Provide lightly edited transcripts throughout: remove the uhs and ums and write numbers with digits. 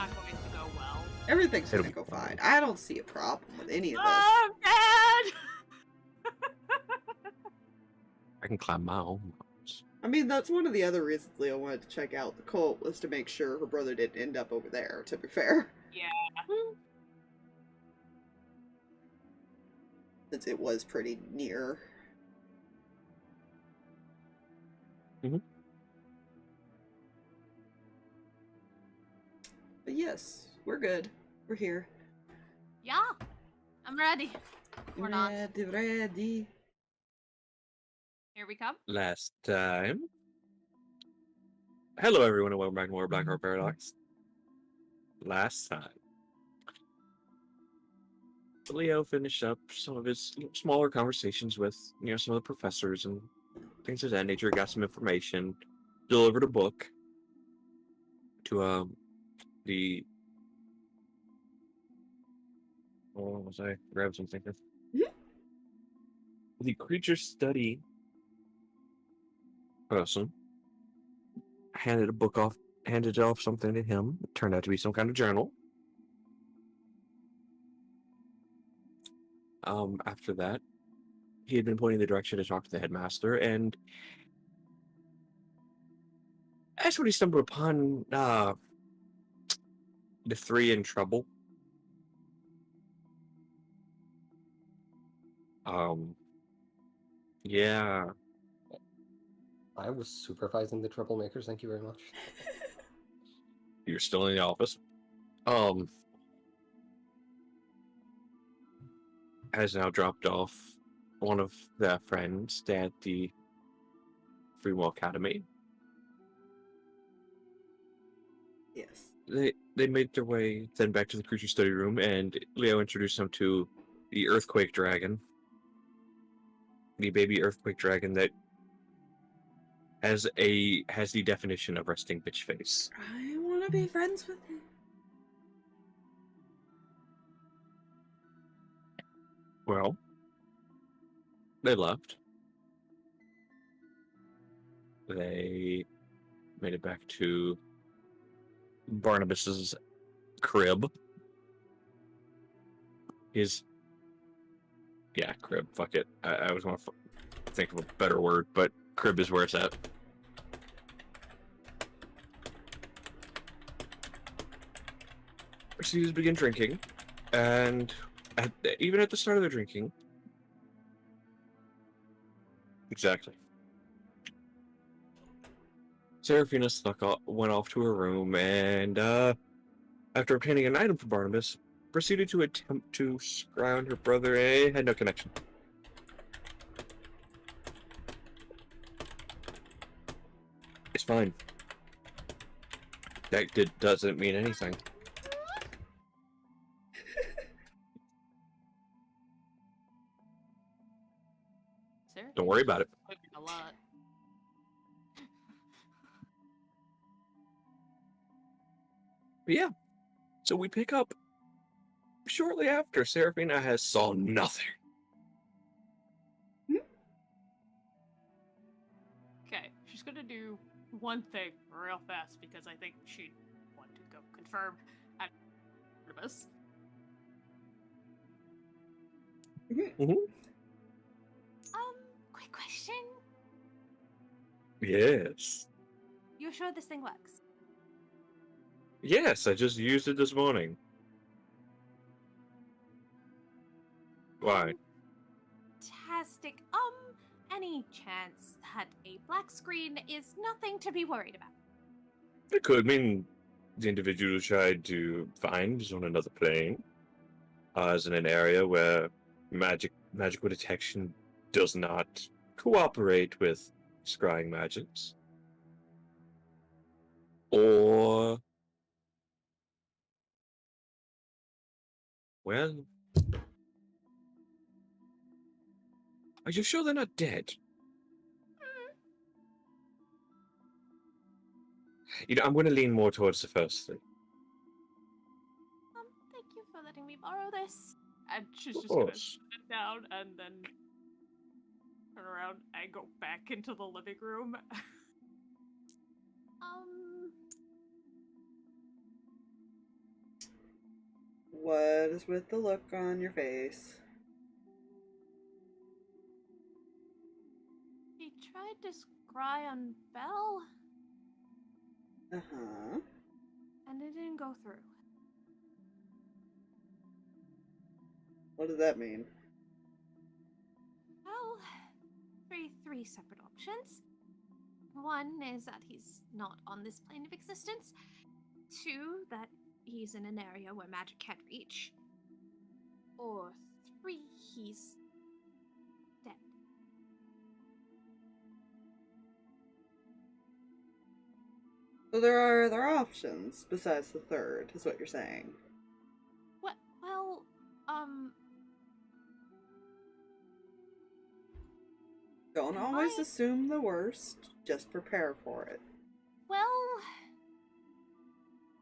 not going to go well. Everything's gonna go fine. I don't see a problem with any of this. Oh, God! I can climb my own mountains. I mean, that's one of the other reasons Leo wanted to check out the cult, was to make sure her brother didn't end up over there, to be fair. Yeah. Since it was pretty near. Mm-hmm. But yes, we're good. We're here. Yeah, I'm ready. Or not. Ready. Here we come. Last time. Hello, everyone, and welcome back to more Blackheart Paradox. Last time, Leo finished up some of his smaller conversations with, some of the professors and things of that nature. Got some information, delivered a book to the. What was I? Grab something here. The creature study person handed off something to him. It turned out to be some kind of journal. After that, he had been pointing the direction to talk to the headmaster, and that's when he stumbled upon the three in trouble. Yeah. I was supervising the troublemakers, thank you very much. You're still in the office. Has now dropped off one of their friends at the Freewell Academy. Yes. They made their way then back to the creature study room, and Leo introduced them to the earthquake dragon. The baby earthquake dragon that has the definition of resting bitch face. I want to be friends with him. Well, they left. They made it back to Barnabas's crib. Crib. Fuck it. I was going to think of a better word, but crib is where it's at. Proceeded to begin drinking, and even at the start of their drinking, exactly. Seraphina went off to her room, and after obtaining an item from Barnabas, proceeded to attempt to scrounge her brother. Had no connection. It's fine. That doesn't mean anything. Don't worry about it. A lot. But yeah, so we pick up shortly after. Seraphina has saw nothing. Okay, she's gonna do one thing real fast because I think she'd want to go confirm at Barnabas. Mm-hmm. Quick question. Yes. You sure this thing works? Yes, I just used it this morning. Why? Fantastic. Any chance that a black screen is nothing to be worried about? It could mean the individual tried to find is on another plane, is in an area where magical detection does not cooperate with scrying magics. Or, well, are you sure they're not dead? I'm going to lean more towards the first thing. Thank you for letting me borrow this. And she's Of just gonna course. sit down and then turn around and go back into the living room. What is with the look on your face? He tried to scry on Belle, Uh-huh. and it didn't go through. What does that mean? Well, three separate options. One is that he's not on this plane of existence. Two, that he's in an area where magic can't reach. Or three, he's dead. So there are other options besides the third, is what you're saying. What? Well, Don't always assume the worst. Just prepare for it. well,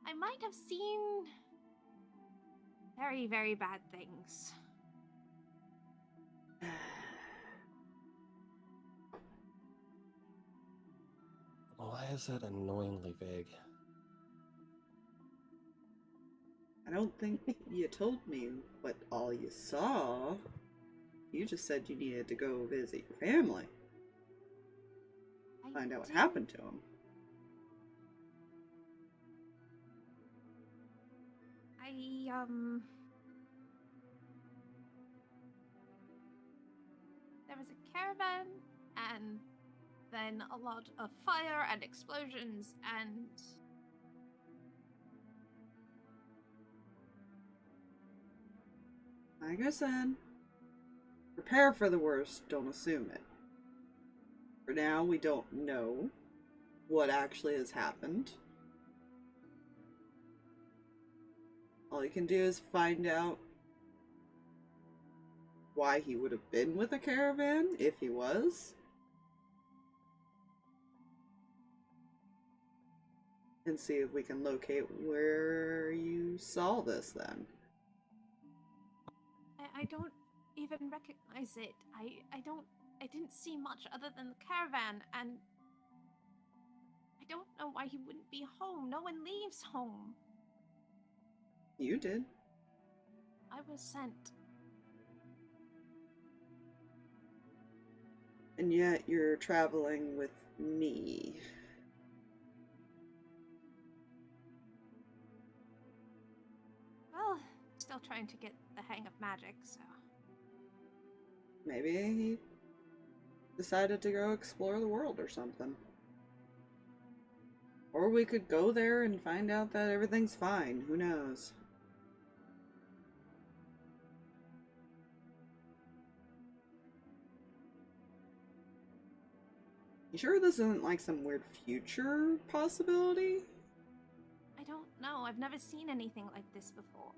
I might have seen very, very bad things. Why is that annoyingly vague? I don't think you told me what all you saw. You just said you needed to go visit your family. Find out what happened to him. There was a caravan, and then a lot of fire and explosions, and Like I said, prepare for the worst, don't assume it. For now, we don't know what actually has happened. All you can do is find out why he would have been with a caravan, if he was. And see if we can locate where you saw this then. I don't even recognize it. I didn't see much other than the caravan, and I don't know why he wouldn't be home. No one leaves home. You did. I was sent. And yet you're traveling with me. Well, still trying to get the hang of magic, so. Maybe he decided to go explore the world or something. Or we could go there and find out that everything's fine. Who knows? You sure this isn't like some weird future possibility? I don't know. I've never seen anything like this before.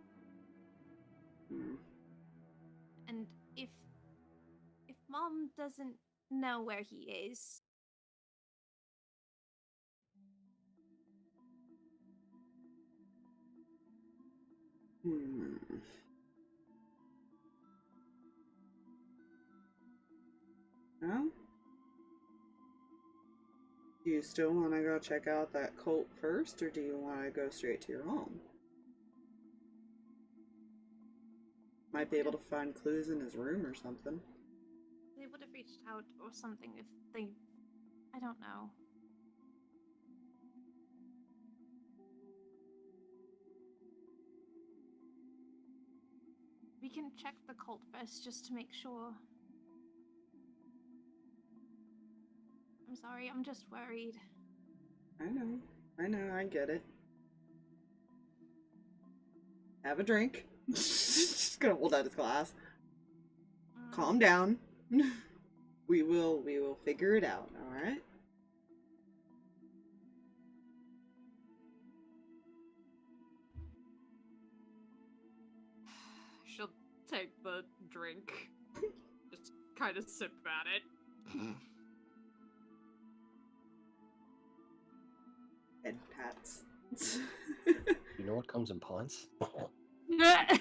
And if Mom doesn't know where he is, No? Do you still want to go check out that cult first, or do you want to go straight to your home? Might be able to find clues in his room or something. they would have reached out or something if they... I don't know. We can check the cult first just to make sure. I'm sorry, I'm just worried. I know, I get it. Have a drink. Just gonna hold out his glass. Calm down. We will figure it out, alright? She'll take the drink. Just kind of sip at it. Head pats. You know what comes in pints? That's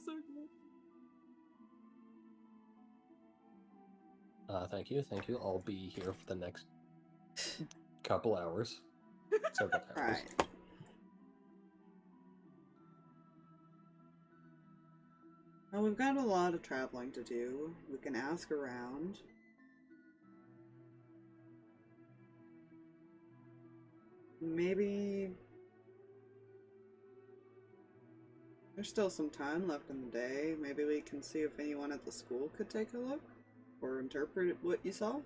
so good. Thank you. I'll be here for the next couple hours. Several hours. Alright. Well, we've got a lot of traveling to do. We can ask around. Maybe there's still some time left in the day. Maybe we can see if anyone at the school could take a look or interpret what you saw.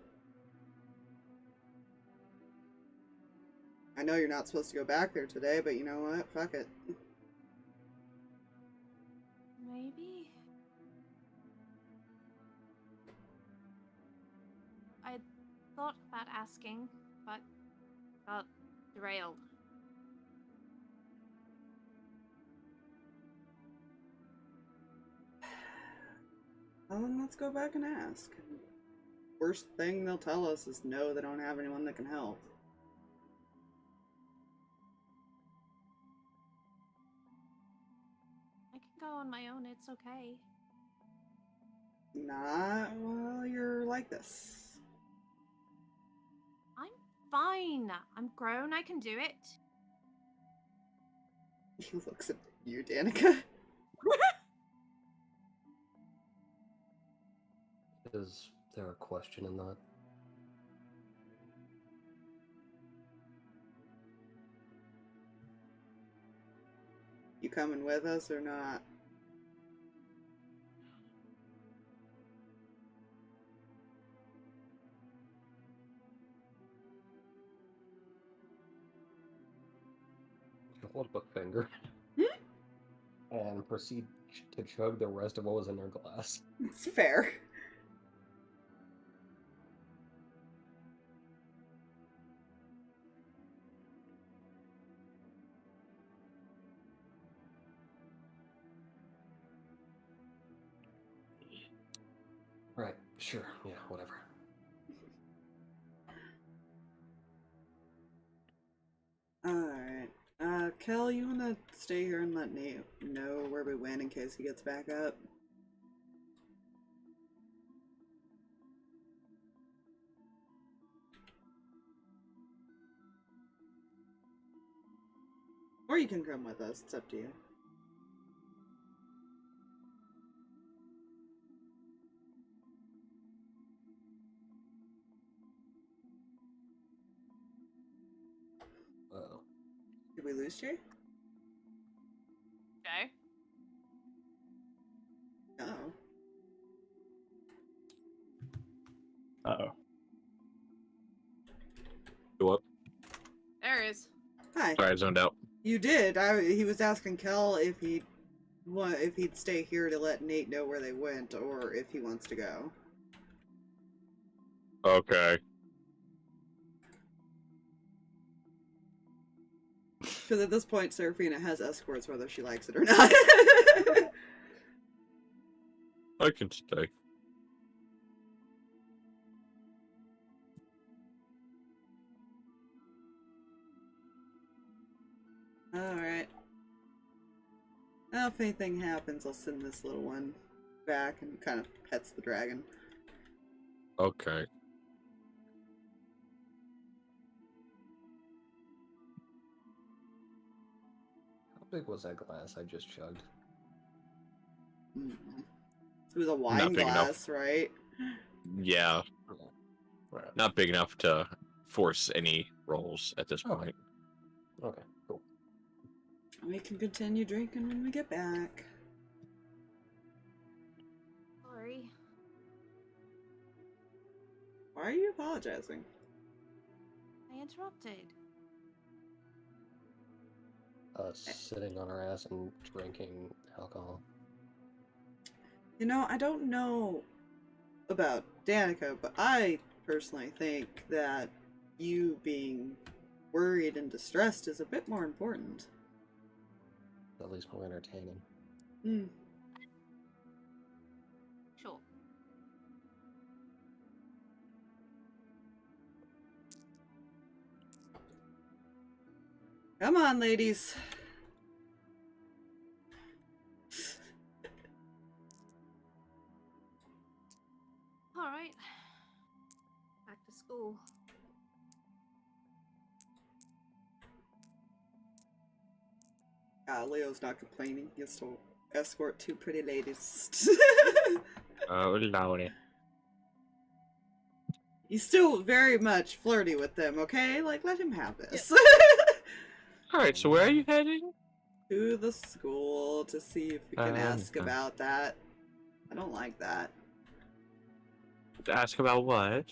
I know you're not supposed to go back there today, but you know what? Fuck it. Maybe. I thought about asking, but got derailed. Well, then let's go back and ask. Worst thing they'll tell us is no, they don't have anyone that can help. I can go on my own, it's okay. Not while you're like this. I'm fine. I'm grown, I can do it. He looks at you, Danika. Is there a question in that? You coming with us or not? Hold up a finger and proceed to chug the rest of what was in their glass. It's fair. Right, sure, yeah, whatever. Alright. Kel, you wanna stay here and let Nate know where we went in case he gets back up? Or you can come with us, it's up to you. Uh-oh. Did we lose Jay? Okay. Uh-oh. Uh-oh. Go up. There is. Hi. Sorry, I zoned out. You did. He was asking Kel if he'd stay here to let Nate know where they went, or if he wants to go. Okay. Because at this point, Seraphina has escorts whether she likes it or not. I can stay. Alright. Now, if anything happens, I'll send this little one back and kind of pets the dragon. Okay. How big was that glass I just chugged? It was a wine Not big glass, right? Yeah, Right. not big enough to force any rolls at this Okay. point. Okay, cool. We can continue drinking when we get back. Sorry. Why are you apologizing? I interrupted. Sitting on our ass and drinking alcohol. You know, I don't know about Danika, but I personally think that you being worried and distressed is a bit more important. At least more entertaining. Hmm. Sure. Come on, ladies. Alright. Back to school. Leo's not complaining. He's still escort two pretty ladies. Oh, lordy. He's still very much flirty with them, okay? Like, let him have this. Alright, so where are you heading? To the school to see if we can ask about that. I don't like that. To ask about what?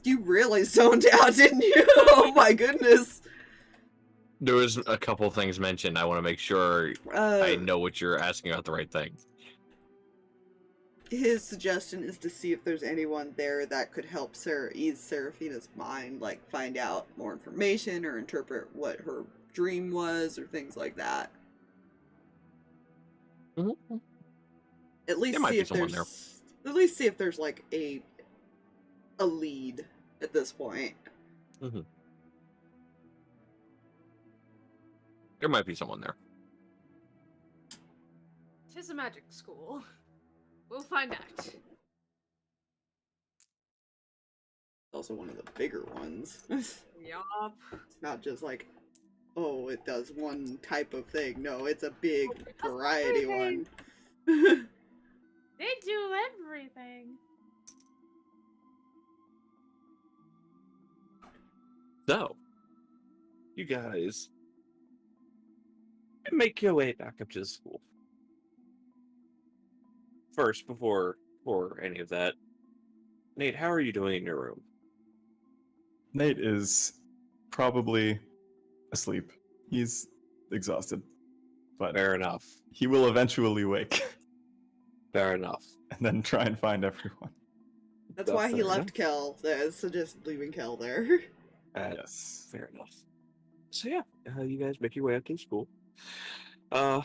You really zoned out, didn't you? Oh my goodness. There was a couple things mentioned. I want to make sure I know what you're asking about the right thing. His suggestion is to see if there's anyone there that could help ease Seraphina's mind, like find out more information or interpret what her dream was or things like that. Mm-hmm. At least there might see be if someone there's at least see if there's like a lead at this point. Mm-hmm. There might be someone there. Tis a magic school. We'll find out. Also one of the bigger ones. Yup. It's not just like, oh, it does one type of thing. No, it's a big variety one. They do everything. So, you guys make your way back up to the school. First, before any of that, Nate, how are you doing in your room? Nate is probably asleep. He's exhausted. But Fair enough. he will eventually wake Fair enough. and then try and find everyone. That's why he fair left enough. Kel there, so just leaving Kel there. Yes. Fair enough. So yeah, you guys make your way up to the school. How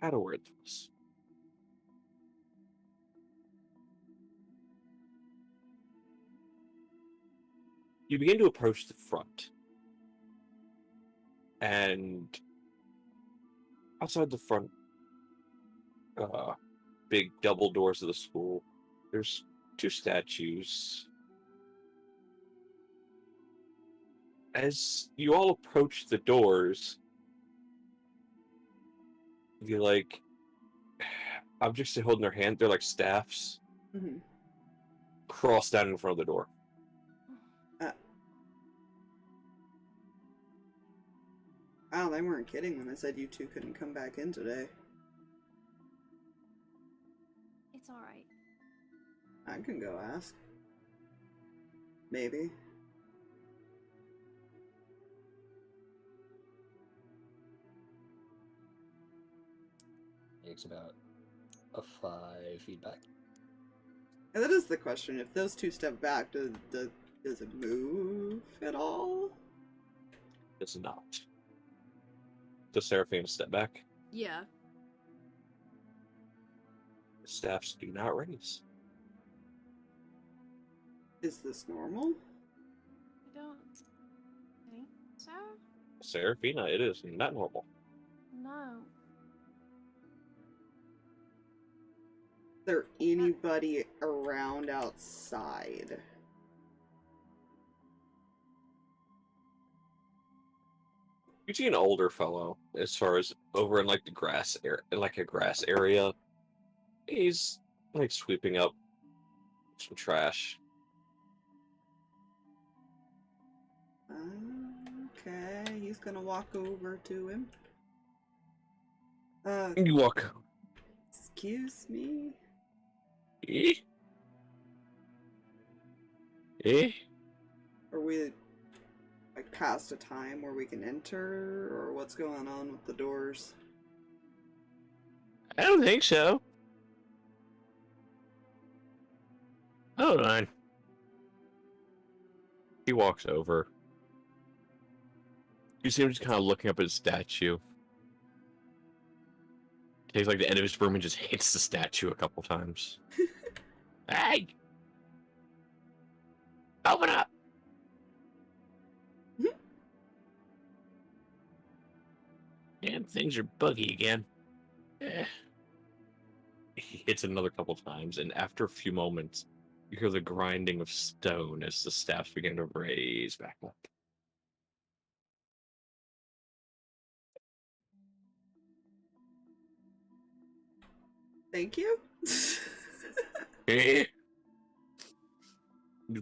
to word this? You begin to approach the front, and outside the front, big double doors of the school, there's two statues. As you all approach the doors, you like objects they hold in their hand, they're like staffs, Mm-hmm. cross down in front of the door. Wow, they weren't kidding when they said you two couldn't come back in today. It's alright. I can go ask. Maybe. Takes about a 5 feedback. And that is the question. If those two step back, does it move at all? It's not. Does Seraphina step back? Yeah. The staffs do not raise. Is this normal? I don't think so. Seraphina, it is not normal. No. Is there anybody around outside? You see an older fellow, as far as over in like the grass area, like a grass area. He's like sweeping up some trash. Okay, he's gonna walk over to him. You walk. Excuse me? Eh? Eh? Are we like past a time where we can enter, or what's going on with the doors? I don't think so. Hold on. He walks over. You see him just kind of looking up at his statue. Takes like the end of his broom and just hits the statue a couple times. Hey! Open up! Damn, things are buggy again. He hits it another couple times, and after a few moments, you hear the grinding of stone as the staffs begin to raise back up. Thank you. He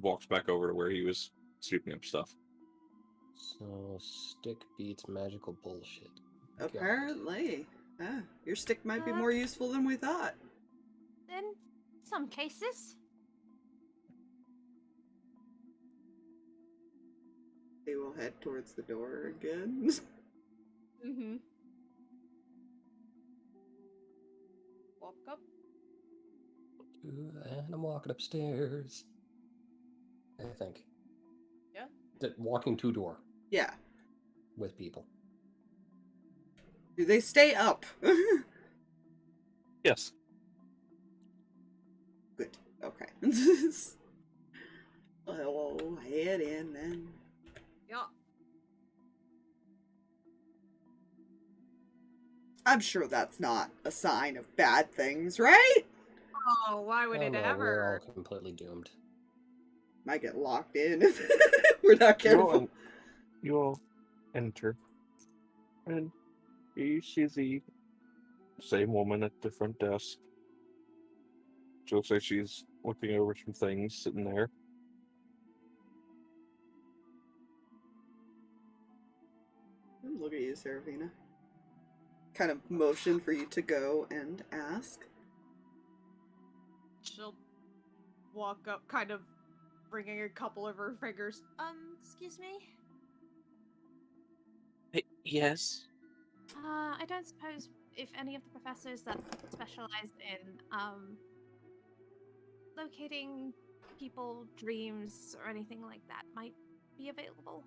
walks back over to where he was sweeping up stuff. So, stick beats magical bullshit. Got it. Apparently. Your stick might be more useful than we thought. In some cases. They will head towards the door again. Mm-hmm. Walk up. And I'm walking upstairs. I think. Yeah. Walking to door Yeah. with people. Do they stay up? Yes. Good. Okay. Oh, head in then. Yeah. I'm sure that's not a sign of bad things, right? Oh, why would Oh, it no, ever? we're all completely doomed. Might get locked in if we're not careful. You all enter, and you see the same woman at the front desk. She looks like she's looking over some things sitting there. Look at you, Seraphina. Kind of motion for you to go and ask. She'll walk up, kind of bringing a couple of her fingers. Excuse me? Yes. I don't suppose if any of the professors that specialize in, locating people, dreams, or anything like that might be available.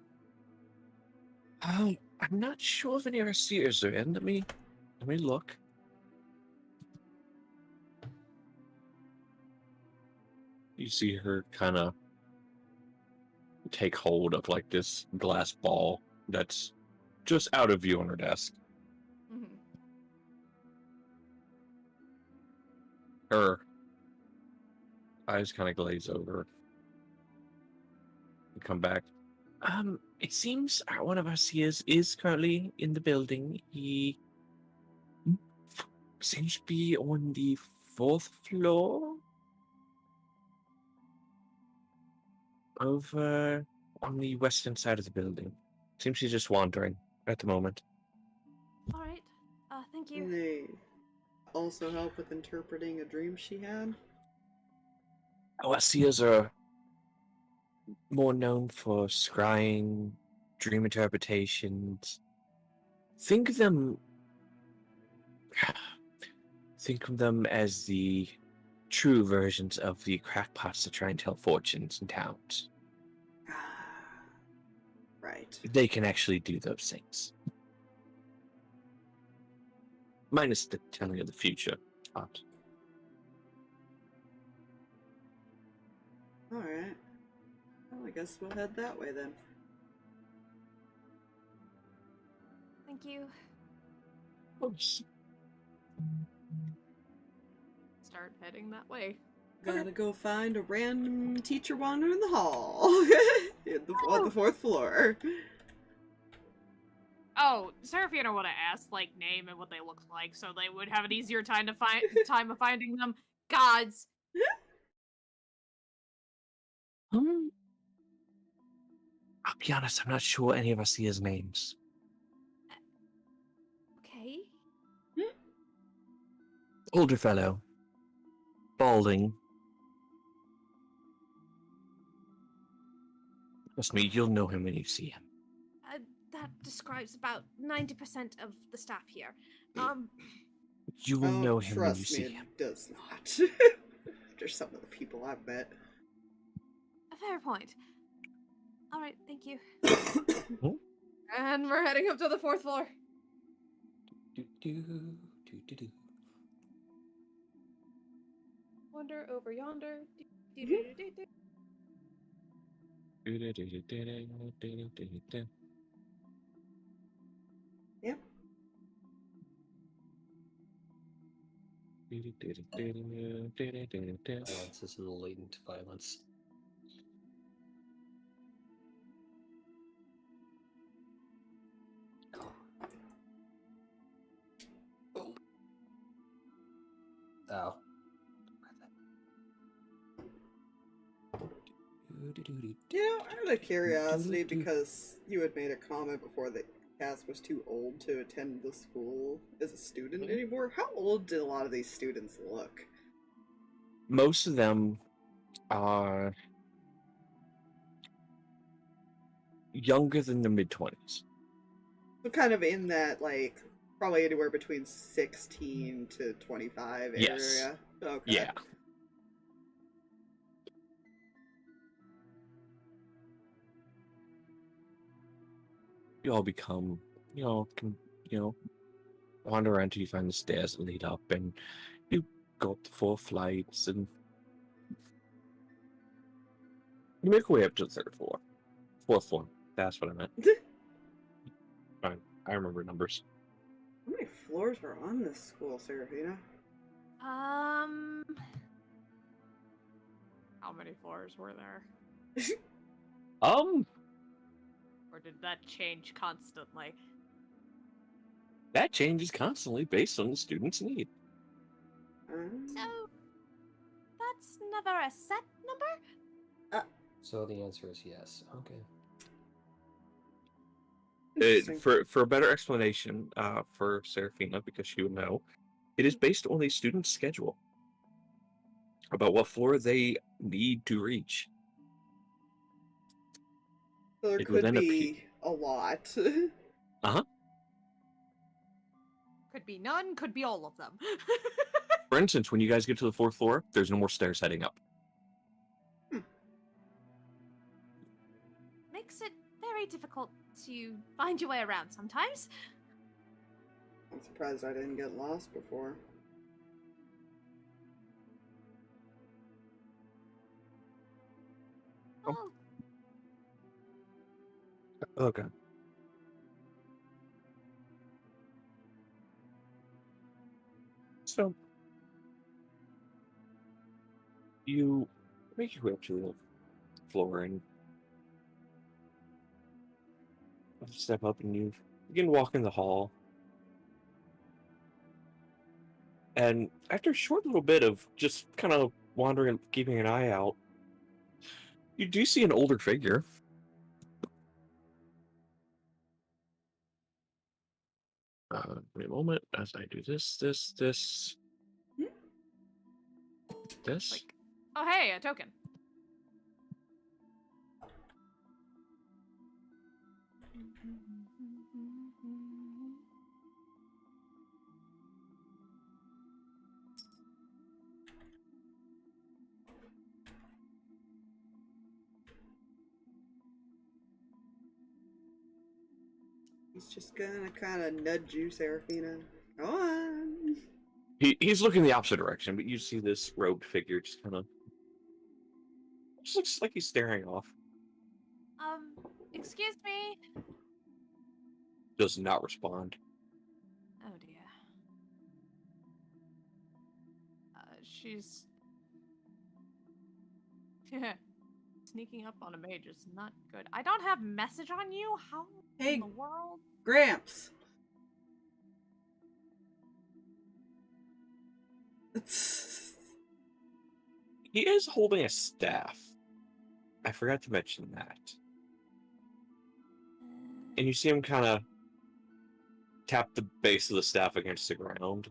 I'm not sure if any of our seers are in. Let me look. You see her kind of take hold of like this glass ball that's just out of view on her desk. Mm-hmm. Her eyes kind of glaze over and come back. It seems one of our seers is currently in the building. He seems to be on the 4th floor. Over on the western side of the building. Seems she's just wandering at the moment. Alright, thank Can you. they also help with interpreting a dream she had? Our seers are more known for scrying, dream interpretations. Think of them as the true versions of the crackpots that try and tell fortunes in towns. Right. They can actually do those things. Minus the telling of the future part. Alright. Well, I guess we'll head that way then. Thank you. Oops. Start heading that way. Gotta go find a random teacher wandering in the hall. On the 4th floor. Oh, Seraphina would have asked like name and what they look like, so they would have an easier time to find time of finding them. Gods. I'll be honest, I'm not sure any of us see his names. Okay. Older fellow. Balding. Trust me, you'll know him when you see him. That describes about 90% of the staff here. You will know him when you Trust see me, him. it does not. There's some of the people I've met. A fair point. Alright, thank you. And we're heading up to the 4th floor. Wander over yonder. Yep. Violence is latent violence. Oh. Out of curiosity, because you had made a comment before that Cass was too old to attend the school as a student anymore, how old did a lot of these students look? Most of them are younger than the mid-20s. So kind of in that, like, probably anywhere between 16 to 25 Yes. area. Okay. Yeah. You all become, wander around till you find the stairs that lead up, and you go up the 4 flights, and you make your way up to the 3rd floor. 4th floor. That's what I meant. Fine. I remember numbers. How many floors are on this school, Seraphina? How many floors were there? Or did that change constantly? That changes constantly based on the student's need. So, that's never a set number? So the answer is yes. Okay. Interesting. For a better explanation, for Seraphina, because she would know, it is based on a student's schedule about what floor they need to reach. So there It would could end up be a lot. Could be none, could be all of them. For instance, when you guys get to the 4th floor, there's no more stairs heading up. Makes it very difficult to find your way around sometimes. I'm surprised I didn't get lost before. Well, Okay. So, you make your way up to the floor and step up, and you begin walking the hall. And after a short little bit of just kind of wandering, keeping an eye out, you do see an older figure. Give me a moment as I do this. This. Like, oh hey, a token. He's just gonna kind of nudge you, Seraphina. Go on. He's looking the opposite direction, but you see this robed figure just kind of just looks like he's staring off. Excuse me? Does not respond. Oh dear. She's... Sneaking up on a mage is not good. I don't have message on you? How Hey. in the world? Gramps. He is holding a staff. I forgot to mention that. And you see him kind of tap the base of the staff against the ground.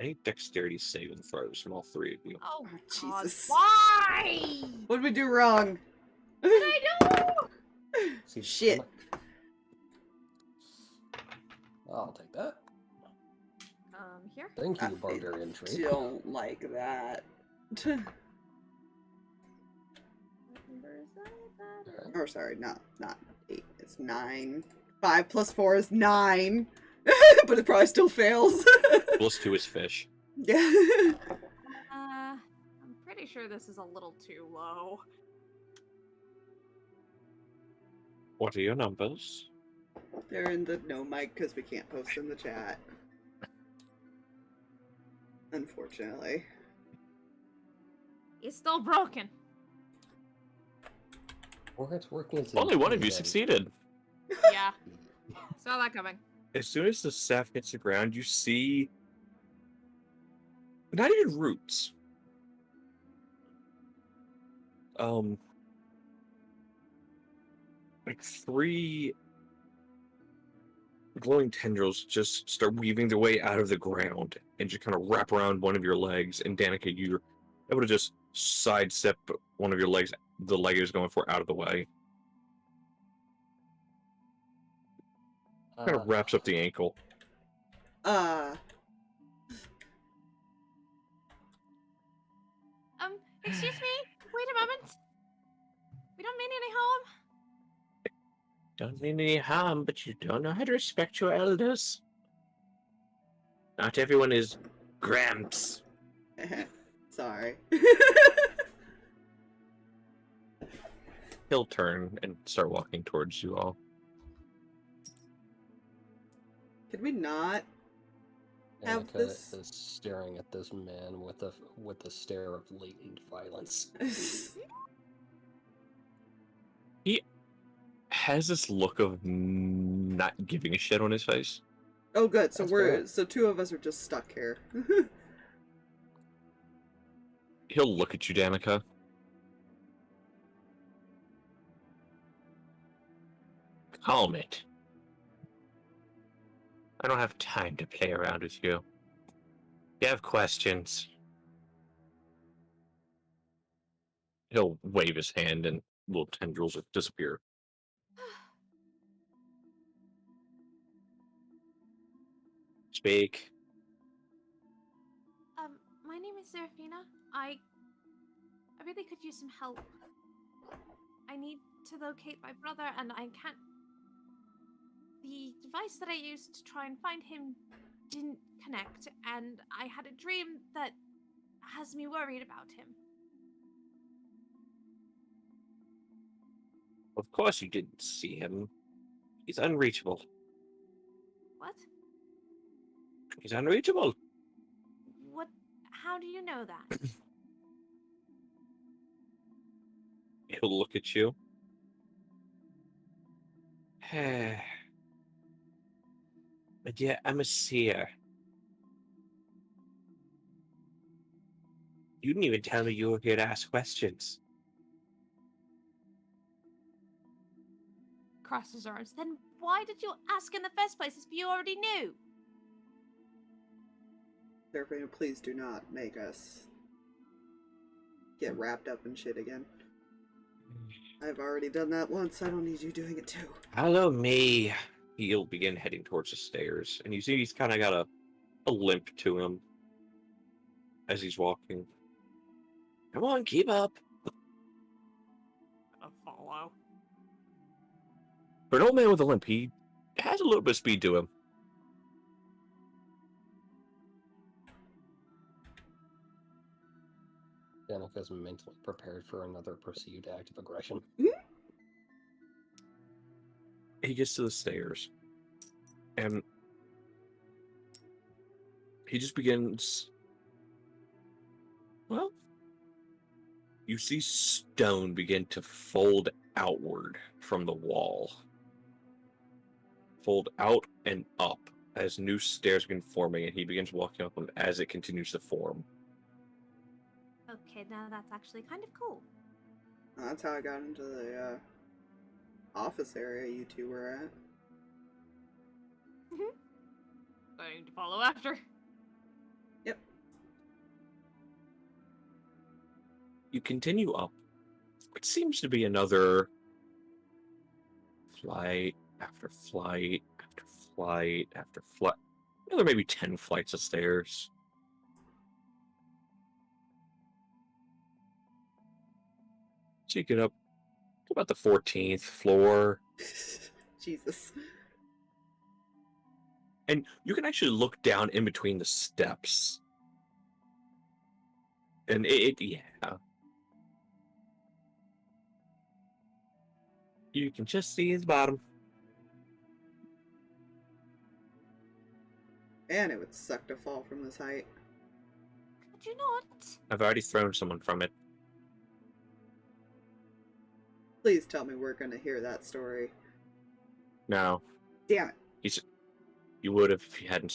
I need dexterity saving throws from all 3 of you. Oh, Oh, God, Jesus. why? What did we do wrong? What did I do? See, Shit. I'll take that. Here? Thank you, I barbarian tree. don't like that. What number is that? Or sorry, not 8. It's 9. 5 plus 4 is 9. But it probably still fails. Plus 2 is fish. Yeah. I'm pretty sure this is a little too low. What are your numbers? They're in the no mic because we can't post in the chat. Unfortunately. He's still broken. Or it's working as Only one of you intended. succeeded. Yeah. Saw that coming. As soon as the staff hits the ground, you see Not even roots. Like 3 glowing tendrils just start weaving their way out of the ground and just kind of wrap around one of your legs. And Danika, you're able to just sidestep one of your legs, the leg is going for, out of the way. Kind of wraps up the ankle. Excuse me? Wait a moment. We don't mean any harm. Don't mean any harm, but you don't know how to respect your elders. Not everyone is Gramps. Sorry. He'll turn and start walking towards you all. Could we not have Danika this? is staring at this man with a stare of latent violence. He has this look of not giving a shit on his face. Oh, good. So That's fair. 2 of us are just stuck here. He'll look at you, Danika. Calm it. I don't have time to play around with you. If you have questions. He'll wave his hand and little tendrils will disappear. Speak. My name is Seraphina. I really could use some help. I need to locate my brother, and I can't. The device that I used to try and find him didn't connect, and I had a dream that has me worried about him. Of course you didn't see him. He's unreachable. What? He's unreachable. What? How do you know that? He'll look at you. But yeah, I'm a seer. You didn't even tell me you were here to ask questions. Cross his arms. Then why did you ask in the first place if you already knew? Seraphina, please do not make us get wrapped up in shit again. I've already done that once. I don't need you doing it too. Follow me. He'll begin heading towards the stairs, and you see he's kind of got a limp to him as he's walking. Come on, keep up. A follow. For an old man with a limp, he has a little bit of speed to him. Danika's mentally prepared for another perceived act of aggression. He gets to the stairs, and he just begins. Well, you see stone begin to fold outward from the wall. Fold out and up as new stairs begin forming, and he begins walking up them as it continues to form. Okay, now that's actually kind of cool. That's how I got into the office area you two were at. I need to follow after. Yep. You continue up. It seems to be another flight after flight after flight after flight. Another maybe 10 flights of stairs. So you get up to about the 14th floor. Jesus. And you can actually look down in between the steps. And yeah. You can just see his bottom. Man, it would suck to fall from this height. Could you not? I've already thrown someone from it. Please tell me we're gonna hear that story. No. Damn it. You would have if you hadn't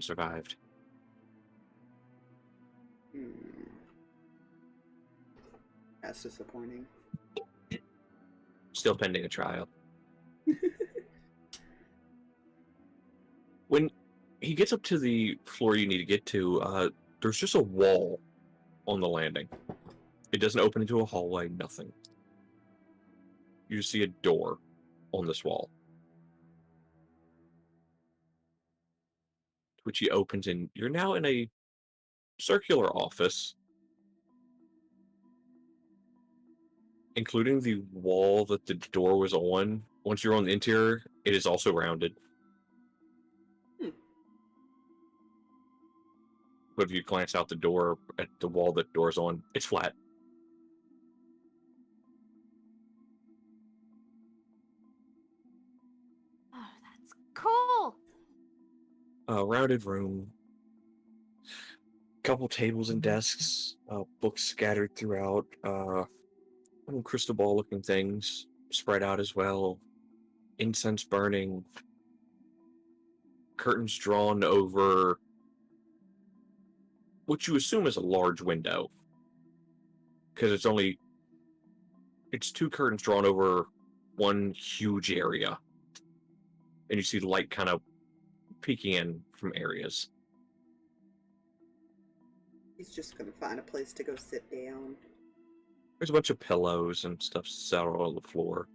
survived. That's disappointing. Still pending a trial. When he gets up to the floor you need to get to, there's just a wall on the landing. It doesn't open into a hallway, nothing. You see a door on this wall, which he opens, and you're now in a circular office, including the wall that the door was on. Once you're on the interior, it is also rounded. But if you glance out the door at the wall that the door's on, it's flat. Oh, that's cool. A rounded room, couple tables and desks, books scattered throughout, little crystal ball looking things spread out as well, incense burning, curtains drawn over what you assume is a large window, because it's two curtains drawn over one huge area, and you see the light kind of peeking in from areas. He's just gonna find a place to go sit down. There's a bunch of pillows and stuff set out on the floor.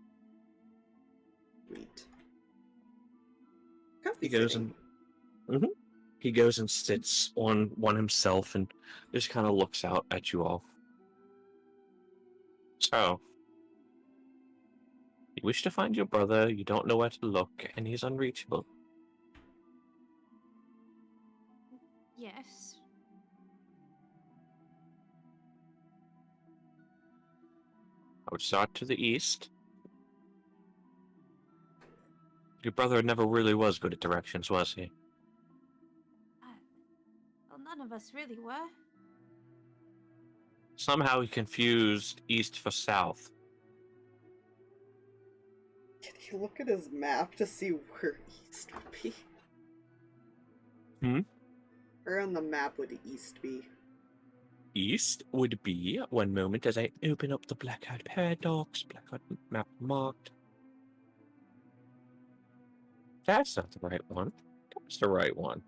Sweet. Comfy He goes sitting. and he goes and sits on one himself and just kind of looks out at you all. So, you wish to find your brother, you don't know where to look, and he's unreachable. Yes. I would start to the east. Your brother never really was good at directions, was he? Well, none of us really were. Somehow he confused east for south. Can you look at his map to see where east would be? Hmm? Where on the map would east be? East would be, one moment as I open up the Blackheart Paradox, Blackheart map marked. That's not the right one. That's the right one.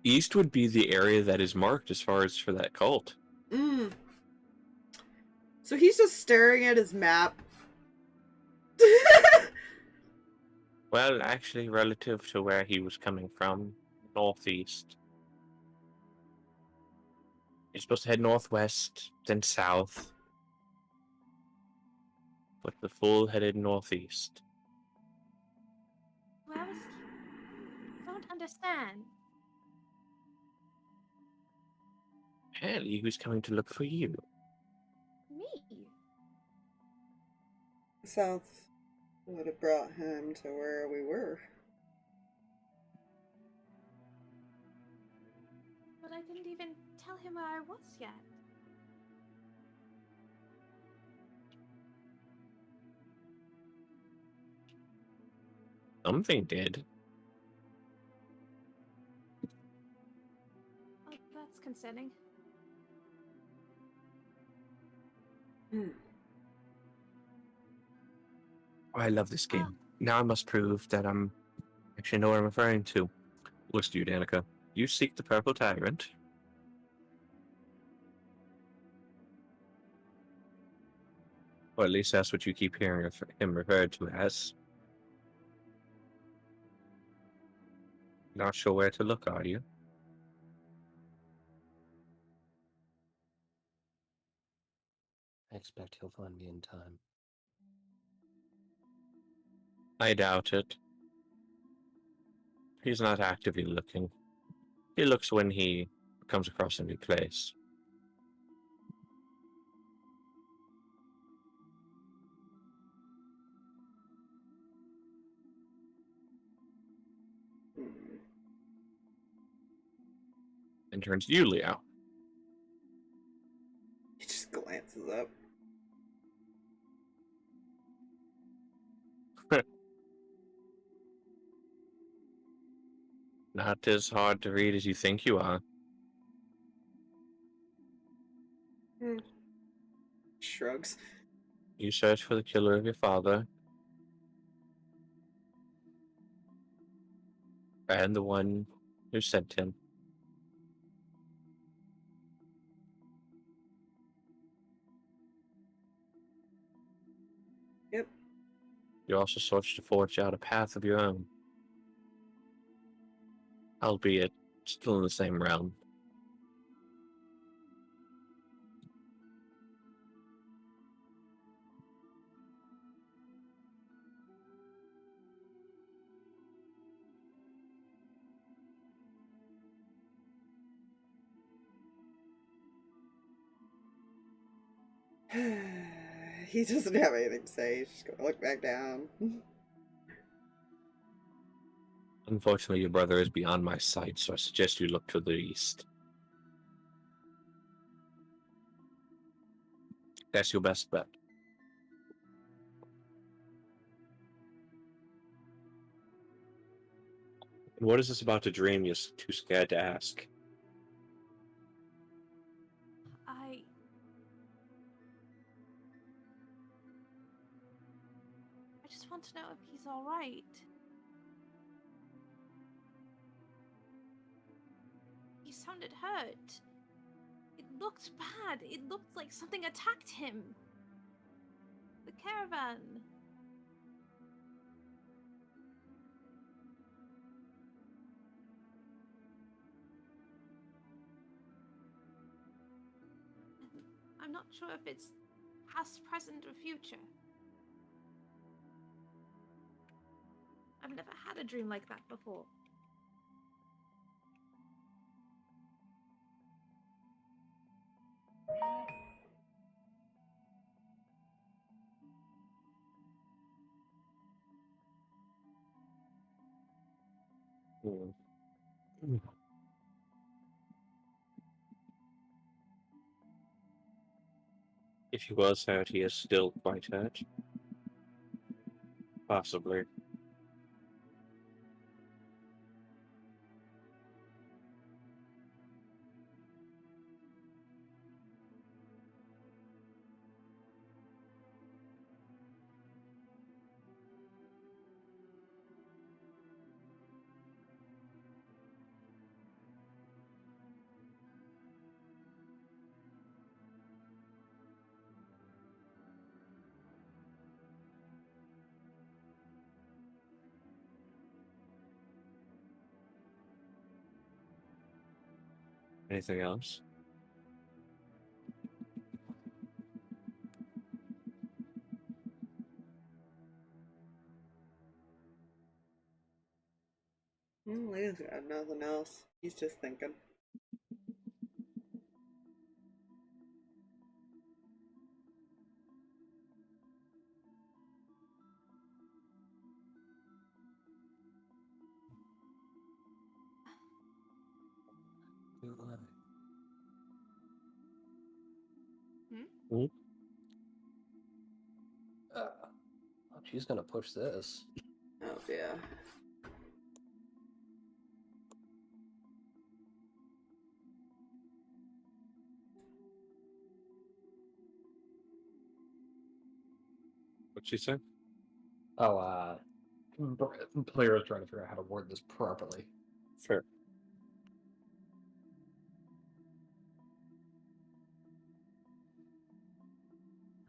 East would be the area that is marked as far as for that cult. So he's just staring at his map. Well, actually, relative to where he was coming from, northeast. You're supposed to head northwest, then south. But the fool headed northeast. Where was he? I don't understand. Apparently, he was coming to look for you. Me? South would have brought him to where we were. But I didn't even tell him where I was yet. Something did. Oh, that's concerning. I love this game. Now I must prove that I'm actually know what I'm referring to. Looks to you, Danika. You seek the Purple Tyrant. Or at least that's what you keep hearing him referred to as. Not sure where to look, are you? I expect he'll find me in time. I doubt it. He's not actively looking. He looks when he comes across a new place. And turns to you, Leo. He just glances up. Not as hard to read as you think you are. shrugs. You search for the killer of your father. And the one who sent him. Yep. You also search to forge out a path of your own. Albeit still in the same realm. He doesn't have anything to say. He's just gonna look back down. Unfortunately, your brother is beyond my sight, so I suggest you look to the east. That's your best bet. And what is this about to dream you're too scared to ask? I just want to know if he's all right. He sounded hurt. It looked bad. It looked like something attacked him. The caravan. I'm not sure if it's past, present, or future. I've never had a dream like that before. If he was hurt, he is still quite hurt. Possibly. Anything else? Leo's got nothing else. He's just thinking. Hmm? She's gonna push this. Oh, yeah. What'd she say? Oh, player is trying to figure out how to word this properly. Fair.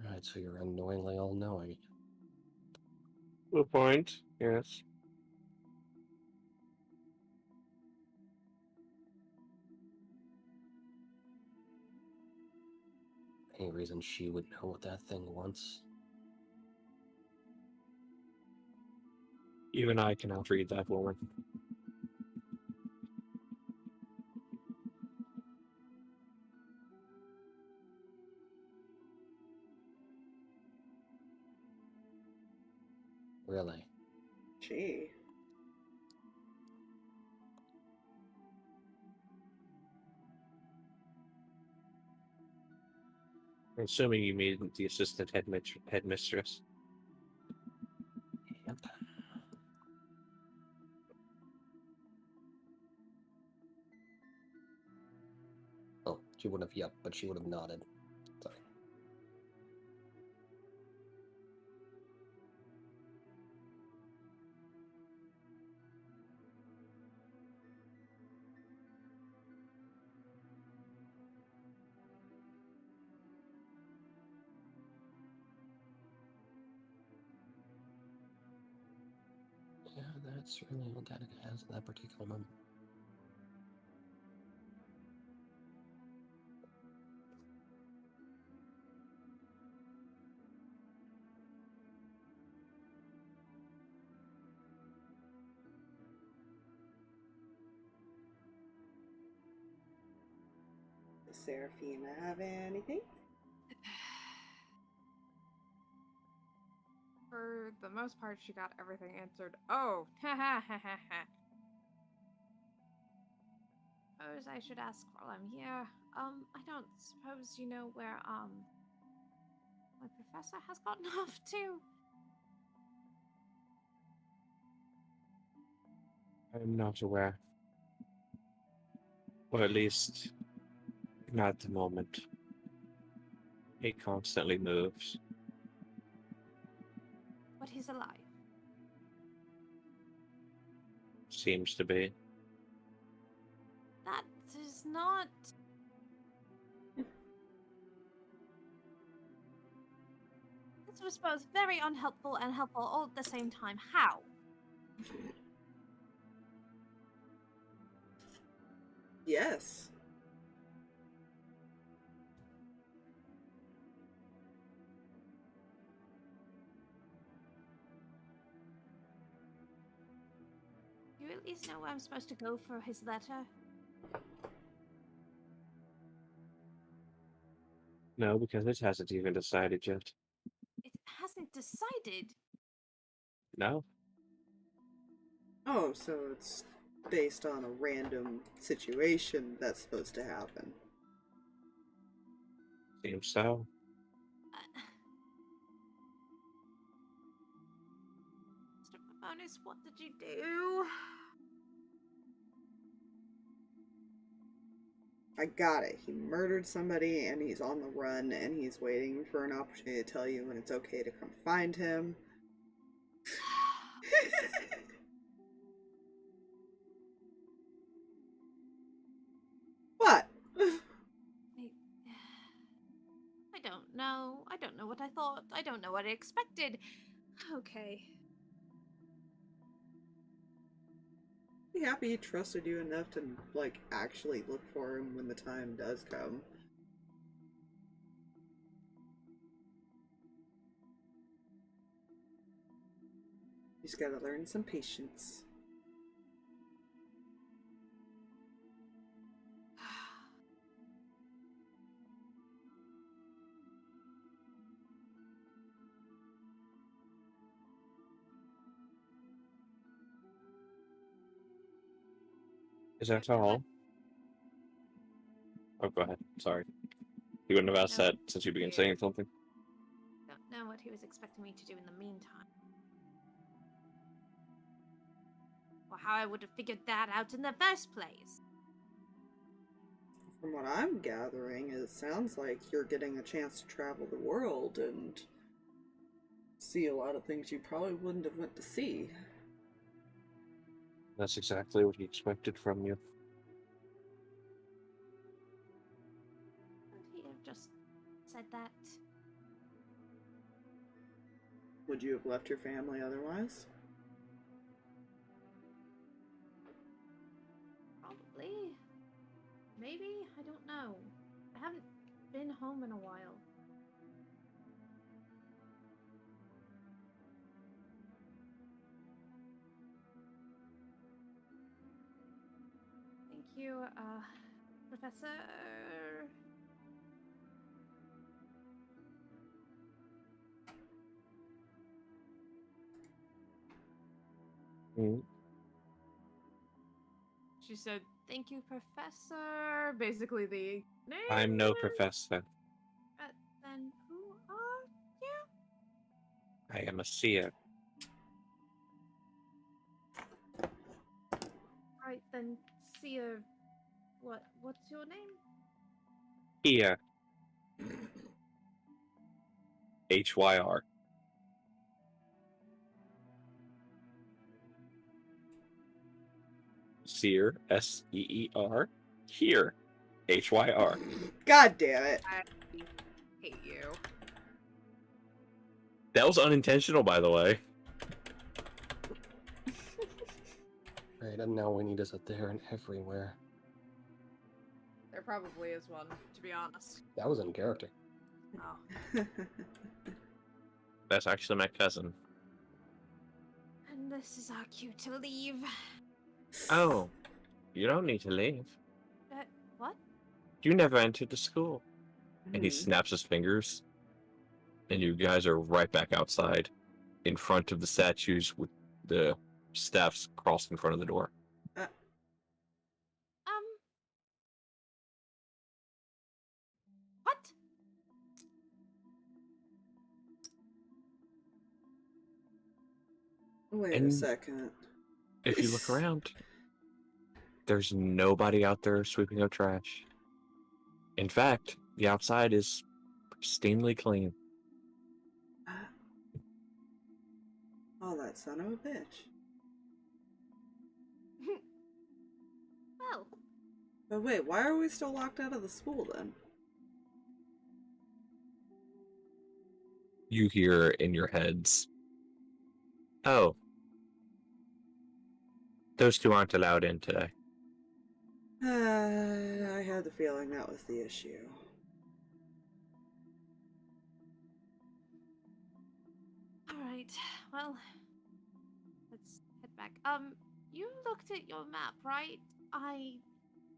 Right, so you're annoyingly all-knowing. To a point, yes. Any reason she would know what that thing wants? Even I cannot read that woman. Really? Gee. I'm assuming you mean the assistant headmistress. Yep. Oh, she would have, yep, but she would have nodded. Sorry. That's certainly all Danika has at that particular moment. Does Seraphina have anything? For the most part, she got everything answered. Oh, ha ha ha ha ha. Suppose I should ask while I'm here. I don't suppose you know where, my professor has gotten off to? I'm not aware. Or at least, not at the moment. He constantly moves. But he's alive. Seems to be. That is not... This was both very unhelpful and helpful all at the same time. How? Yes. Do you at least know where I'm supposed to go for his letter? No, because it hasn't even decided yet. It hasn't decided. No? Oh, so it's based on a random situation that's supposed to happen. Seems so. Mr. Bonus, what did you do? I got it. He murdered somebody and he's on the run and he's waiting for an opportunity to tell you when it's okay to come find him. What? I don't know. I don't know what I thought. I don't know what I expected. Okay. Be happy he trusted you enough to, like, actually look for him when the time does come. You just gotta learn some patience. Is that all? Oh, go ahead. Sorry. You wouldn't have asked No. that since you began saying something. Don't know what he was expecting me to do in the meantime. Or how I would have figured that out in the first place. From what I'm gathering, it sounds like you're getting a chance to travel the world and see a lot of things you probably wouldn't have went to see. That's exactly what he expected from you. Would he have just said that? Would you have left your family otherwise? Probably. Maybe? I don't know. I haven't been home in a while. Thank you, Professor. She said, "Thank you, Professor." Basically, the name. I'm no professor. Then who are you? I am a seer. Right, then Seer. What's your name? Here. HYR. Seer. SEER. Here. HYR. God damn it. I hate you. That was unintentional, by the way. and now we need is a there and everywhere. There probably is one, to be honest. That was in character. Oh. That's actually my cousin. And this is our cue to leave. Oh, you don't need to leave. What? You never entered the school. And he Hmm. snaps his fingers. And you guys are right back outside in front of the statues with the staffs crossed in front of the door. What? Wait a And- second. If you look around, there's nobody out there sweeping up trash. In fact, the outside is pristinely clean. Oh, that son of a bitch. Well, But wait, why are we still locked out of the school then? You hear in your heads, oh, those two aren't allowed in today. I had the feeling that was the issue. alright. Well, let's head back. You looked at your map, right?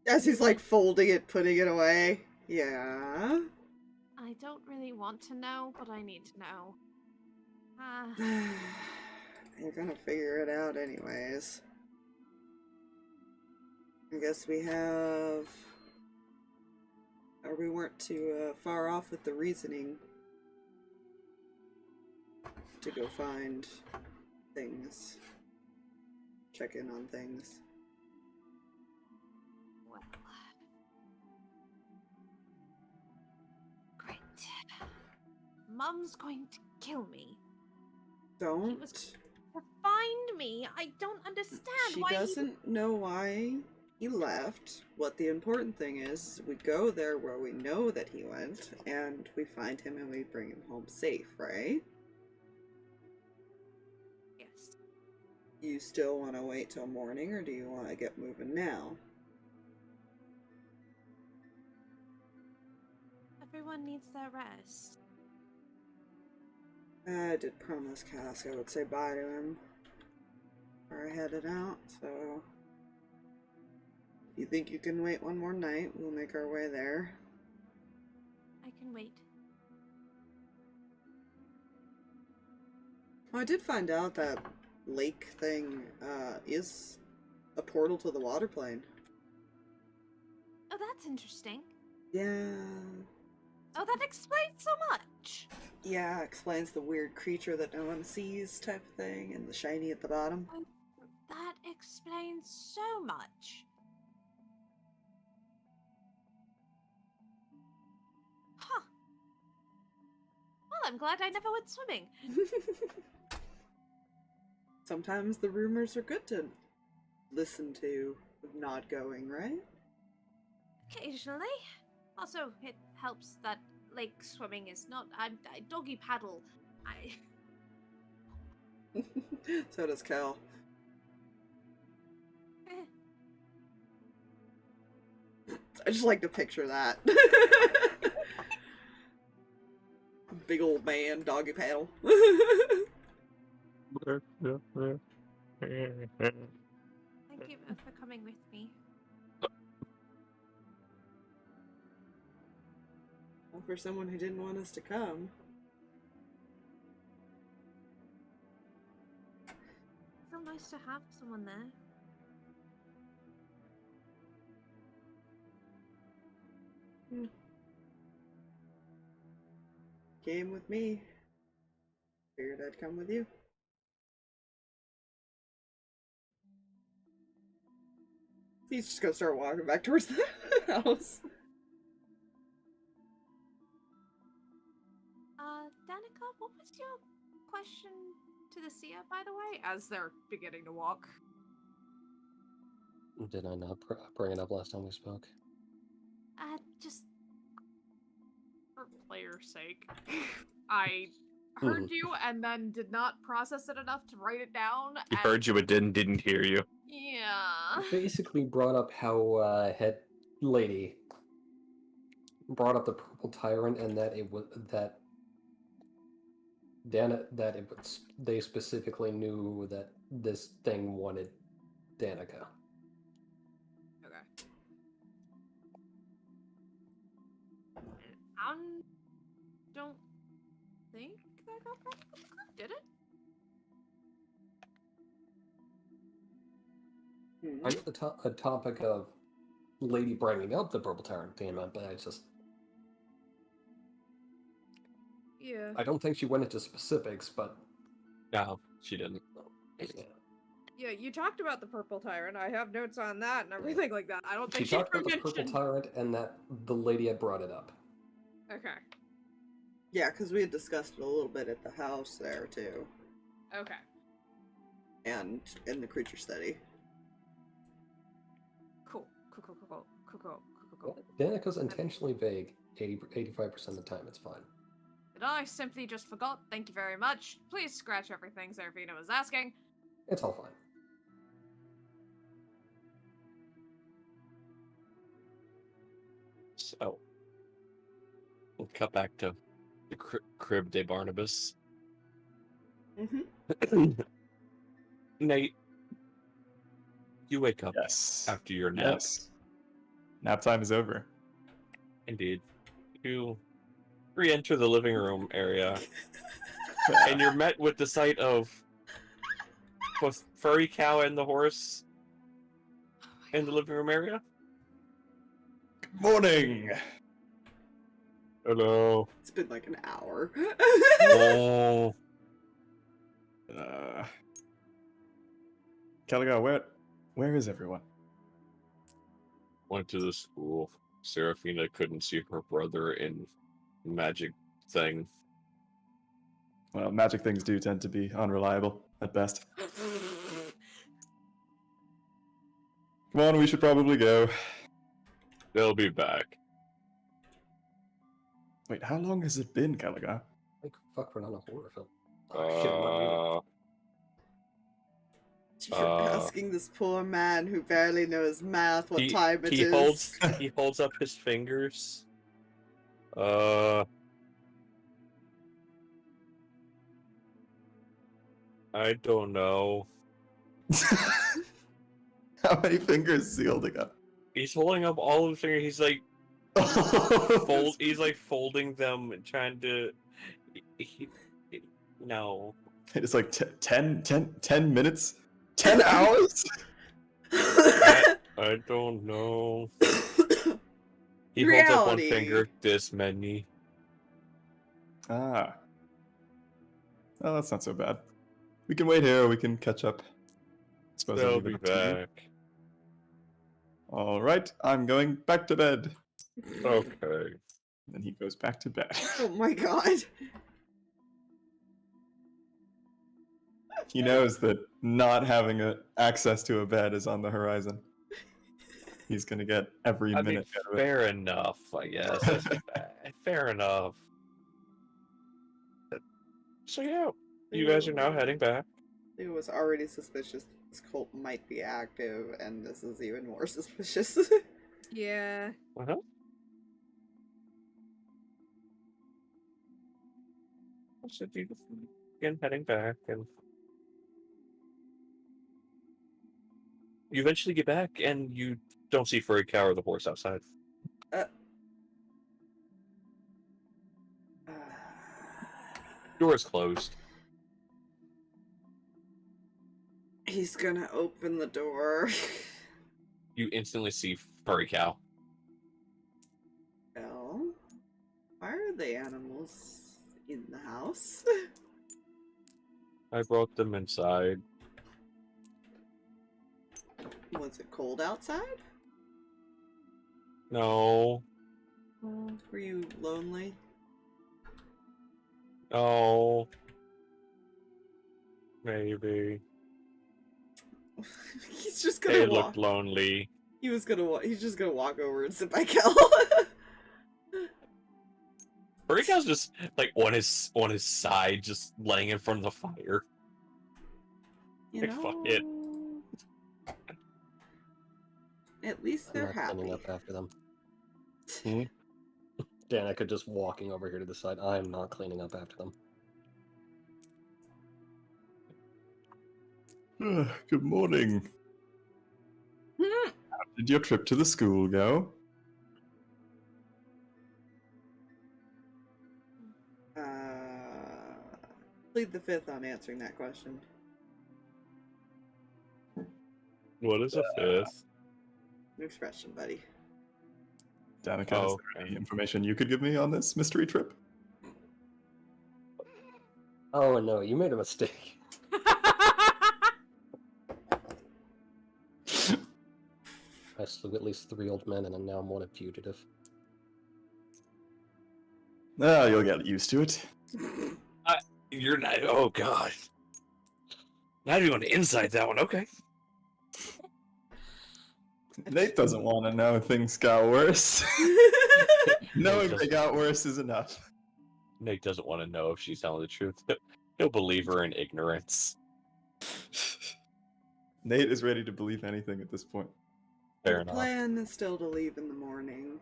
As he's like folding it, putting it away. Yeah. I don't really want to know, but I need to know. You're gonna figure it out anyways. I guess we have... Or we weren't too far off with the reasoning to go find things. Check in on things. Well. Great. Mum's going to kill me. Don't. To find me. I don't understand She why doesn't know why he left. What the important thing is, we go there where we know that he went, and we find him and we bring him home safe, right? Yes. You still want to wait till morning, or do you want to get moving now? Everyone needs their rest. I did promise Cass I would say bye to him before I headed out, so... If you think you can wait one more night, we'll make our way there. I can wait. Oh, I did find out that lake thing is a portal to the water plane. Oh, that's interesting. Yeah. Oh, that explains so much. Yeah, explains the weird creature that no one sees type of thing, and the shiny at the bottom. Oh, that explains so much. Huh. Well, I'm glad I never went swimming. Sometimes the rumors are good to listen to, of not going, right? Occasionally. Also, it helps that lake swimming is not... I doggy paddle. So does Cal. I just like to picture that. Big old man, doggy paddle. Thank you for coming with me. Well, for someone who didn't want us to come. It's so nice to have someone there. Came with me. Figured I'd come with you. He's just gonna start walking back towards the house. Danika, what was your question to the seer, by the way? As they're beginning to walk. Did I not bring it up last time we spoke? Just... For player's sake, I heard you and then did not process it enough to write it down. He and- heard you but didn't hear you. Yeah. Basically brought up how head lady brought up the purple tyrant and that it was that they specifically knew that this thing wanted Danika. Okay. I don't think that got brought up with the group, did it? I know the topic of lady bringing up the purple tyrant came up, but I just Yeah. I don't think she went into specifics, but No, she didn't. yeah. Yeah, you talked about the purple tyrant. I have notes on that and everything like that. I don't She think she talked ever about the purple mentioned. tyrant and that the lady had brought it up. Okay. Yeah, because we had discussed it a little bit at the house there too, Okay. and in the creature study. Cool. Cool. Danika's intentionally vague 85% of the time. It's fine. And I simply just forgot. Thank you very much. Please scratch everything Seraphina was asking. It's all fine. So, we'll cut back to the crib de Barnabas. Mm-hmm. Nate, you wake up Yes. after your nap. Yes. Nap time is over. Indeed. You re-enter the living room area, and you're met with the sight of both furry cow and the horse in the living room area. Good morning. Hello. It's been like an hour. Oh. Caliga, where is everyone? Went to the school. Seraphina couldn't see her brother in magic thing. Well, magic things do tend to be unreliable at best. Come on, we should probably go. They'll be back. Wait, how long has it been, Caliga? Like, fuck, we're not a horror film. Oh, shit, we're reading. You're asking this poor man who barely knows math what time it is. He holds up his fingers. I don't know. How many fingers is he holding up? He's holding up all of his fingers. He's like he's like folding them and trying to. No. It's like 10 minutes? 10 hours? I don't know. He holds up one Reality. finger, this many. Ah. Oh, that's not so bad. We can wait here, or we can catch up. Suppose I'll They'll leave it be up to you. back. Alright, I'm going back to bed. Okay. Then he goes back to bed. Oh my god. He knows that not having access to a bed is on the horizon. He's gonna get every I mean, minute out of it. fair enough, I guess. That's fair enough. So yeah, you guys are now heading back. It was already suspicious this cult might be active, and this is even more suspicious. Yeah. Uh-huh. So you begin heading back, and you eventually get back, and you don't see Furry Cow or the horse outside. Door is closed. He's gonna open the door. You instantly see Furry Cow. Well, why are the animals in the house? I brought them inside. Was it cold outside? No. Were you lonely? No. Maybe. He's just They gonna walk. looked lonely. He's just gonna walk over and sit by Kel. Furrycow's just like on his side, just laying in front of the fire. You Like, know, fuck it. at least I'm they're not happy. cleaning up after them. Hmm? Danika just walking over here to the side. I'm not cleaning up after them. Good morning. How did your trip to the school go? Plead the fifth on answering that question. What is a fifth? New expression, buddy. Danika, is there any information you could give me on this mystery trip? Oh no, you made a mistake. I slew at least 3 old men and now I'm one a fugitive. Ah, you'll get used to it. You're not. Oh god. Now you're on the inside that one. Okay. Nate doesn't want to know things got worse. Knowing they got worse is enough. Nate doesn't want to know if she's telling the truth. He'll believe her in ignorance. Nate is ready to believe anything at this point. Fair The enough. plan is still to leave in the morning.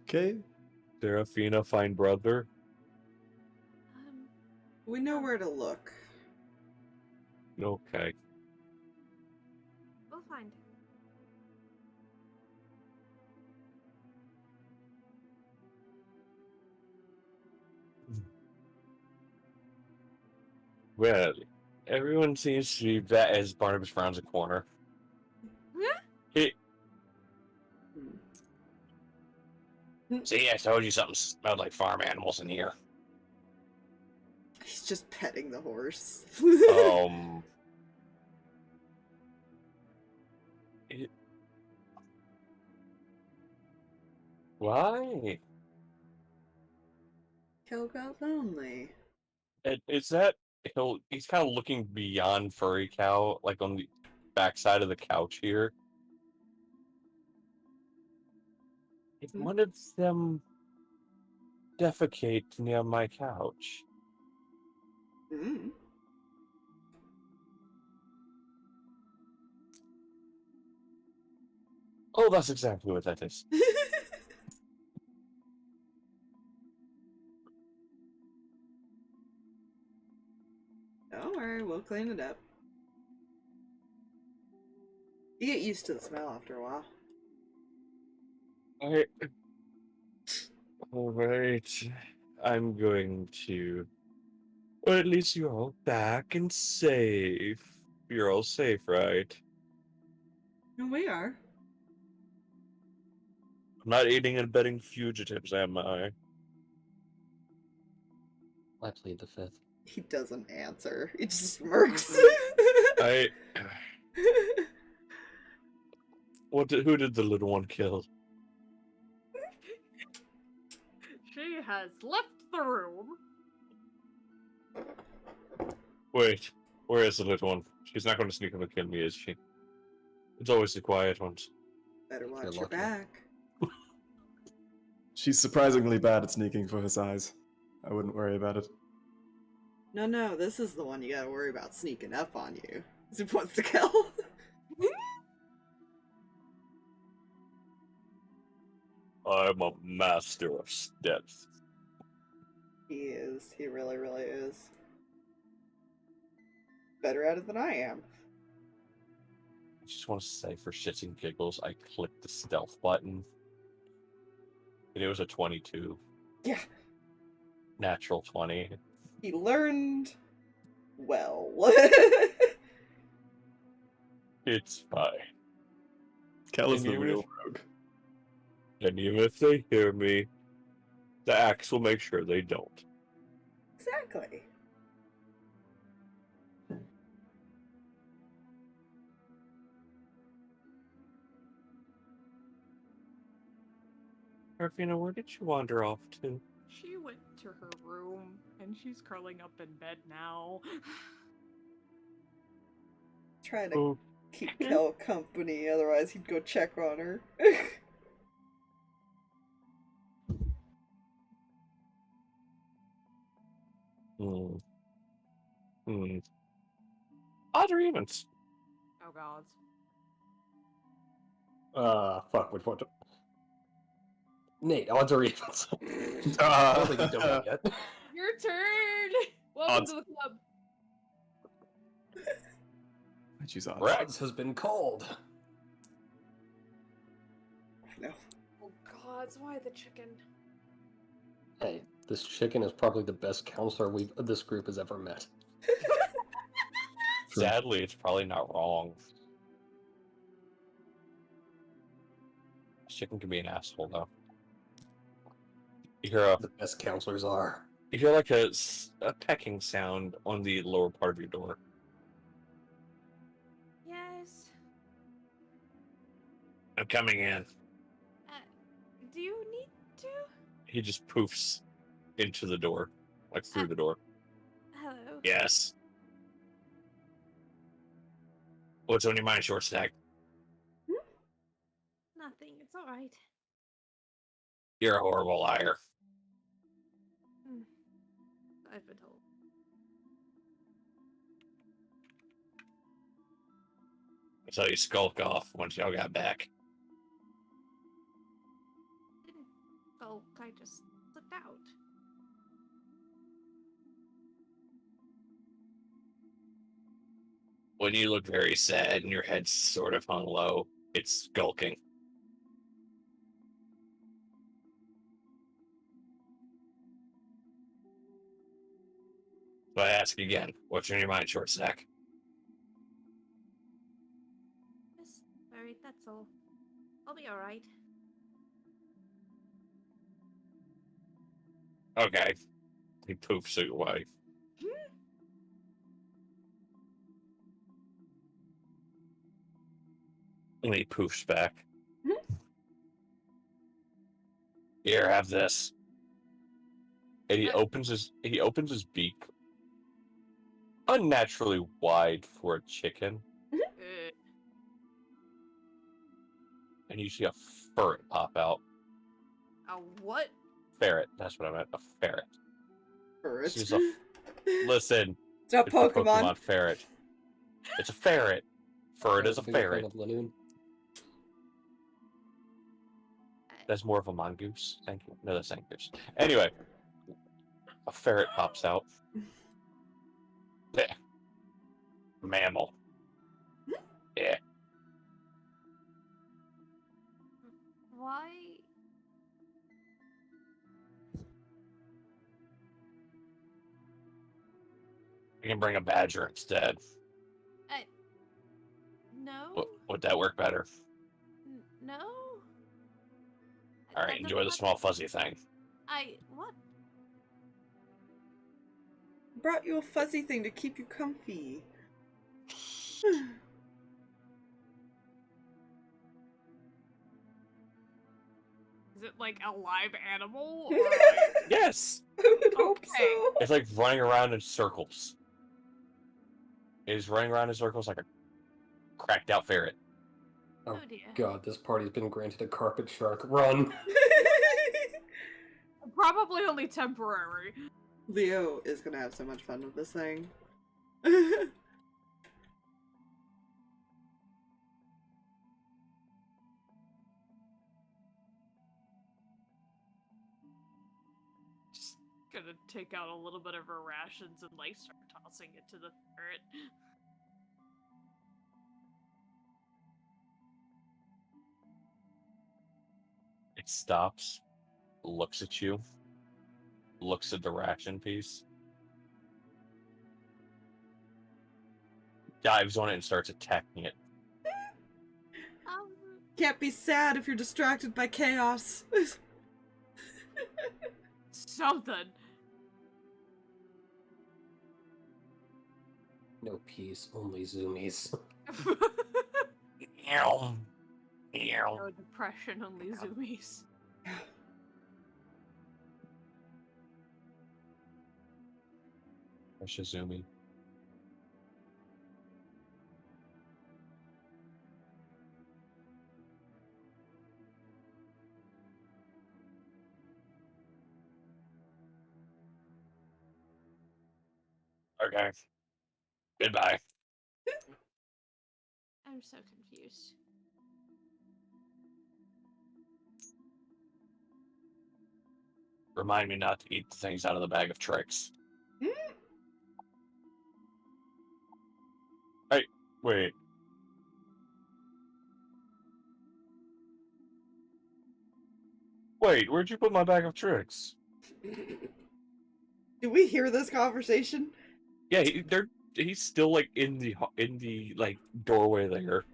Okay. Seraphina, fine brother. We know where to look. Okay. We'll find him. Well, everyone seems to be that as Barnabas frowns a corner. He... See, I told you something smelled like farm animals in here. He's just petting the horse. Why? Kel got lonely. Is that he's kind of looking beyond Furry Cow, like on the backside of the couch here. If one of them defecate near my couch. Mm. Oh, that's exactly what that is. Don't worry, we'll clean it up. You get used to the smell after a while. Alright. I'm going to... Well, at least you're all back and safe. You're all safe, right? And we are. I'm not aiding and abetting fugitives, am I? I plead the fifth. He doesn't answer. He just smirks. Who did the little one kill? She has left the room. Wait, where is the little one? She's not going to sneak up and kill me, is she? It's always the quiet ones. Better watch You're your lucky. back. She's surprisingly bad at sneaking for her size. I wouldn't worry about it. No, this is the one you gotta worry about sneaking up on you. He wants to kill. I'm a master of stealth. He is. He really, really is. Better at it than I am. I just want to say, for shits and giggles, I clicked the stealth button. And it was a 22. Yeah. Natural 20. He learned well. It's fine. Kel is And the even real if- rogue. And even if they hear me, the axe will make sure they don't. Exactly. Seraphina, where did you wander off to? She went to her room, and she's curling up in bed now. Trying to Oh, keep Kel company, otherwise he'd go check on her. Hmm. Hmm. Odds or evens? Oh god. Fuck, which one? Nate, odds or evens? I don't think you've done that yet. Your turn! Welcome Odds. to the club. She's odds. Right. Odds has been called. I know. Oh god, why the chicken? Hey, this chicken is probably the best counselor this group has ever met. True. Sadly, it's probably not wrong. Chicken can be an asshole, though. You hear The best counselors are. like a pecking sound on the lower part of your door. Yes. I'm coming in. Do you need to? He just poofs into the door, like through the door. Hello. Yes. What's on your mind, short stack? Nothing. It's all right. You're a horrible liar. I've been told. So you skulk off once y'all got back. Didn't sulk. I just slipped out. When you look very sad and your head's sort of hung low, it's skulking. So I ask again, what's on your mind, short stack? Just worried. That's all. I'll be all right. Okay. He poofs it away. And he poofs back. Here, have this. And he opens his beak unnaturally wide for a chicken, and you see a ferret pop out. A what? Ferret, that's what I meant. A ferret. Ferret. This is listen, It's not it's the Pokemon. Pokemon ferret. It's a ferret. Ferret is a Big fan ferret. of Lanoon. That's more of a mongoose. Thank you. No, that's angus. Anyway, a ferret pops out. Yeah. Mammal. Yeah. Why? You can bring a badger instead. No. Would that work better? No. All right, enjoy the small fuzzy thing. What? Brought you a fuzzy thing to keep you comfy. Is it like a live animal? Or Yes. I would hope Okay. so. It's like running around in circles. It's running around in circles like a cracked out ferret. Oh, dear. God, this party's been granted a carpet shark. Run! probably only temporary. Leo is gonna have so much fun with this thing. Just gonna take out a little bit of her rations and like start tossing it to the ferret. It stops, looks at you, looks at the ration piece, dives on it and starts attacking it. Can't be sad if you're distracted by chaos. Something. No peace, only zoomies. Meow. Meow. No depression, only zoomies. Shizumi. Okay. Goodbye. I'm so confused. Remind me not to eat the things out of the bag of tricks. Hey, wait. Wait, where'd you put my bag of tricks? Do we hear this conversation? Yeah, he's still like in the like doorway there.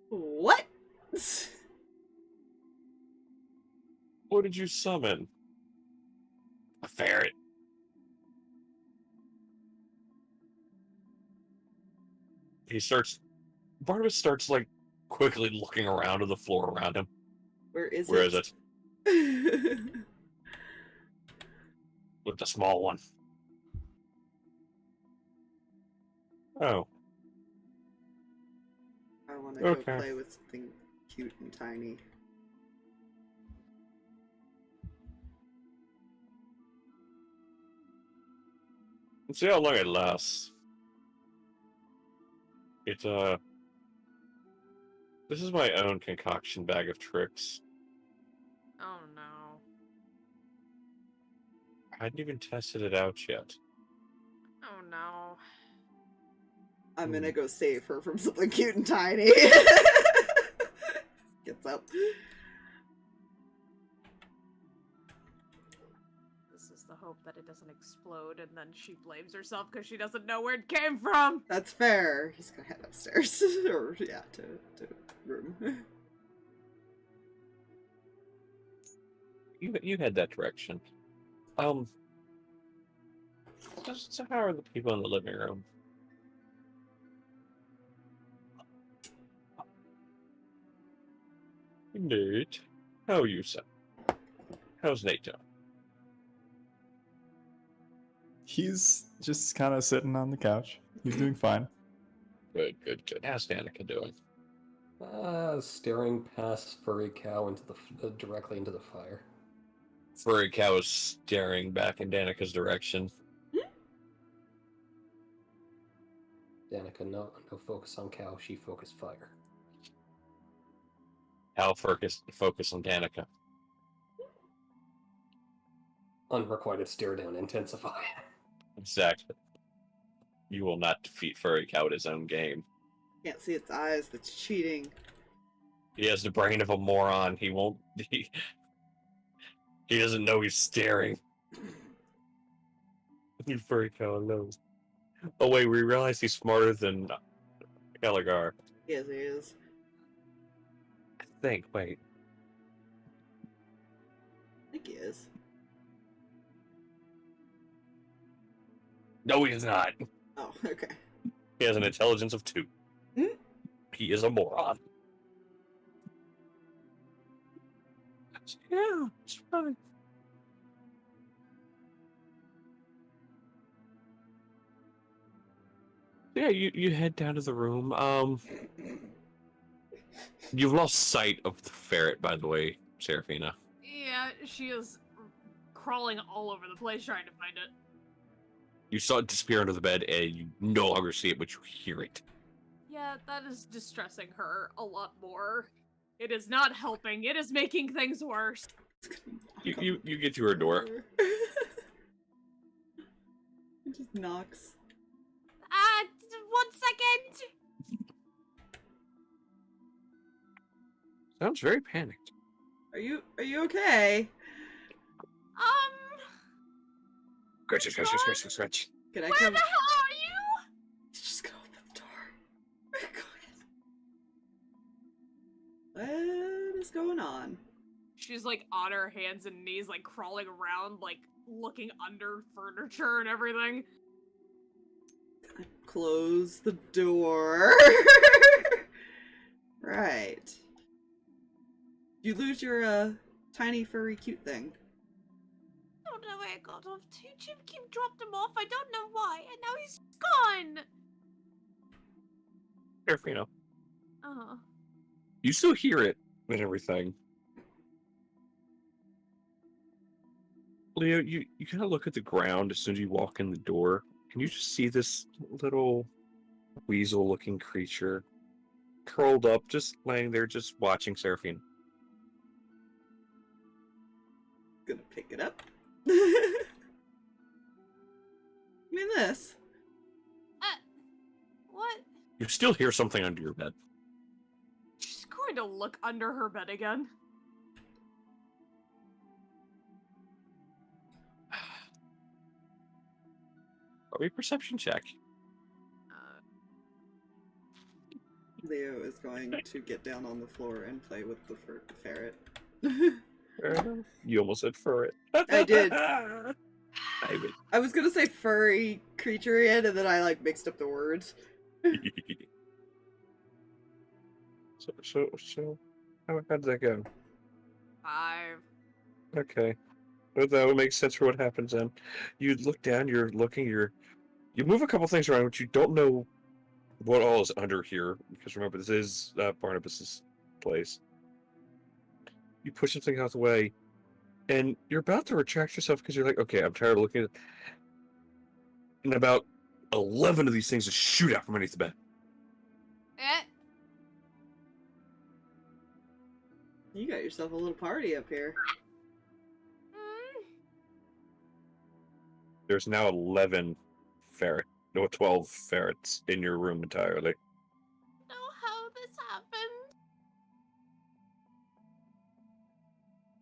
What? What did you summon? A ferret. Barnabas starts like quickly looking around to the floor around him. Where is it? With the small one. Oh. I want to go Okay. play with something cute and tiny. Let's see how long it lasts. This is my own concoction bag of tricks. Oh no. I hadn't even tested it out yet. Oh no. I'm gonna go save her from something cute and tiny. Gets up. This is the hope that it doesn't explode and then she blames herself because she doesn't know where it came from. That's fair. He's gonna head upstairs. Or, yeah, to room. You head that direction. So how are the people in the living room? Nate, how are you, son? How's Nate doing? He's just kind of sitting on the couch. He's doing fine. Good. How's Danika doing? Staring past furry cow into the directly into the fire. Furry cow is staring back in Danika's direction. Danika, no focus on cow. She focus fire. Cow focus on Danika. Unrequited stare down intensify. Exactly. You will not defeat Furry Cow at his own game. Can't see its eyes, that's cheating. He has the brain of a moron. He won't. He doesn't know he's staring. You Furry Cow knows. Oh wait, we realize he's smarter than Elgar. Yes, he is. I think. Wait. I think he is. No, he is not. Oh, okay. He has an intelligence of 2. Hmm? He is a moron. Yeah, it's fine. Yeah, you head down to the room. You've lost sight of the ferret, by the way, Seraphina. Yeah, she is crawling all over the place trying to find it. You saw it disappear under the bed, and you no longer see it, but you hear it. Yeah, that is distressing her a lot more. It is not helping. It is making things worse. You get to her door. It just knocks. 1 second. Sounds very panicked. Are you okay? Scratch. Can I Where come? the hell are you? Just go open the door. Go ahead. What is going on? She's like on her hands and knees, like crawling around, like looking under furniture and everything. Close the door. Right. You lose your tiny furry cute thing. I don't know where it got off to. Jim Kim dropped him off. I don't know why, and now he's gone. Seraphina. Uh-huh. You still hear it and everything. Leo, you kind of look at the ground as soon as you walk in the door, and you just see this little weasel-looking creature curled up, just laying there, just watching Seraphina. Gonna pick it up. I mean this. What? You still hear something under your bed. She's going to look under her bed again. Probably a perception check. Leo is going to get down on the floor and play with the ferret. You almost said furret. I did. I I was gonna say furry creature again, and then I like mixed up the words. would. So, how did that go? 5. Okay. Well, that would make sense for what happens then. You look down, you're looking, you move a couple things around, but you don't know what all is under here, because remember, this is Barnabas's place. You push something out the way, and you're about to retract yourself because you're like, okay, I'm tired of looking at it. And about 11 of these things just shoot out from underneath the bed. You got yourself a little party up here. There's now 12 ferrets in your room entirely. Know how this happened?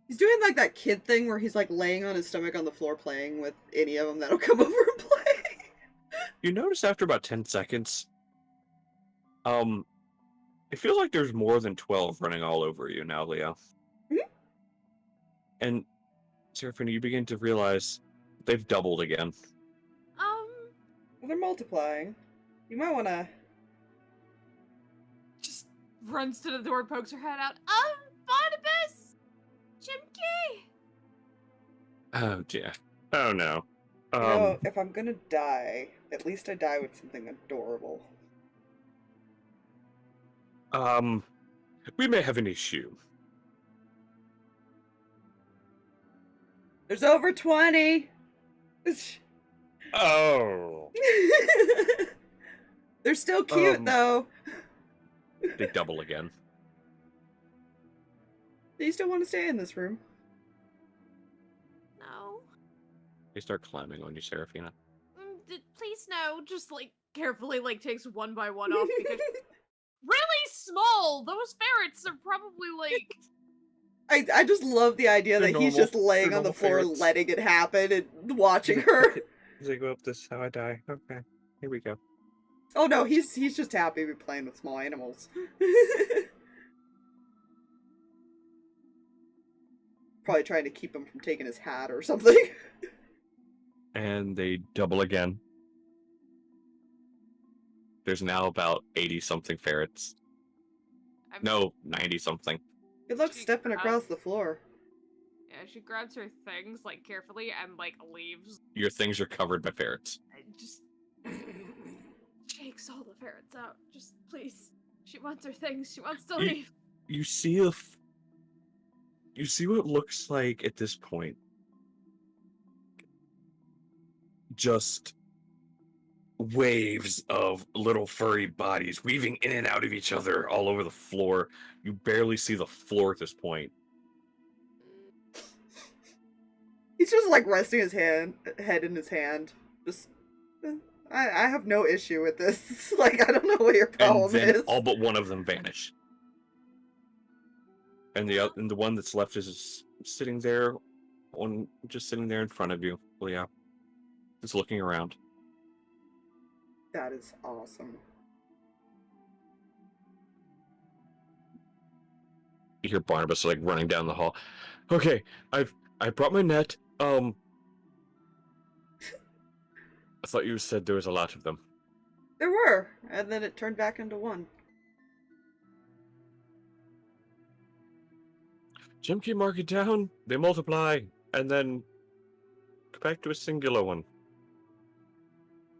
He's doing like that kid thing where he's like laying on his stomach on the floor playing with any of them that'll come over and play. You notice after about 10 seconds, it feels like there's more than 12 running all over you now, Leo. Mm-hmm. And, Seraphina, you begin to realize they've doubled again. Well, they're multiplying. You might want to... Just runs to the door, pokes her head out. Barnabas! Chimkey! Oh, dear. Oh, no. You know, if I'm gonna die, at least I die with something adorable. We may have an issue. There's over 20! Oh! They're still cute, though. They double again. Do you still want to stay in this room? No. They start climbing on you, Seraphina. Please no. Just like carefully like takes one by one off because really small. Those ferrets are probably like I just love the idea They're that he's normal- just laying they're on the normal floor ferrets. letting it happen and watching her. As I go up, this is how I die. Okay, here we go. Oh no, he's just happy to be playing with small animals. Probably trying to keep him from taking his hat or something. And they double again. There's now about 80-something ferrets. No, 90-something. Good luck She stepping grabs- across the floor. Yeah, she grabs her things like carefully and like leaves. Your things are covered by ferrets. And just shakes all the ferrets out. Just please. She wants her things. She wants to You- leave. You see you see what looks like at this point just waves of little furry bodies weaving in and out of each other all over the floor. You barely see the floor at this point. He's just like resting his head in his hand. Just, I have no issue with this. Like, I don't know what your And problem then is. all but one of them vanish. And the one that's left is sitting there, just sitting there in front of you, Leah. Just looking around. That is awesome. You hear Barnabas like running down the hall. Okay, I brought my net. I thought you said there was a lot of them. There were, and then it turned back into one. Jim, can you mark it down? They multiply, and then go back to a singular one.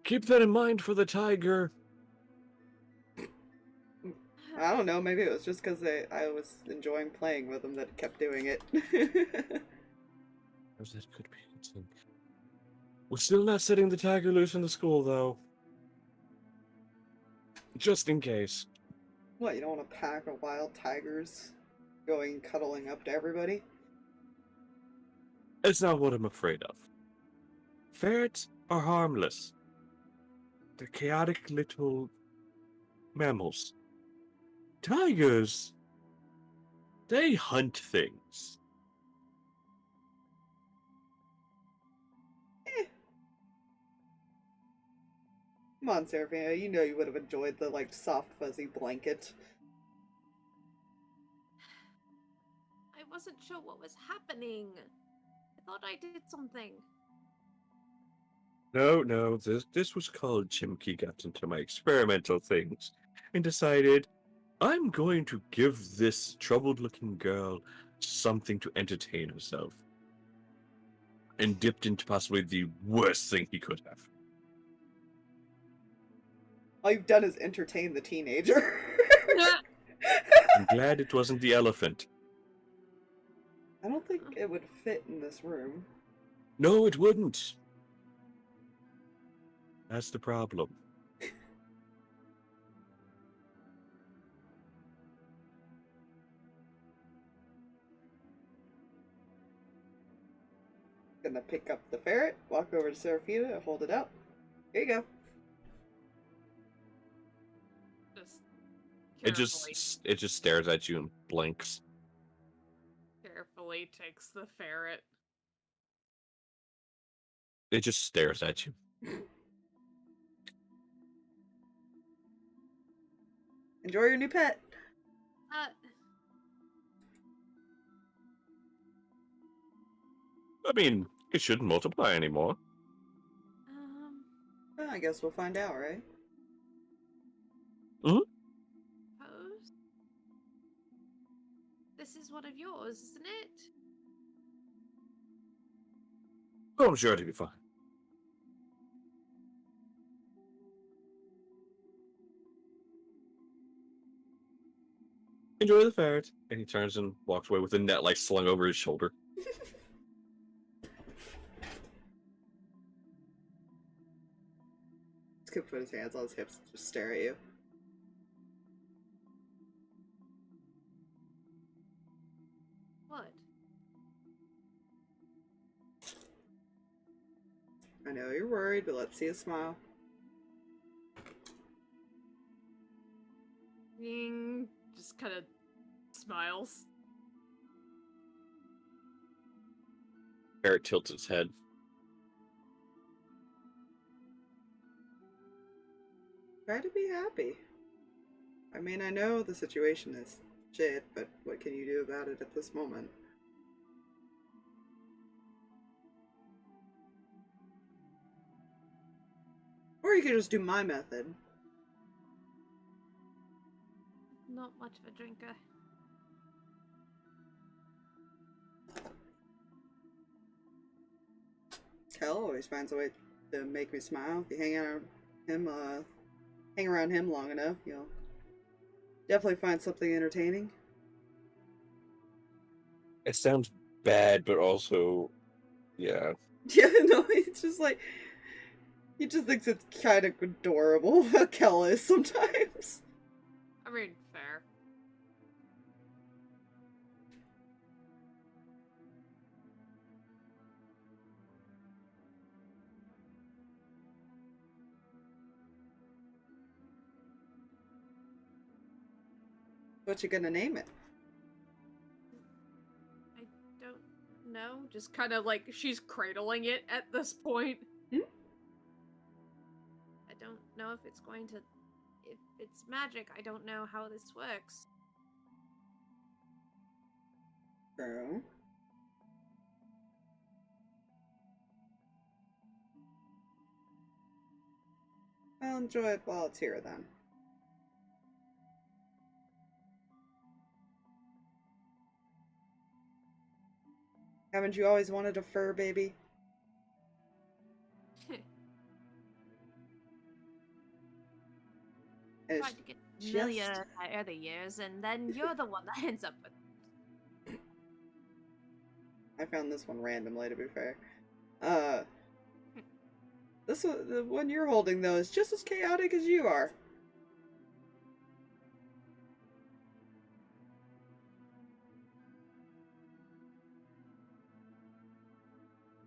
Keep that in mind for the tiger. I don't know, maybe it was just because I was enjoying playing with them that it kept doing it. That could be a good thing. We're still not setting the tiger loose in the school, though. Just in case. What, you don't want a pack of wild tigers going cuddling up to everybody? It's not what I'm afraid of. Ferrets are harmless. They're chaotic little mammals. Tigers, they hunt things. Come on, Seraphina, you know you would have enjoyed the, like, soft, fuzzy blanket. I wasn't sure what was happening. I thought I did something. No, this was called Chimkey got into my experimental things and decided I'm going to give this troubled-looking girl something to entertain herself. And dipped into possibly the worst thing he could have. All you've done is entertain the teenager. I'm glad it wasn't the elephant. I don't think it would fit in this room. No, it wouldn't. That's the problem. Gonna pick up the ferret, walk over to Seraphina, hold it out. Here you go. It just stares at you and blinks. Carefully takes the ferret. It just stares at you. Enjoy your new pet. I mean, it shouldn't multiply anymore. Well, I guess we'll find out, right? Suppose this is one of yours, isn't it? Oh, I'm sure it'll be fine. Enjoy the ferret. And he turns and walks away with the net like slung over his shoulder. Could put his hands on his hips and just stare at you. What? I know you're worried, but let's see a smile. Ying just kind of smiles. Ferret tilts its head. Try to be happy. I mean, I know the situation is shit, but what can you do about it at this moment? Or you could just do my method. Not much of a drinker. Kel always finds a way to make me smile. If you hang around him long enough, you'll definitely find something entertaining. It sounds bad, but also, yeah. Yeah, no, it's just like, he just thinks it's kind of adorable how Kel is sometimes. I mean, fair. What you gonna name it? I don't know. Just kind of like she's cradling it at this point. I don't know if it's going to... If it's magic, I don't know how this works. True. I'll enjoy it while it's here then. Haven't you always wanted a fur baby? And Tried to get familiar by other years, and then you're the one that ends up with... I found this one randomly, to be fair. This one, the one you're holding, though, is just as chaotic as you are.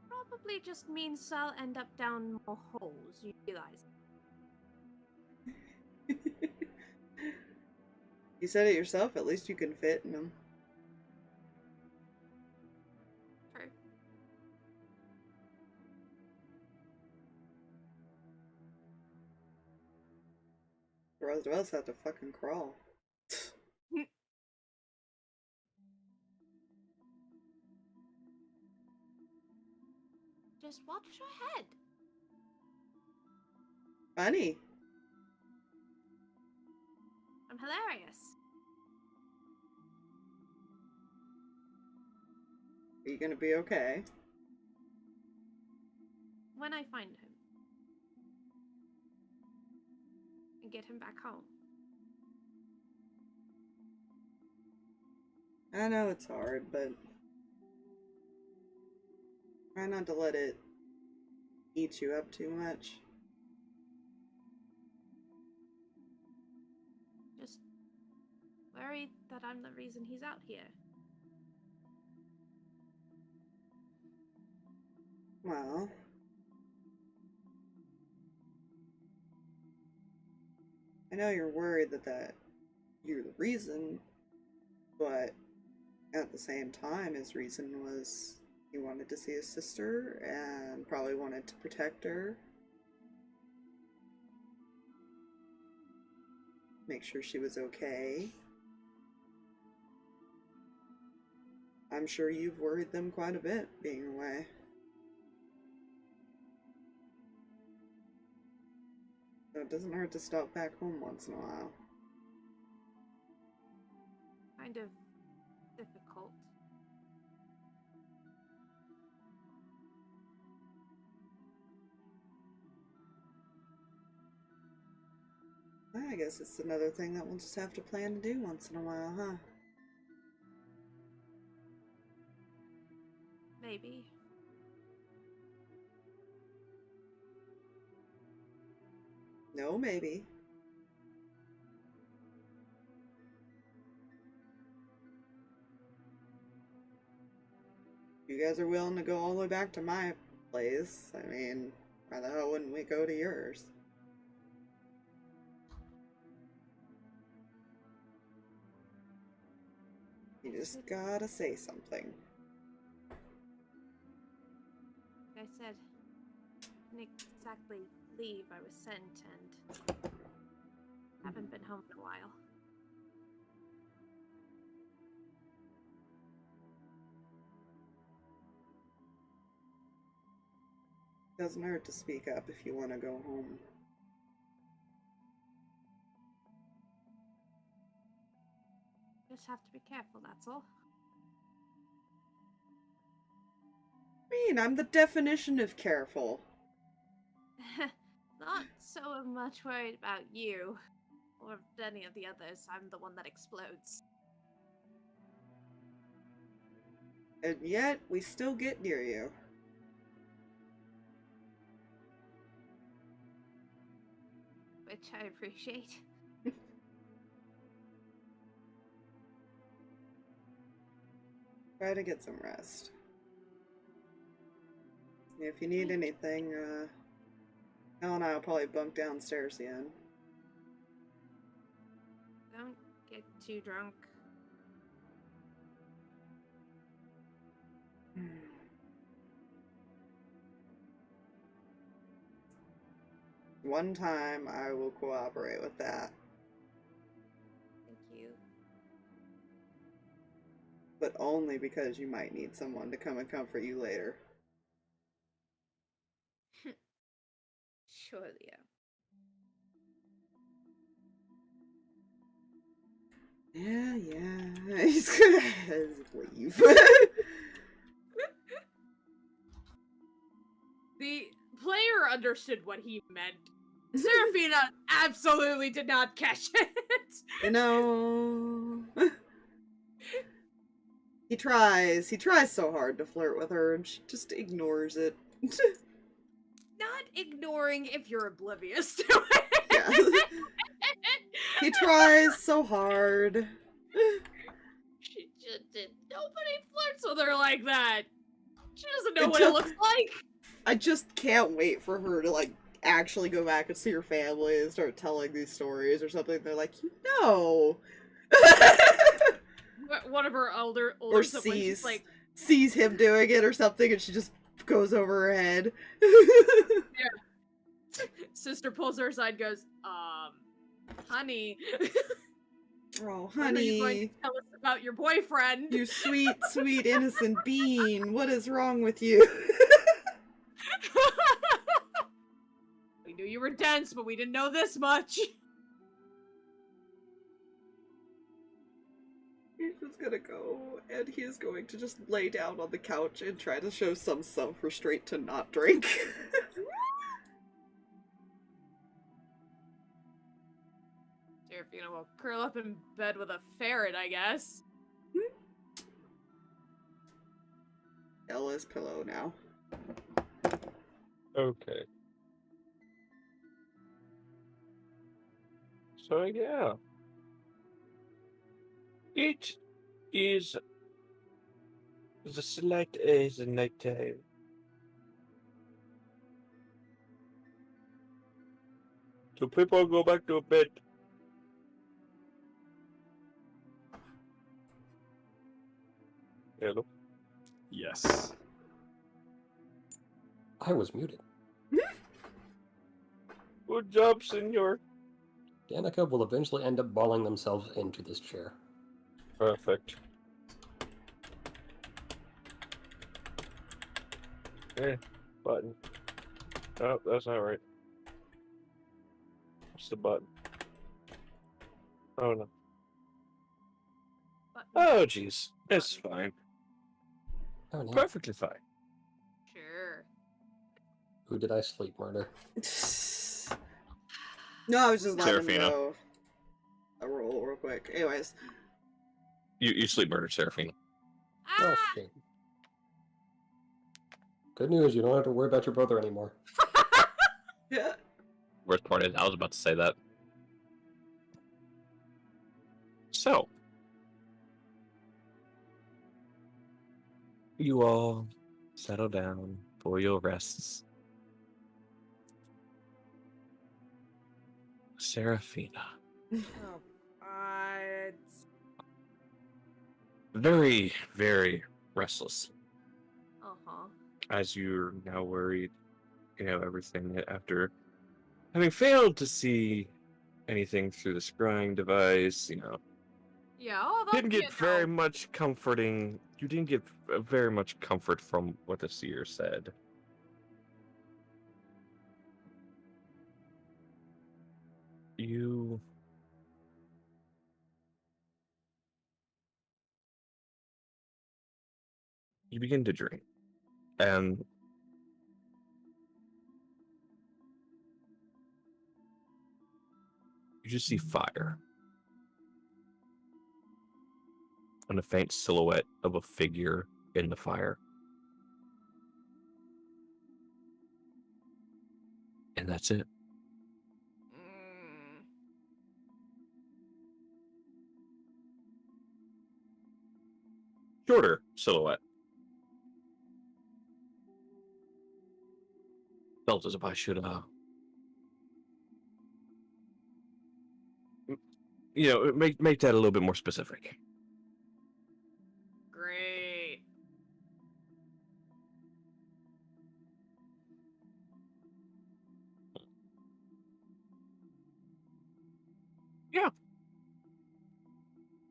Probably just means I'll end up down more holes, you realize. You said it yourself, at least you can fit in them. True. The rest of us have to fucking crawl. Just watch your head. Funny. I'm hilarious. Are you gonna be okay? When I find him. And get him back home. I know it's hard, but try not to let it eat you up too much. Just worried that I'm the reason he's out here. Well, I know you're worried that you're the reason, but at the same time, his reason was he wanted to see his sister and probably wanted to protect her. Make sure she was okay. I'm sure you've worried them quite a bit being away. So it doesn't hurt to stop back home once in a while. Kind of difficult. I guess it's another thing that we'll just have to plan to do once in a while, huh? Maybe. No, maybe. You guys are willing to go all the way back to my place. I mean, why the hell wouldn't we go to yours? You just gotta say something. Like I said, didn't exactly leave. I was sent and haven't been home in a while. Doesn't hurt to speak up if you want to go home. Just have to be careful, that's all. I mean, I'm the definition of careful. Not so much worried about you or any of the others. I'm the one that explodes. And yet, we still get near you. Which I appreciate. Try to get some rest. If you need anything, Elle and I will probably bunk downstairs again. Don't get too drunk. One time, I will cooperate with that. Thank you. But only because you might need someone to come and comfort you later. Sure, Leo. Yeah. He's gonna leave. The player understood what he meant. Seraphina absolutely did not catch it. You know... He tries so hard to flirt with her, and she just ignores it. Not ignoring if you're oblivious to it. Yeah. He tries so hard. She just nobody flirts with her like that. She doesn't know what it looks like. I just can't wait for her to, like, actually go back and see her family and start telling these stories or something. They're like, you know. One of her older Or siblings is like, sees him doing it or something, and she just goes over her head. yeah. Sister pulls her aside and goes, honey. Oh, When are you going honey. to tell us about your boyfriend? You sweet, sweet, innocent bean. What is wrong with you? We knew you were dense, but we didn't know this much. He's just gonna go, and he is going to just lay down on the couch and try to show some self-restraint to not drink. Seraphina will curl up in bed with a ferret, I guess. Ella's pillow now. Okay. So yeah. It is the slight as a nighttime. So people go back to bed. Hello. Yes. I was muted. Good job, senor. Danika will eventually end up balling themselves into this chair. Perfect. Button. Oh, that's not right. What's the button? Oh no. Oh jeez. It's fine. Oh no. Perfectly fine. Sure. Who did I sleep murder? No, I was just letting him Seraphina. go. A roll real quick. Anyways. You sleep murdered Seraphina. Oh Ah! shit. Good news, you don't have to worry about your brother anymore. Yeah. Worst part is, I was about to say that. So, you all settle down for your rests. Seraphina. Oh, God. Very, very restless. Uh-huh. As you're now worried, everything after having failed to see anything through the scrying device, Yeah, oh, didn't get very no. much comforting. You didn't get very much comfort from what the seer said. You begin to dream, and you just see fire and a faint silhouette of a figure in the fire. And that's it. Mm. Shorter silhouette. Felt as if I should, make that a little bit more specific. Great. Yeah.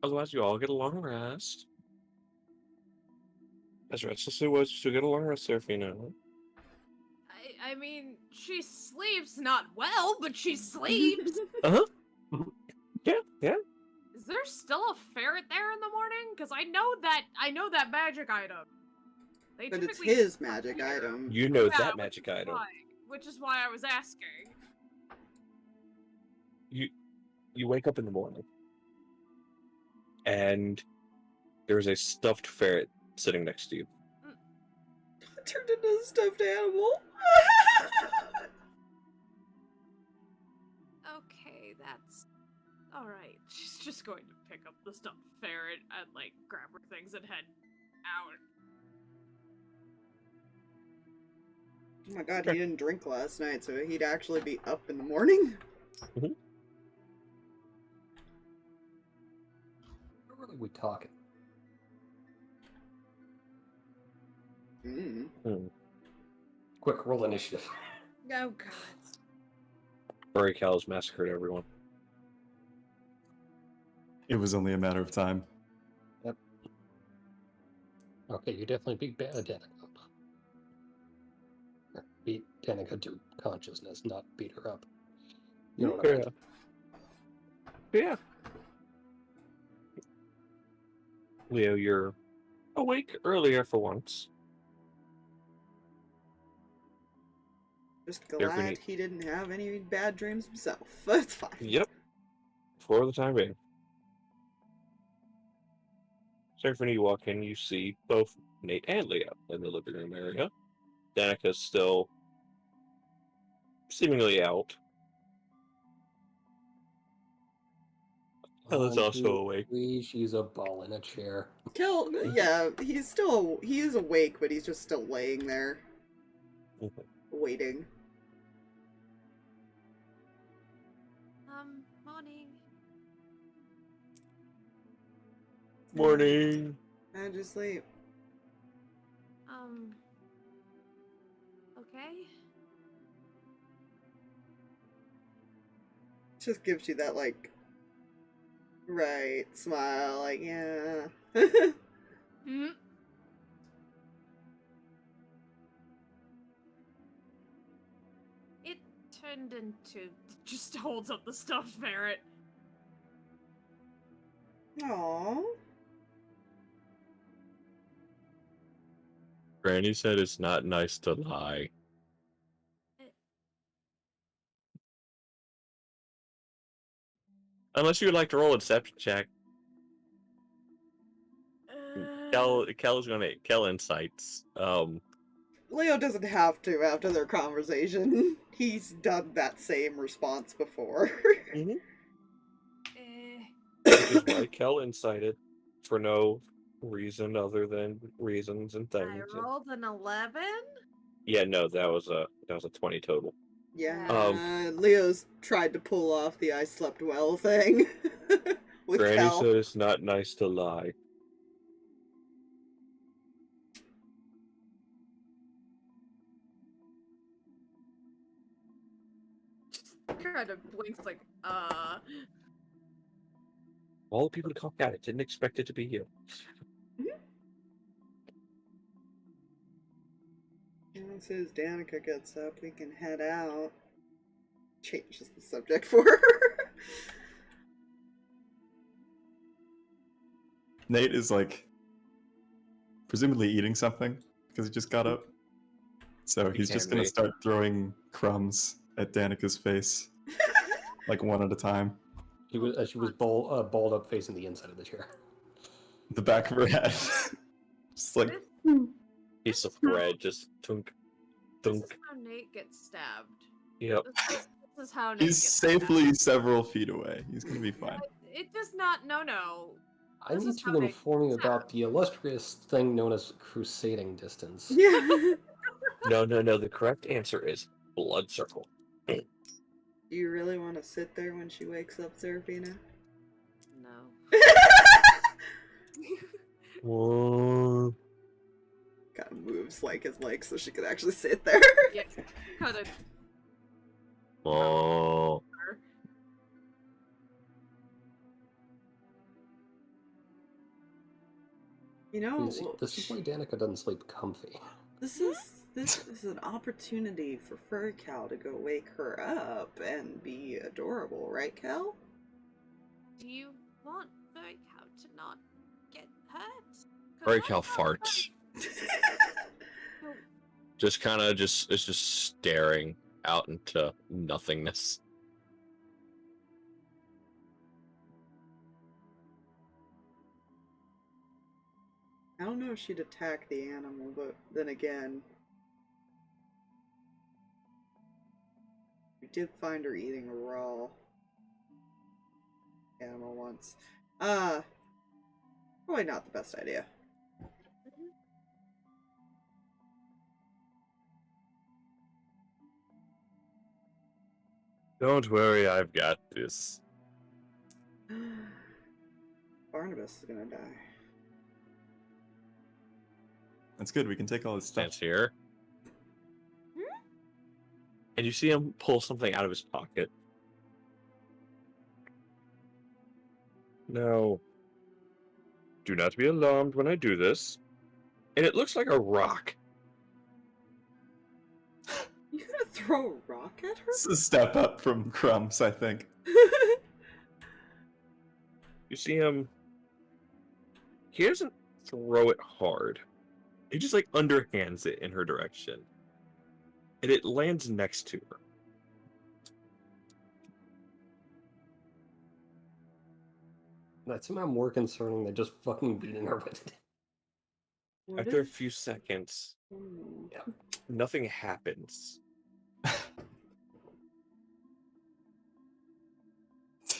Otherwise, you all get a long rest. As restless as it was, you get a long rest, Seraphina. I mean, she sleeps not well, but she sleeps. Uh-huh. Yeah. Is there still a ferret there in the morning? Because I know that magic item. They But it's typically his magic item. You know Yeah, that magic item. which is why I was asking. You wake up in the morning, and There's a stuffed ferret sitting next to you. Turned into a stuffed animal. Okay, that's alright. She's just going to pick up the stuffed ferret and, like, grab her things and head out. Oh my god, he didn't drink last night, so he'd actually be up in the morning. What are we talking? Quick, roll initiative. Oh god. Furry cows massacred everyone. It was only a matter of time. Okay, you definitely beat Danika. Beat Danika to consciousness, not beat her up. You know what I mean? Yeah. Leo, you're awake earlier for once. Just glad he didn't have any bad dreams himself. That's fine. Yep. For the time being. Seraphina, you walk in, you see both Nate and Leo in the living room area. Danika's still seemingly out. Helen's also awake. She's a ball in a chair. Yeah, he is awake, but he's just still laying there. Waiting. Morning. Morning. I just sleep. Okay. Just gives you that, like, right smile, like, yeah. Hmm. It turned into just holds up the stuffed ferret. Aww. Granny said it's not nice to lie. Unless you would like to roll a deception check. Kel insights. Leo doesn't have to after their conversation. He's done that same response before. Which is why Kel incited for no reason other than reasons and things. I rolled an 11. Yeah, no, that was a 20 total. Yeah, Leo's tried to pull off the I slept well thing. With Granny Kel. said it's not nice to lie. Kind of blinks like, All the people to come at it didn't expect it to be you. As soon as Danika gets up, we can head out. Changes the subject for her. Nate is like presumably eating something because he just got up. So he's just gonna start throwing crumbs at Danika's face, like one at a time. She was balled up facing the inside of the chair. The back of her head, just like Piece of bread, just tunk, this tunk. is how Nate gets stabbed. Yep. This is how Nate he's gets safely stabbed. several feet away. He's gonna be fine. It does not, no. I This need is to how they inform you get about the illustrious thing known as crusading distance. Yeah. No. The correct answer is blood circle. Do you really want to sit there when she wakes up, Seraphina? No. Whoa. Kind of moves like his legs so she could actually sit there. Yeah, kind of. Oh. You know, This is why Danika doesn't sleep comfy. this is an opportunity for Fur Cal to go wake her up and be adorable, right, Cal? Do you want Furry Cow to not get hurt? 'Cause Furry I Cow thought farts. Just kind of it's just staring out into nothingness. I don't know if she'd attack the animal, but then again, we did find her eating a raw animal once. Probably not the best idea. Don't worry, I've got this. Barnabas is gonna die. That's good. We can take all his stuff. Stands here. And you see him pull something out of his pocket. Now, do not be alarmed when I do this. And it looks like a rock. You gonna throw a rock at her? This is a step up from Crumbs, I think. You see him. He doesn't throw it hard. He just like underhands it in her direction. And it lands next to her. That's somehow more concerning than just fucking beating her with it. What After a if- few seconds, Ooh. nothing happens.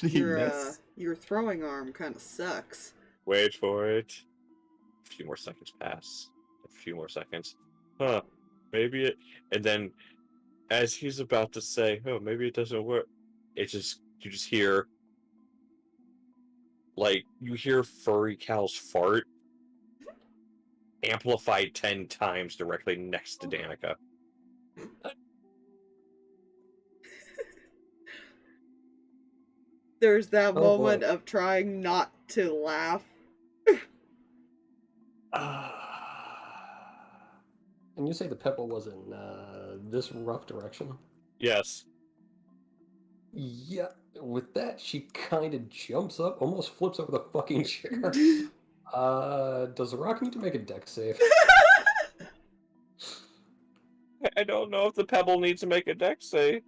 Did he Your miss? your throwing arm kind of sucks. Wait for it. A few more seconds pass. A few more seconds. Huh. Maybe it. And then, as he's about to say, "Oh, maybe it doesn't work," you just hear, like, you hear Furry Cal's fart amplified 10 times directly next to Danika. There's that Oh, moment boy. of trying not to laugh. And you say the pebble was in this rough direction? Yes. Yeah. With that, she kind of jumps up, almost flips over the fucking chair. Does the rock need to make a deck save? I don't know if the pebble needs to make a deck save.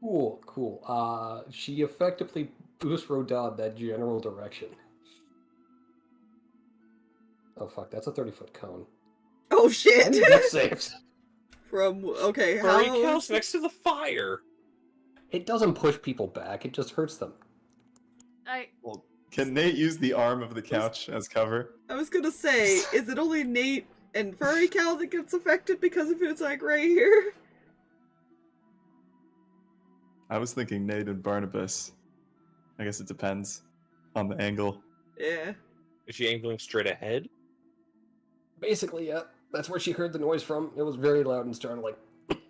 Cool, cool. She effectively boost Rodad that general direction. Oh fuck, that's a 30-foot cone. Oh I shit! need deck saves. Okay, Furry how? Cal's next to the fire. It doesn't push people back, it just hurts them. Well, can Nate use the arm of the couch as cover? I was gonna say, is it only Nate and Furry Cal that gets affected because of it's like right here? I was thinking Nate and Barnabas. I guess it depends on the angle. Yeah. Is she angling straight ahead? Basically, yeah. That's where she heard the noise from. It was very loud and startling.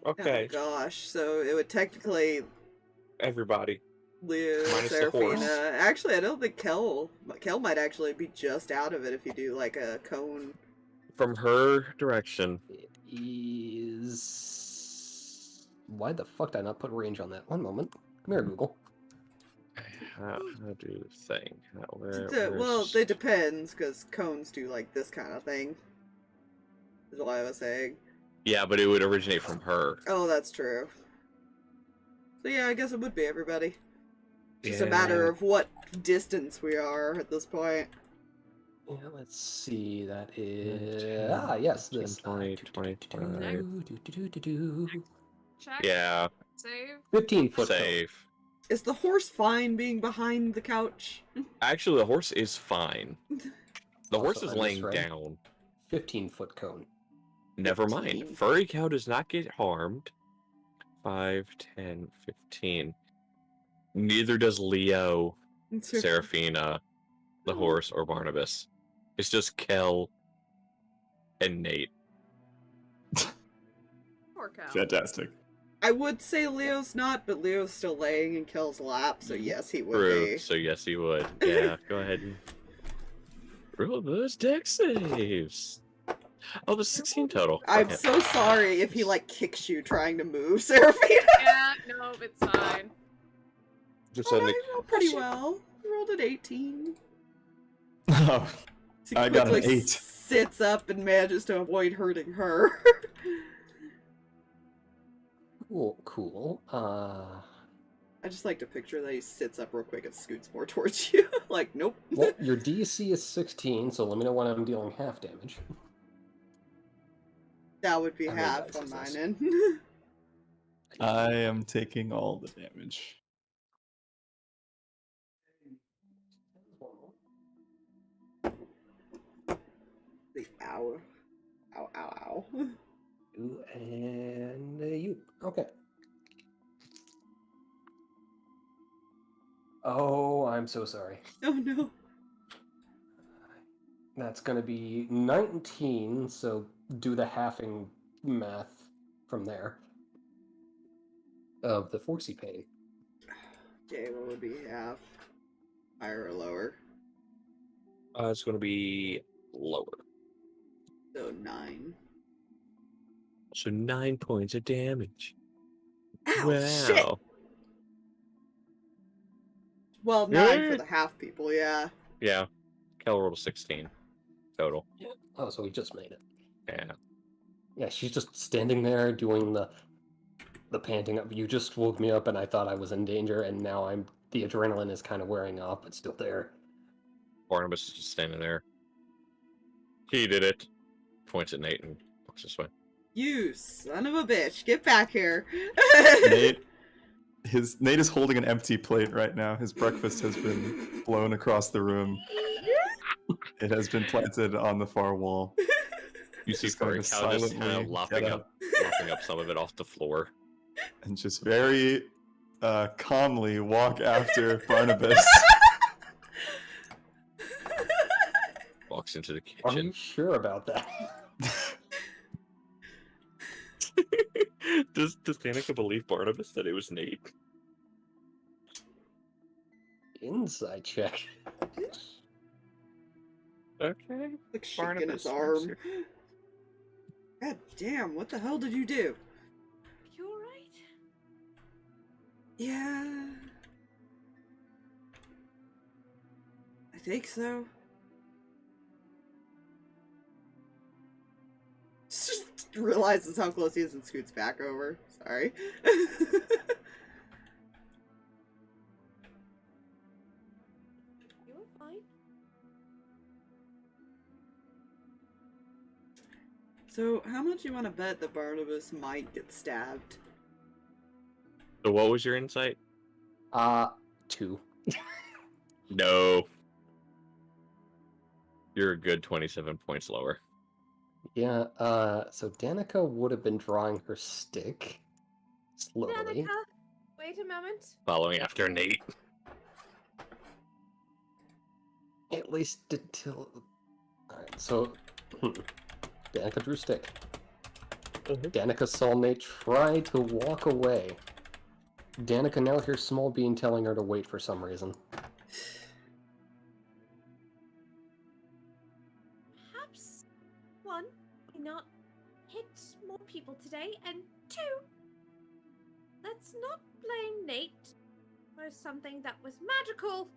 Okay, Oh gosh, so it would technically everybody. Leo, Minus the horse. Seraphina. Actually, I don't think Kel might actually be just out of it if you do like a cone. From her direction. It is... Why the fuck did I not put range on that? One moment. Come here, Google. How do the thing? Well, it depends, because cones do like this kind of thing. Is what I was saying. Yeah, but it would originate from her. Oh, that's true. So yeah, I guess it would be everybody. Just a matter of what distance we are at this point. Yeah, let's see. That is... 10, yes, this. 20, 25. Check. Yeah, Save. 15-foot cone. safe. Is the horse fine being behind the couch? Actually, the horse is fine. The horse Also, is I laying misread. down. 15-foot cone. Never mind. 15. Furry Cow does not get harmed. 5, 10, 15. Neither does Leo, Seraphina, the Oh. horse, or Barnabas. It's just Kel and Nate. Poor cow. Fantastic. I would say Leo's not, but Leo's still laying in Kel's lap, so yes, he would True. be. So yes, he would. Yeah, go ahead and roll those deck saves. Oh, there's 16 total. I'm Okay. so sorry if he like kicks you trying to move, Seraphina. Yeah, no, it's fine. Just Oh, suddenly, I rolled pretty well. I rolled an 18. Oh, He I got an quickly 8. sits up and manages to avoid hurting her. Cool, cool. I I just like to picture that he sits up real quick and scoots more towards you. Like, nope. Well, your DC is 16, so let me know when I'm dealing half damage. That would be How many half dice on is mine this? end. I am taking all the damage. The ow. Ow, ow, ow. You and you. Okay. Oh, I'm so sorry. Oh no. That's going to be 19, so do the halving math from there. Of the force you paid. Okay, what would be half? Higher or lower? It's going to be lower. So 9. So 9 points of damage. Ow, Wow. shit! Well, 9 for Yeah. the half people, yeah. Yeah. Kel rolled a 16 total. Oh, so we just made it. Yeah. Yeah, she's just standing there doing the panting up. You just woke me up and I thought I was in danger, and now the adrenaline is kind of wearing off, but still there. Barnabas is just standing there. He did it. Points at Nate and walks this way. You son of a bitch, get back here. Nate is holding an empty plate right now. His breakfast has been blown across the room. It has been planted on the far wall. You see Just going to Furry Cow just kind silently of lopping get up some of it off the floor. And just very calmly walk after Barnabas. Walks into the Are kitchen. you sure about that? Does Danika believe Barnabas that it was Nate? Inside check. Okay. Like shaking Barnabas, his arm. God damn, what the hell did you do? You alright? Yeah. I think so. Just realizes how close he is and scoots back over. Sorry. You were fine. So, how much you want to bet that Barnabas might get stabbed? So what was your insight? 2. No. You're a good 27 points lower. Yeah, so Danika would have been drawing her stick slowly. Danika, wait a moment. Following after Nate. At least until... Alright, so... Danika drew stick. Danika saw Nate try to walk away. Danika now hears Small Bean telling her to wait for some reason. Perhaps, 1, not hit more people today, and 2, let's not blame Nate for something that was magical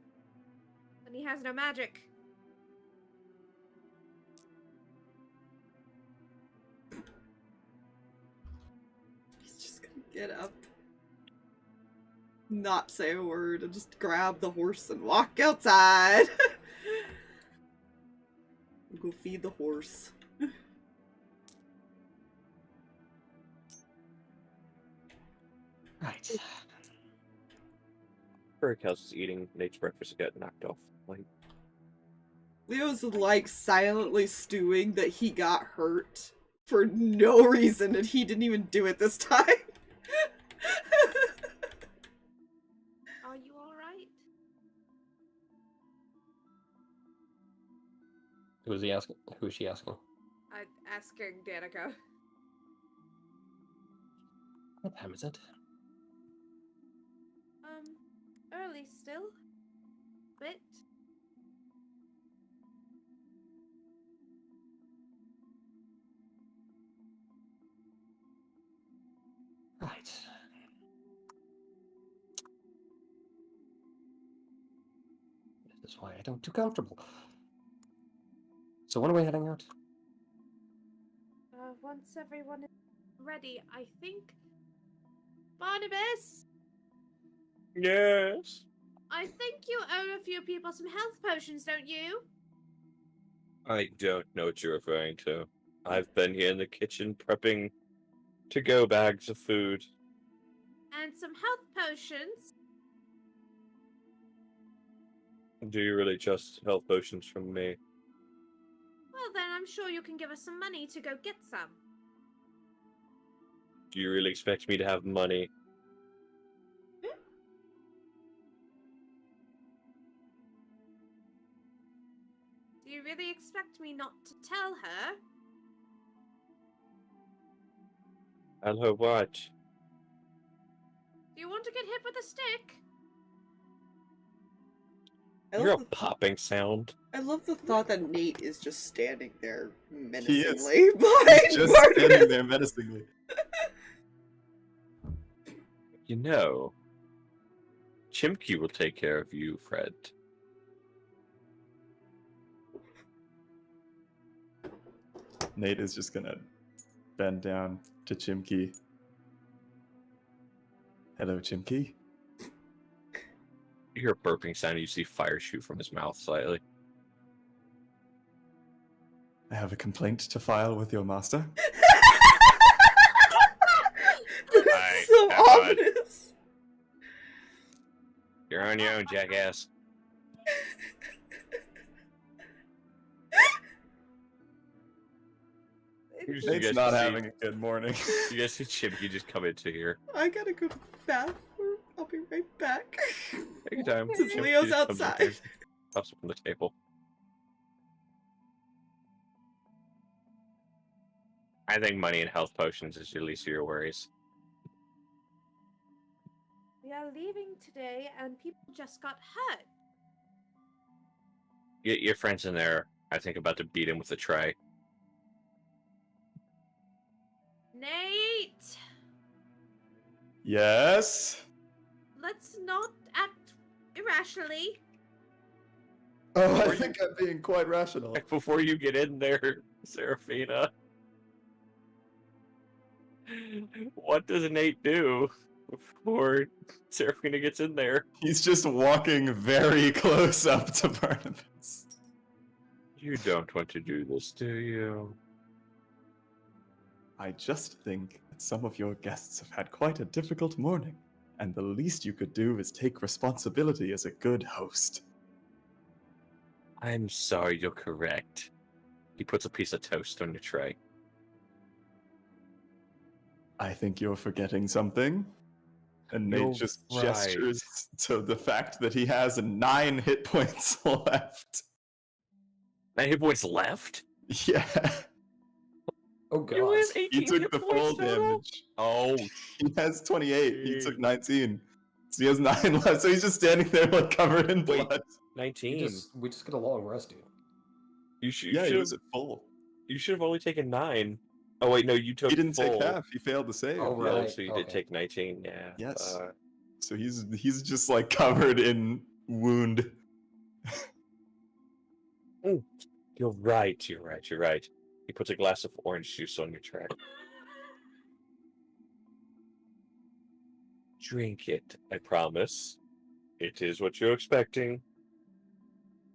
when he has no magic. He's just gonna get up, not say a word, and just grab the horse and walk outside. Go feed the horse. Right. Furry Cow's is eating Nate's breakfast got knocked off. Like, Leo's like silently stewing that he got hurt for no reason and he didn't even do it this time. Are you alright? Who's he asking? Who is she asking? I'm asking Danika. What time is it? Early still. Bit. Right. This is why I don't do comfortable. So when are we heading out? Once everyone is ready, I think. Barnabas! Yes. I think you owe a few people some health potions, don't you? I don't know what you're referring to. I've been here in the kitchen prepping to-go bags of food. And some health potions. Do you really trust health potions from me? Well, then I'm sure you can give us some money to go get some. Do you really expect me to have money? Do you really expect me not to tell her? Tell her what? Do you want to get hit with a stick? You're a popping sound. I love the thought that Nate is just standing there He is. menacingly behind Just Barnabas. standing there menacingly. You know, Chimkey will take care of you, Fred. Nate is just gonna bend down to Chimkey. Hello, Chimkey. You hear a burping sound and you see fire shoot from his mouth slightly. I have a complaint to file with your master. That's so ominous. You're on your own, jackass. Nate's not having a good morning. You guys see Chimkey just come into here. I gotta go to the bathroom. I'll be right back. Take your time. Since Chimkey Leo's just comes in outside. here, pops up on the table. I think money and health potions is your least of your worries. We are leaving today and people just got hurt. Your friend's in there, I think, about to beat him with a tray. Nate! Yes? Let's not act irrationally. Oh, I think I'm being quite rational. Before you get in there, Seraphina. What does Nate do before Seraphina gets in there? He's just walking very close up to Barnabas. You don't want to do this, do you? I just think that some of your guests have had quite a difficult morning, and the least you could do is take responsibility as a good host. I'm sorry, you're correct. He puts a piece of toast on your tray. I think you're forgetting something. And Nate You're just right. gestures to the fact that he has 9 hit points left. 9 hit points left? Yeah. Oh god. You has 18 He took hit the points full total? damage. Oh, He has 28. He Jeez. took 19. So he has 9 left. So he's just standing there like covered in Wait. blood. 19. We just get a long rest, dude. You should. Yeah, he You was should. at full. You should have only taken 9. Oh wait, no, you took. He didn't full. take half. He failed to save. Oh, Yeah. Oh, right. so you did Okay. take 19. Yeah. Yes. So he's just like covered in wound. You're right. You're right. You're right. He puts a glass of orange juice on your tray. Drink it. I promise. It is what you're expecting.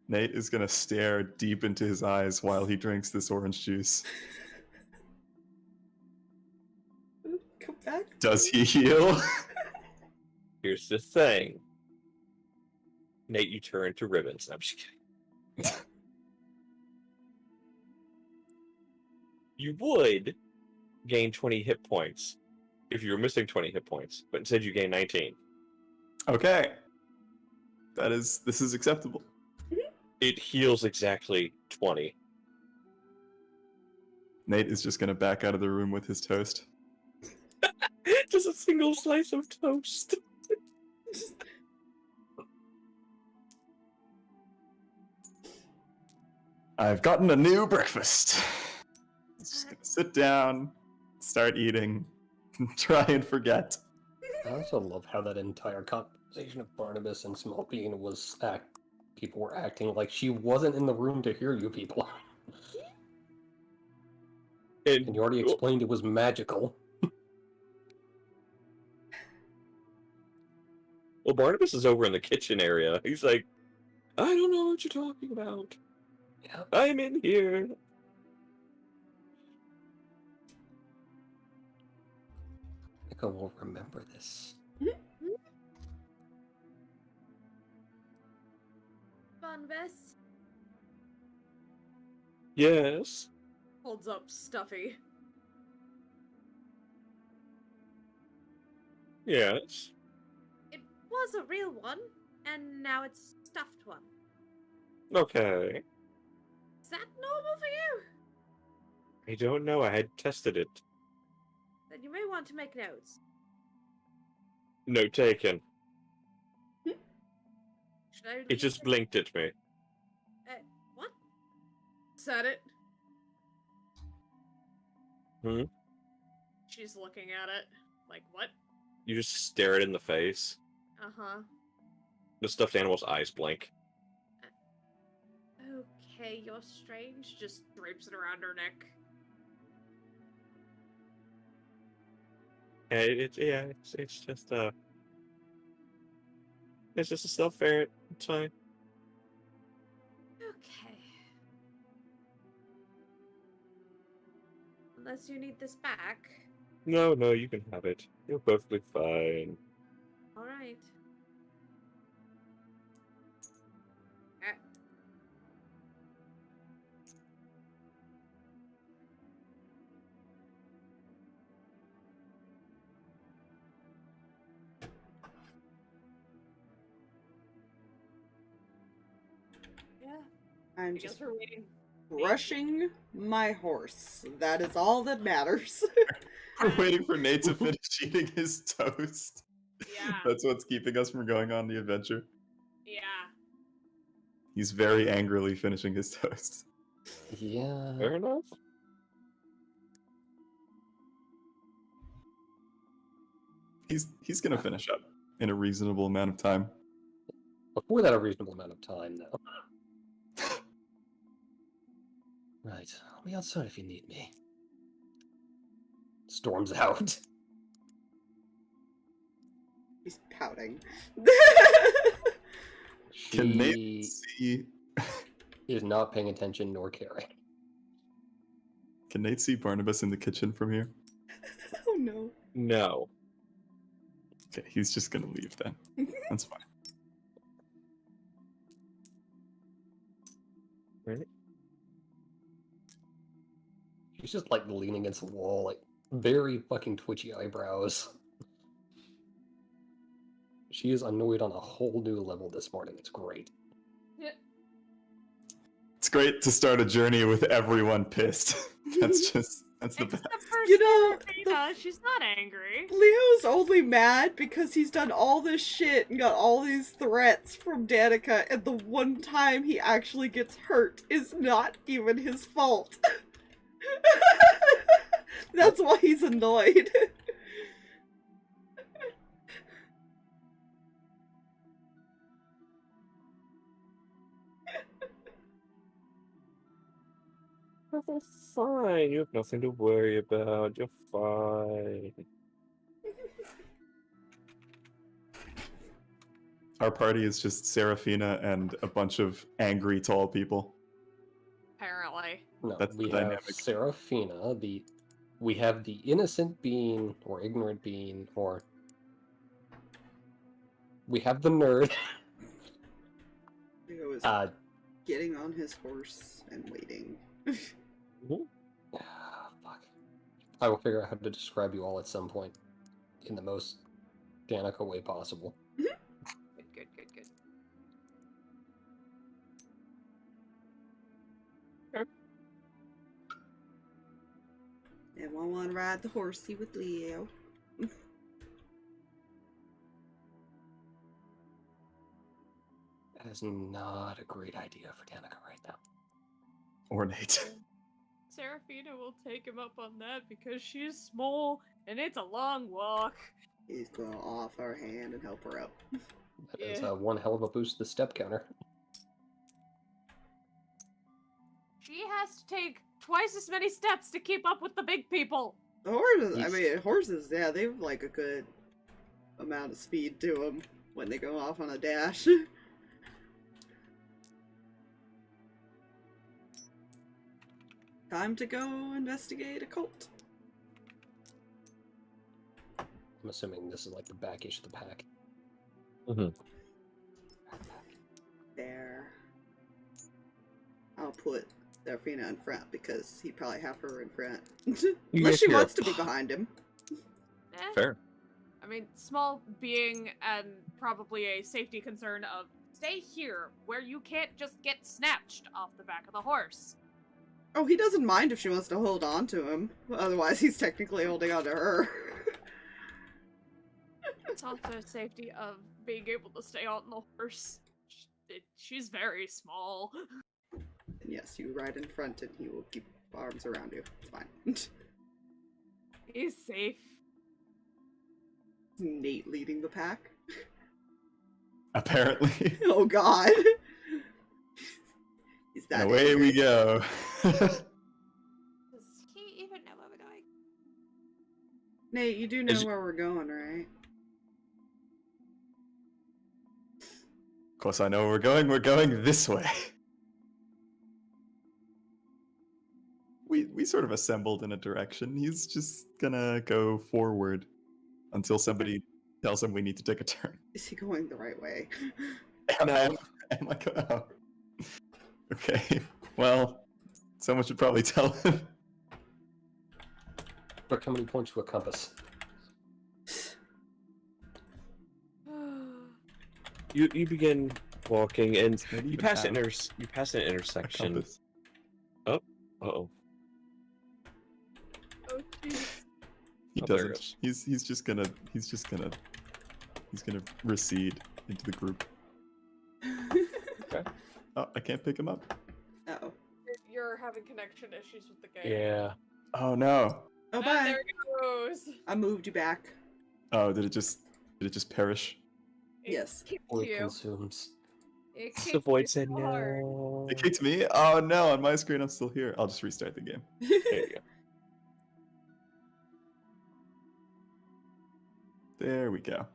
Nate is gonna stare deep into his eyes while he drinks this orange juice. Come back. Does he heal? Here's the thing. Nate, you turn to ribbons. I'm just kidding. You would gain 20 hit points if you were missing 20 hit points, but instead you gain 19. Okay. This is acceptable. It heals exactly 20. Nate is just gonna back out of the room with his toast. Just a single slice of toast. I've gotten a new breakfast. Just gonna sit down, start eating, try and forget. I also love how that entire conversation of Barnabas and Small Bean was people were acting like she wasn't in the room to hear you people. And you already explained it was magical. Well, Barnabas is over in the kitchen area. He's like, I don't know what you're talking about. Yep. I'm in here. Danika will remember this. Barnabas Yes. holds up Stuffy. Yes. It was a real one, and now it's a stuffed one. Okay. Is that normal for you? I don't know. I had tested it. Then you may want to make notes. No taken. Should I It just blinked at me. What? Said it. Hmm? She's looking at it. Like, what? You just stare it in the face. Uh-huh. The stuffed animal's eyes blink. Okay, you're strange. Just drapes it around her neck. Yeah, it's just a stuffed ferret. It's fine. Okay. Unless you need this back. No, you can have it. You're perfectly fine. Alright. Yeah, I'm I guess just we're waiting. brushing my horse. That is all that matters. We're waiting for Nate to finish eating his toast. Yeah. That's what's keeping us from going on the adventure. Yeah. He's very angrily finishing his toast. Yeah. Fair enough. He's gonna finish up in a reasonable amount of time. Before that, a reasonable amount of time, though. Right. I'll be outside if you need me. Storms out. He's pouting. Can Nate She see? is not paying attention nor caring. Can Nate see Barnabas in the kitchen from here? Oh no. No. Okay, he's just gonna leave then. That's fine. Right? She's just like leaning against the wall, like very fucking twitchy eyebrows. She is annoyed on a whole new level this morning. It's great. It's great to start a journey with everyone pissed. That's the best. Except for You know, Seraphina, she's not angry. Leo's only mad because he's done all this shit and got all these threats from Danika, and the one time he actually gets hurt is not even his fault. That's why he's annoyed. Everything's fine. You have nothing to worry about. You're fine. Our party is just Seraphina and a bunch of angry tall people. Apparently. No, That's we the have dynamic. Seraphina, we have the innocent being, or ignorant being, or we have the nerd. Leo is getting on his horse and waiting. Fuck. I will figure out how to describe you all at some point in the most Danika way possible. Good. Everyone want to ride the horsey with Leo. That is not a great idea for Danika right now. Or Nate. Seraphina will take him up on that because she's small and it's a long walk. He's gonna offer her hand and help her up. That is Yeah. one hell of a boost to the step counter. She has to take twice as many steps to keep up with the big people. Horses, I He's- mean, horses, yeah, they have like a good amount of speed to them. when they go off on a dash. Time to go investigate a cult. I'm assuming this is like the backish of the pack. There. I'll put Seraphina in front because he'd probably have her in front. Unless she wants to be behind him. Fair. I mean, small being and probably a safety concern of stay here where you can't just get snatched off the back of the horse. Oh, he doesn't mind if she wants to hold on to him. Otherwise, he's technically holding on to her. It's also safety of being able to stay on the horse. She's very small. And yes, you ride in front and he will keep arms around you. It's fine. He's safe. Nate leading the pack. Apparently. Oh god. He's that And away we go. Does he even know where we're going? Nate, you do know where we're going, right? Of course I know where we're going. We're going this way. We sort of assembled in a direction. He's just gonna go forward until somebody tells him we need to take a turn. Is he going the right way? Am I going? Oh. Okay. Well, someone should probably tell him. But how many points to a compass? You begin walking, and Maybe you even pass an have a intersection. compass. Oh, uh-oh. Oh, jeez. He Oh, there it doesn't. goes. He's gonna recede into the group. Okay. Oh, I can't pick him up. Uh-oh. You're having connection issues with the game. Yeah. Oh no. Oh, Ah, bye. there it goes. I moved you back. Oh, did it just perish? Yes. Kicked Or it you. consumes. It The kicked void you said so hard. no. It kicked me? Oh no, on my screen I'm still here. I'll just restart the game. There you go. There we go.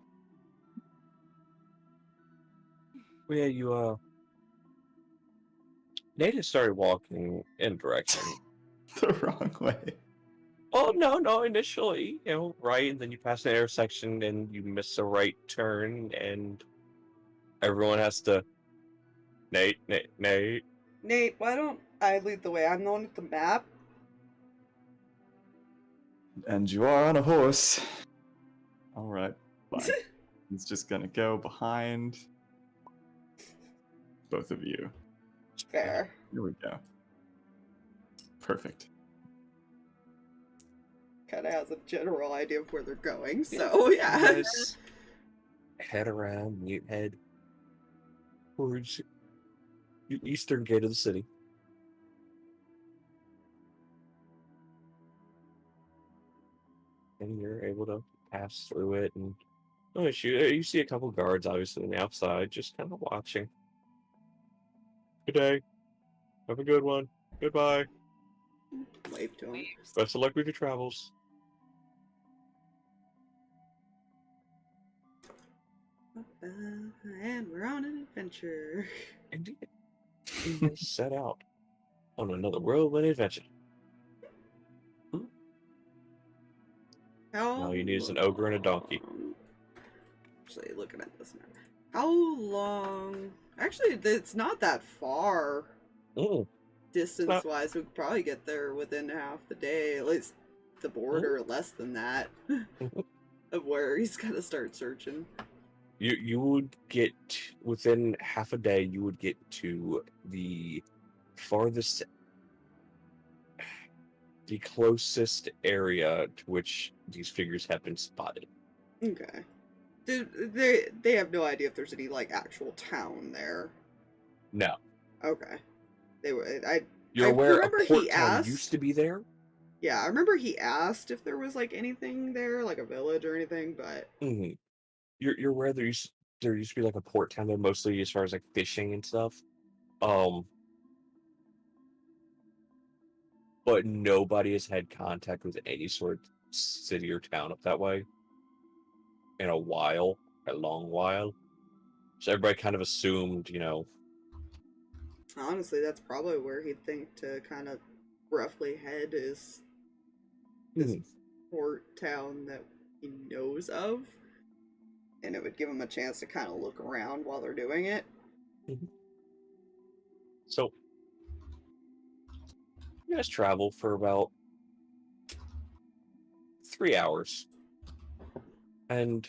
Well, yeah, you Nate has started walking in a direction. The wrong way. Oh no! Initially, right, and then you pass an intersection, and you miss a right turn, and everyone has to. Nate. Nate, why don't I lead the way? I'm the one with the map. And you are on a horse. Alright, fine. He's just gonna go behind both of you. Fair. Here we go. Perfect. Kinda has a general idea of where they're going, so yeah. You guys head around, you head towards the eastern gate of the city. And you're able to pass through it, and no issue. You see a couple guards, obviously, on the outside, just kind of watching. Good day. Have a good one. Goodbye. Wave to him. Best of luck with your travels. And we're on an adventure. Indeed. You set out on another whirlwind adventure. How All you need is an ogre and a donkey. long- Actually, looking at this map. How long? Actually, it's not that far. Mm. Distance-wise, we could probably get there within half the day. At least the border, less than that. Of where he's gotta start searching. You would get within half a day. You would get to the farthest, the closest area to which these figures have been spotted. Okay. They have no idea if there's any like actual town there. No, Okay. They were. you're I aware a remember port he town asked- used to be there. Yeah, I remember he asked if there was like anything there, like a village or anything, but Mm-hmm. You're aware there used to be like a port town there, mostly as far as like fishing and stuff. But nobody has had contact with any sort of city or town up that way in a while, a long while. So everybody kind of assumed, Honestly, that's probably where he'd think to kind of roughly head is this port town that he knows of. And it would give him a chance to kind of look around while they're doing it. So, you guys travel for about 3 hours. And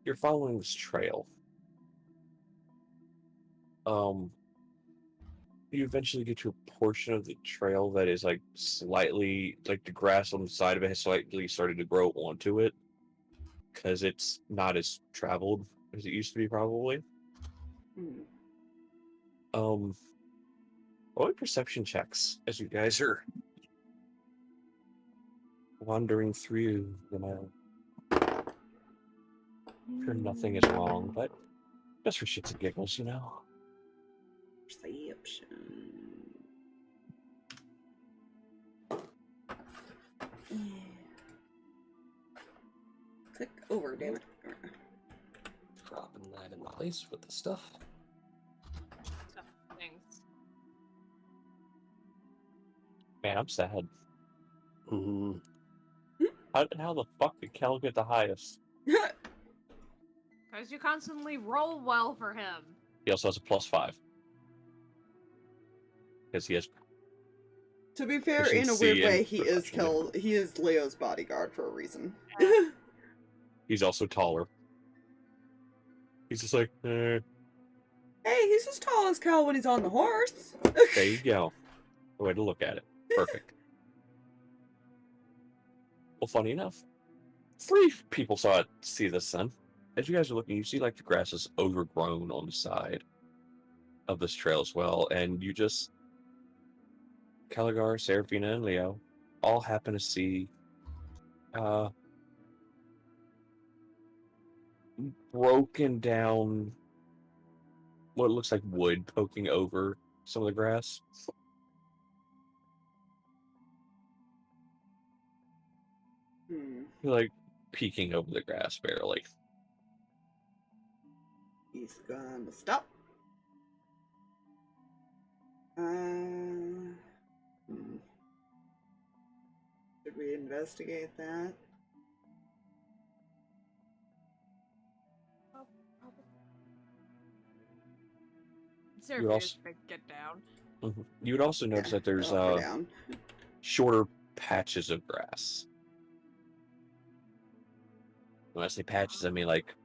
you're following this trail. You eventually get to a portion of the trail that is like slightly, like the grass on the side of it has slightly started to grow onto it because it's not as traveled as it used to be, probably. Roll perception checks as you guys are wandering through, sure nothing is wrong, but just for shits and giggles, Perception. Click over, damn it. Dropping that in place with the stuff. Things. Man, I'm sad. Mm-hmm. How the fuck did Kel get the highest? Because you constantly roll well for him. He also has a +5. Because he has. To be fair, in a weird way, he is Leo's bodyguard for a reason. He's also taller. He's just like, Hey, he's as tall as Kel when he's on the horse. There you go. The way to look at it. Perfect. Well, funny enough, 3 people see this then. As you guys are looking, you see like the grass is overgrown on the side of this trail as well, and you just Caligar, Seraphina, and Leo all happen to see broken down what looks like wood poking over some of the grass. Like peeking over the grass barely. He's gonna stop. Should we investigate that? Seriously, get down. You would also notice that there's shorter patches of grass. When I say patches, I mean like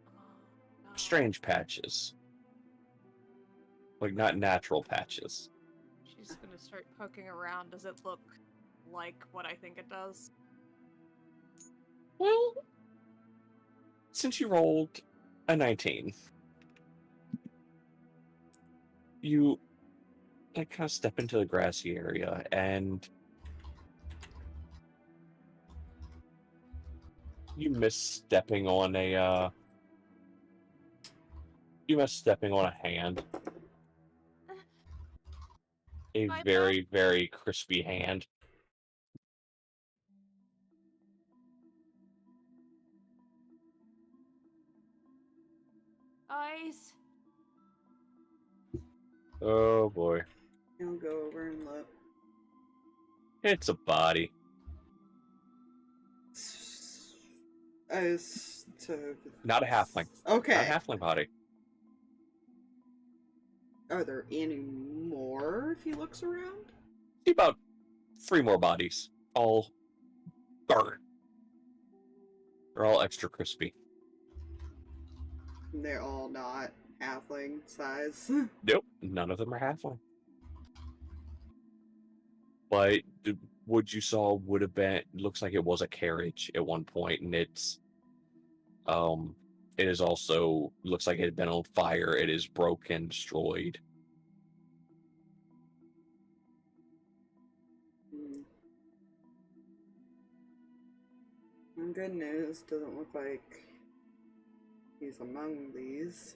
strange patches. Like not natural patches. She's gonna start poking around. Does it look like what I think it does? Well, since you rolled a 19, you like kind of step into the grassy area and you miss stepping on a hand. A very, very crispy hand. Eyes. Oh boy. I'll go over and look. It's a body. Not a halfling. Okay. Not a halfling body. Are there any more if he looks around? See about 3 more bodies. All burnt. They're all extra crispy. They're all not halfling size. Nope, none of them are halfling. But the wood you saw would have been, looks like it was a carriage at one point, and it is also, looks like it had been on fire. It is broken, destroyed. Good news, doesn't look like he's among these.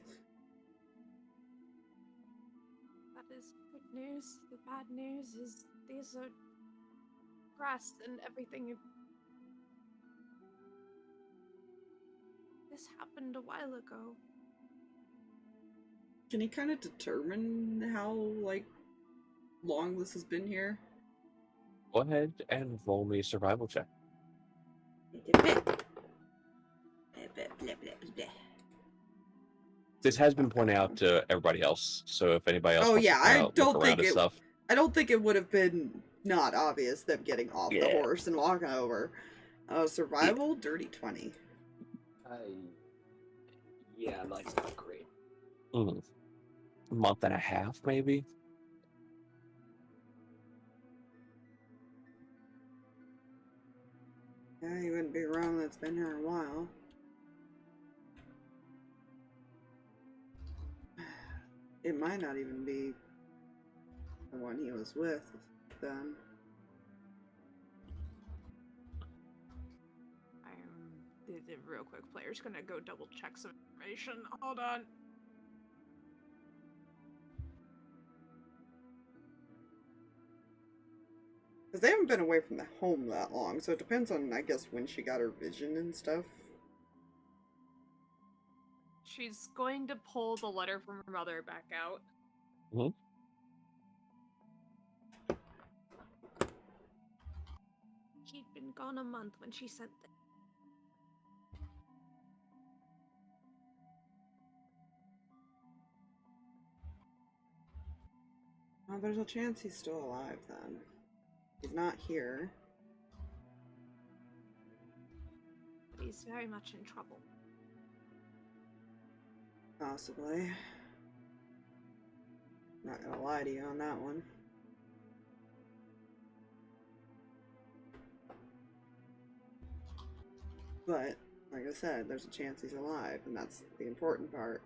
That is good news. The bad news is these are grass and everything. This happened a while ago. Can he kind of determine how, like, long this has been here? Go ahead and roll me a survival check. This has been pointed out to everybody else, so if anybody else wants to look around and stuff. I don't think it would have been not obvious them getting off the horse and walking over. Survival, dirty 20. Yeah, mine's not great. Month and a half, maybe. Yeah, you wouldn't be wrong. That's been here a while. It might not even be the one he was with then. The real quick player's gonna go double check some information. Hold on. Because they haven't been away from the home that long, so it depends on, I guess, when she got her vision and stuff. She's going to pull the letter from her mother back out. He'd been gone a month when she sent this. Well, there's a chance he's still alive then. He's not here. He's very much in trouble. Possibly. Not gonna lie to you on that one. But, like I said, there's a chance he's alive, and that's the important part.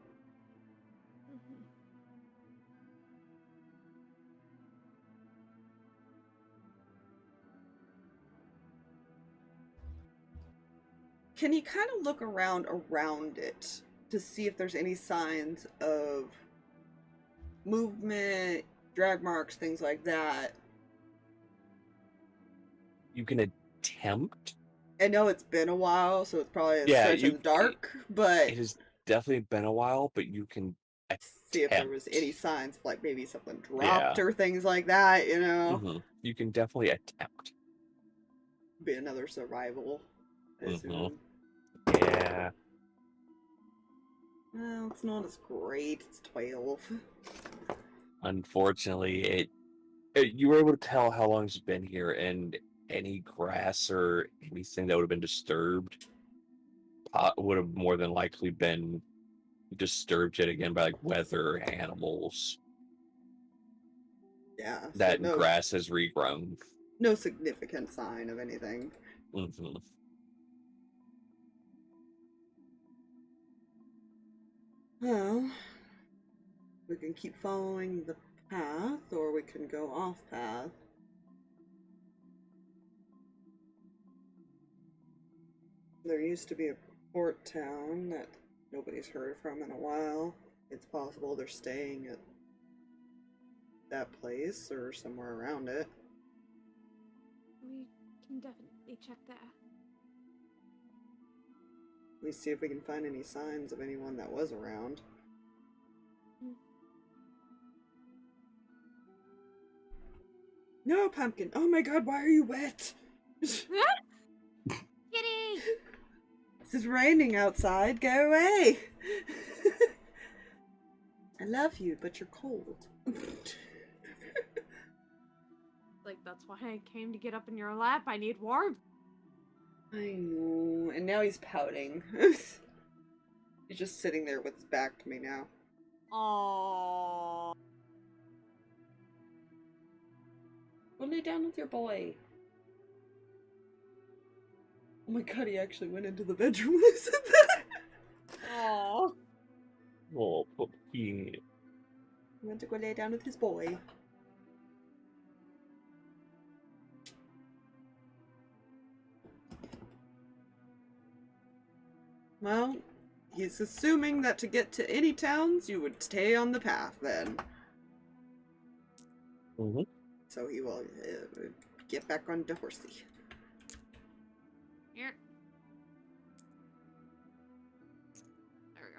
Can you kind of look around it to see if there's any signs of movement, drag marks, things like that? You can attempt. I know it's been a while, so it's probably a stretch in the dark, but it has definitely been a while, but you can see if there was any signs of, like, maybe something dropped or things like that, you know? You can definitely attempt. Be another survival, I assume. Yeah. Well, it's not as great. It's 12. Unfortunately, you were able to tell how long it's been here, and any grass or anything that would have been disturbed would have more than likely been disturbed yet again by, like, weather, animals. Yeah. So that grass has regrown. No significant sign of anything. Well, we can keep following the path, or we can go off path. There used to be a port town that nobody's heard from in a while. It's possible they're staying at that place or somewhere around it. We can definitely check there. At least see if we can find any signs of anyone that was around. No, Pumpkin! Oh my god, why are you wet? Kitty! This is raining outside. Go away! I love you, but you're cold. Like, that's why I came to get up in your lap. I need warmth. I know. And now he's pouting. He's just sitting there with his back to me now. Aww. Go lay down with your boy. Oh my god, he actually went into the bedroom when I said that. Aww. Oh, puppy. He went to go lay down with his boy. Well, he's assuming that to get to any towns, you would stay on the path then. So he will get back on the horsey. Here. There we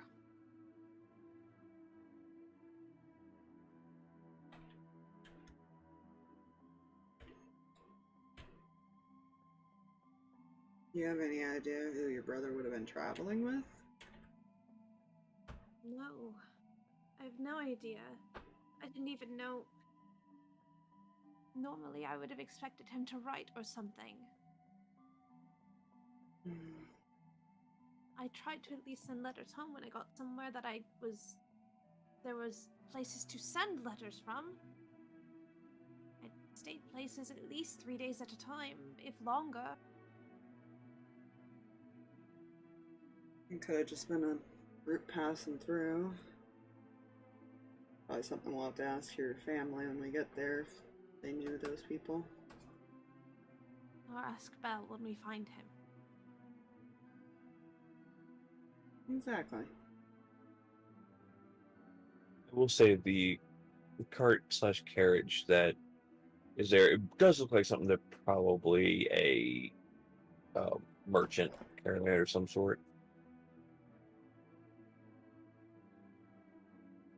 Do you have any idea who your brother would have been traveling with? No. I have no idea. I didn't even know. Normally, I would have expected him to write or something. I tried to at least send letters home when I got somewhere that there was places to send letters from. I stayed places at least 3 days at a time, if longer. It could have just been a route passing through. Probably something we'll have to ask your family when we get there if they knew those people. Or ask Belle when we find him. Exactly. I will say the cart/carriage that is there, it does look like something that probably a merchant carrying it or some sort.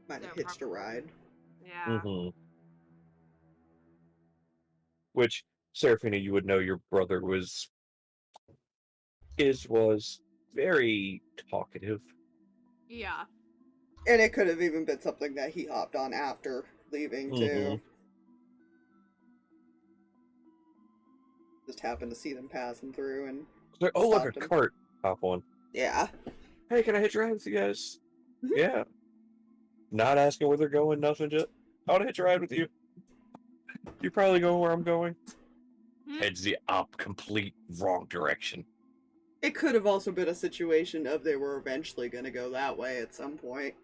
Might have So hitched a ride. Yeah. Mm-hmm. Which, Seraphina, you would know your brother was very talkative. Yeah. And it could have even been something that he hopped on after leaving, too. Just happened to see them passing through and Like, oh, look, a stopped him. cart. Hop on. Yeah. Hey, can I hitch a ride with you guys? Yeah. Not asking where they're going, nothing, just, I want to hitch a ride with you. You're probably going where I'm going. Heads the complete wrong direction. It could have also been a situation of they were eventually going to go that way at some point.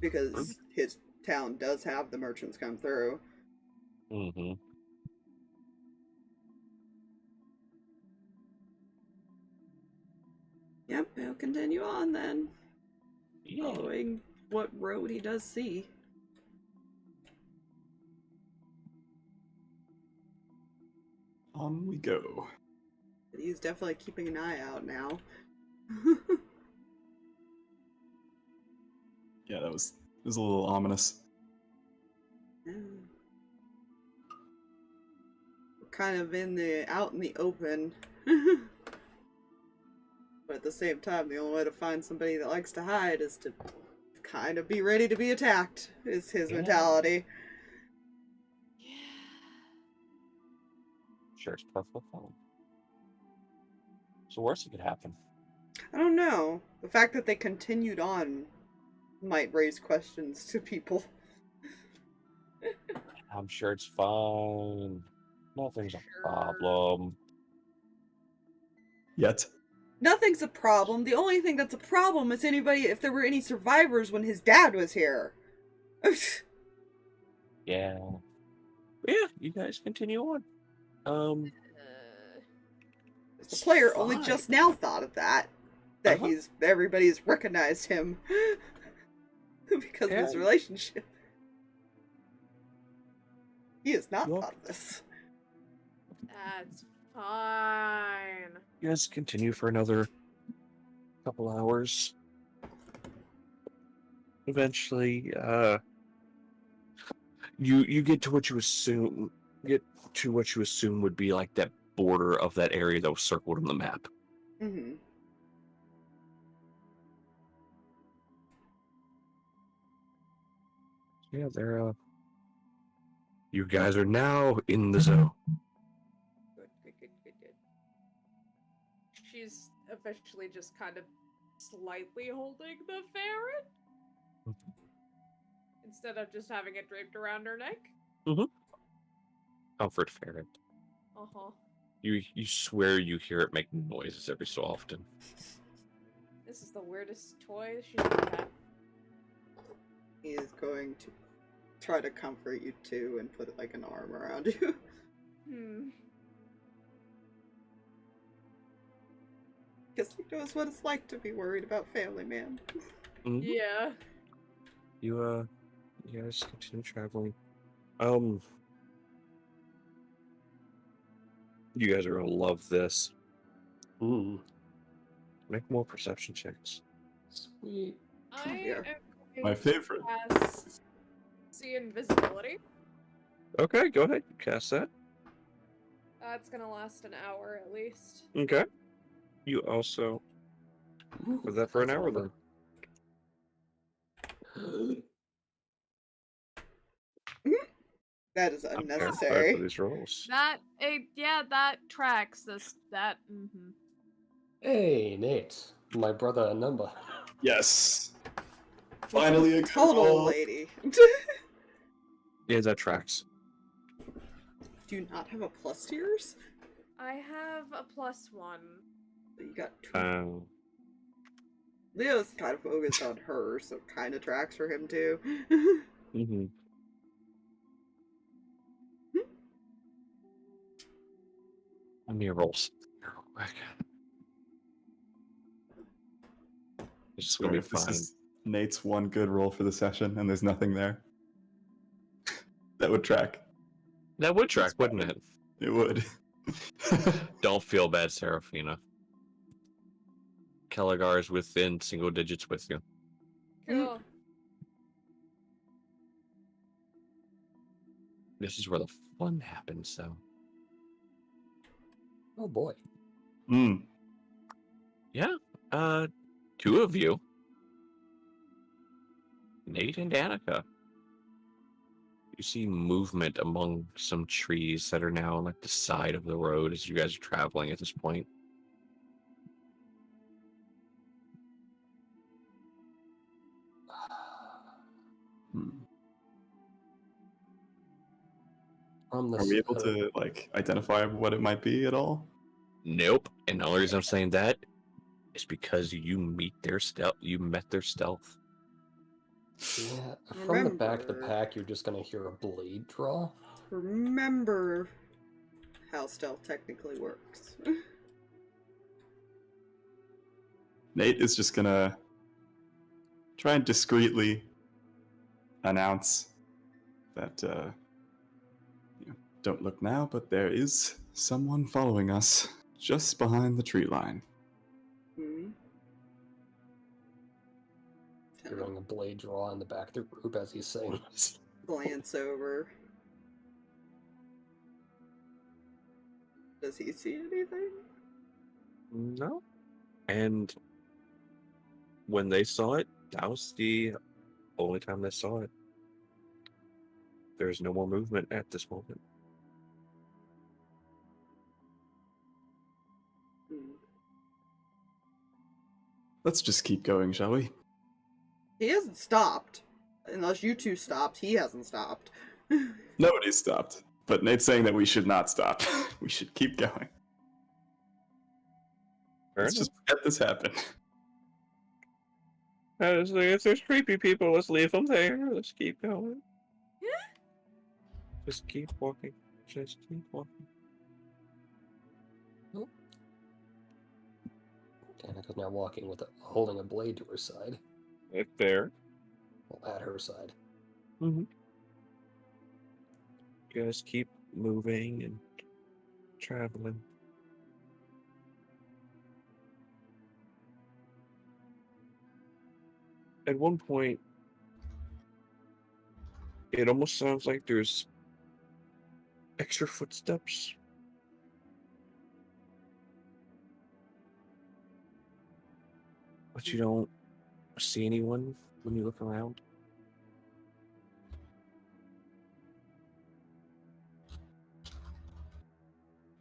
Because his town does have the merchants come through. Mm-hmm. Yep, he'll continue on then. Yeah. Following what road he does see. On we go. But he's definitely keeping an eye out now. Yeah, it was a little ominous. Yeah. We're kind of out in the open. But at the same time, the only way to find somebody that likes to hide is to kind of be ready to be attacked, is his mentality. Sure, it's perfect. So worse it could happen. I don't know. The fact that they continued on might raise questions to people. I'm sure it's fine. Nothing's a problem. Yet. Nothing's a problem. The only thing that's a problem is if there were any survivors when his dad was here. Yeah. But yeah, you guys continue on. The player only just now thought of that. That everybody's recognized him because of his relationship. He has not thought of this. That's fine. You guys continue for another couple hours. Eventually, you get to what you assume would be like that border of that area that was circled on the map. Mm-hmm. Yeah, you guys are now in the zone. Good. She's eventually just kind of slightly holding the ferret instead of just having it draped around her neck. Mm-hmm. Comfort ferret. You swear you hear it make noises every so often. This is the weirdest toy she's ever had. He is going to try to comfort you too and put like an arm around you. Because he knows what it's like to be worried about family, man. Mm-hmm. Yeah. You guys continue traveling. You guys are gonna love this. Ooh. Make more perception checks. Sweet. I am going My favorite. to cast See Invisibility. Okay, go ahead. Cast that. It's gonna last an hour at least. Okay. You also was that for an hour then? That is I'm terrified for unnecessary. these rolls. That, yeah, that tracks. Mm-hmm. Hey, Nate. My brother Anumba. Yes. Finally a good Total roll. lady. Yeah, that tracks. Do you not have a plus to yours? I have a +1. You got 2. Leo's kind of focused on her, so it kind of tracks for him too. Mm-hmm. Let me roll real quick. It's gonna be If this fine. is Nate's one good roll for the session, and there's nothing there. That would track. That would track, wouldn't it? It would. Don't feel bad, Seraphina. Kelligar is within single digits with you. Cool. This is where the fun happens, though. Oh boy. Yeah, 2 of you. Nate and Danika. You see movement among some trees that are now on like the side of the road as you guys are traveling at this point. From the Are we able to like identify what it might be at all? Nope. And the only reason I'm saying that is because you met their stealth. Yeah, from the back of the Remember- pack, you're just gonna hear a blade draw. Remember how stealth technically works. Nate is just gonna try and discreetly announce that, don't look now, but there is someone following us just behind the tree line. Hearing a blade draw in the back of the group as he's saying this. Glance over. Does he see anything? No. And when they saw it, that was the only time they saw it. There's no more movement at this moment. Let's just keep going, shall we? He hasn't stopped. Unless you two stopped, he hasn't stopped. Nobody stopped. But Nate's saying that we should not stop. We should keep going. Let's just let this happen. If there's creepy people, let's leave them there. Let's keep going. Just keep walking. Just keep walking. Danika's now walking with holding a blade to her side. Right there. Well, at her side. Mm-hmm. Just keep moving and traveling. At one point, it almost sounds like there's extra footsteps. But you don't see anyone when you look around.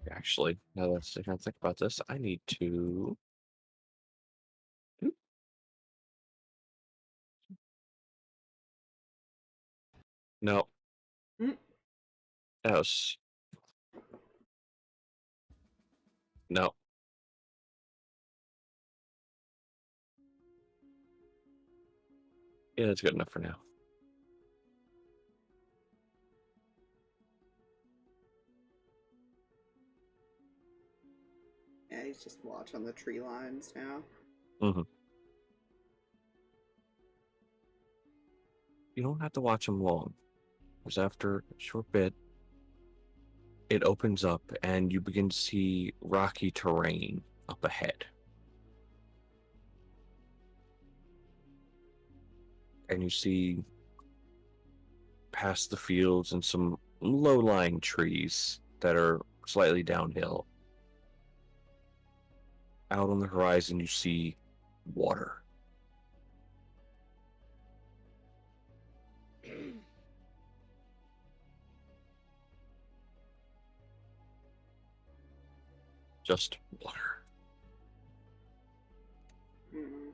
Actually, now that I can think about this, I need to. No. Else. No. Yeah, that's good enough for now. Yeah, he's just watching the tree lines now. Mm-hmm. You don't have to watch them long, because after a short bit, it opens up and you begin to see rocky terrain up ahead. And you see past the fields and some low-lying trees that are slightly downhill. out on the horizon, you see water. Just water. Hmm.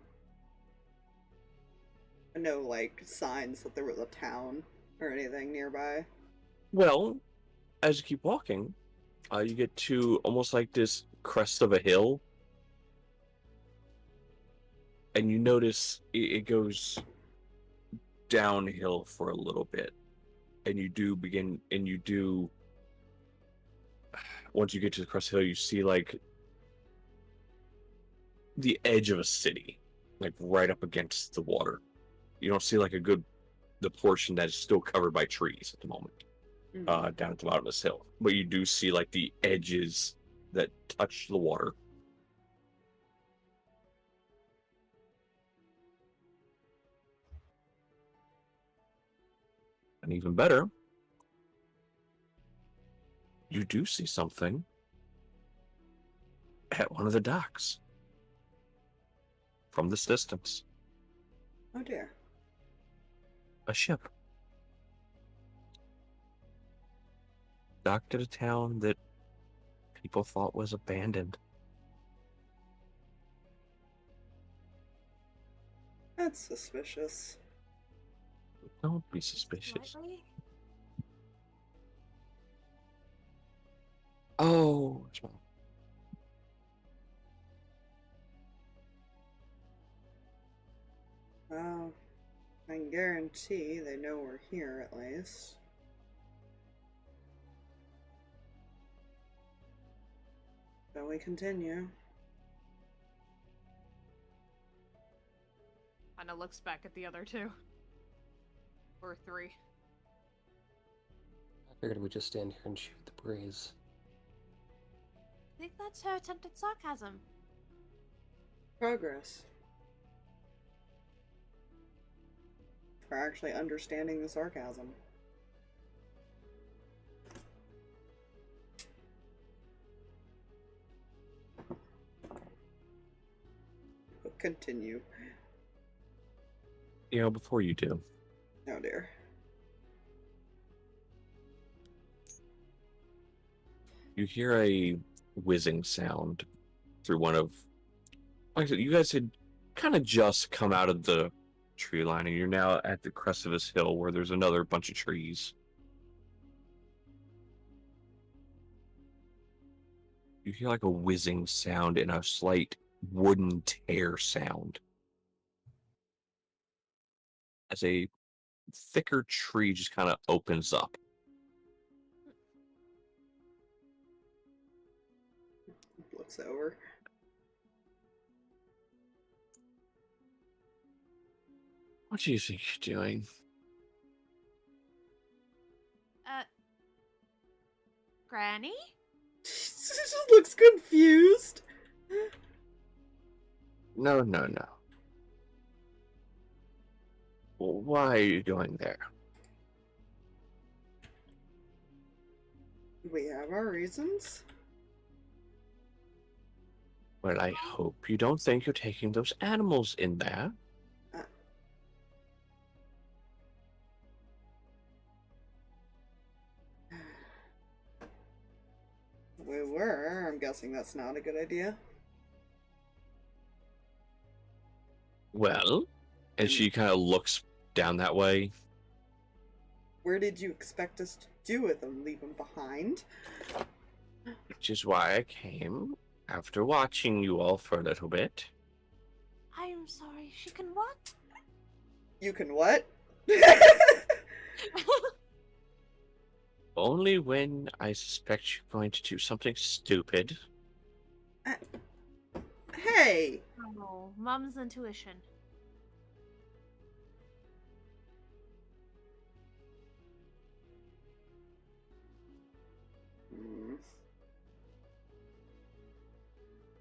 No, like, signs that there was a town or anything nearby. Well, as you keep walking, you get to almost like this crest of a hill, and you notice it goes downhill for a little bit, and you do once you get to the crest of the hill, you see like the edge of a city, like right up against the water. You don't see like the portion that is still covered by trees at the moment, down at the bottom of this hill, but you do see like the edges that touch the water. And even better, you do see something at one of the docks from this distance. Oh dear. A ship. Docked at a town that people thought was abandoned. That's suspicious. Don't be suspicious. Slightly. Oh, Well, I can guarantee they know we're here at least. Shall we continue? Kinda looks back at the other two. Or three. I figured we'd just stand here and shoot the breeze. I think that's her attempt at sarcasm. Progress. For actually understanding the sarcasm. Continue. you know, before you do, Oh dear. you hear a whizzing sound through one of, like I said, you guys had kind of just come out of the tree line, and you're now at the crest of this hill where there's another bunch of trees. You hear like a whizzing sound and a slight wooden tear sound as a thicker tree just kind of opens up. Looks over. What do you think you're doing? Granny? She just looks confused. No. Well, why are you going there? We have our reasons. Well, I hope you don't think you're taking those animals in there. We were. I'm guessing that's not a good idea. Well, and she kind of looks down that way. Where did you expect us to do with them? Leave them behind? Which is why I came after watching you all for a little bit. I'm sorry, she can what? You can what? Only when I suspect you're going to do something stupid. Hey! Oh, Mom's intuition.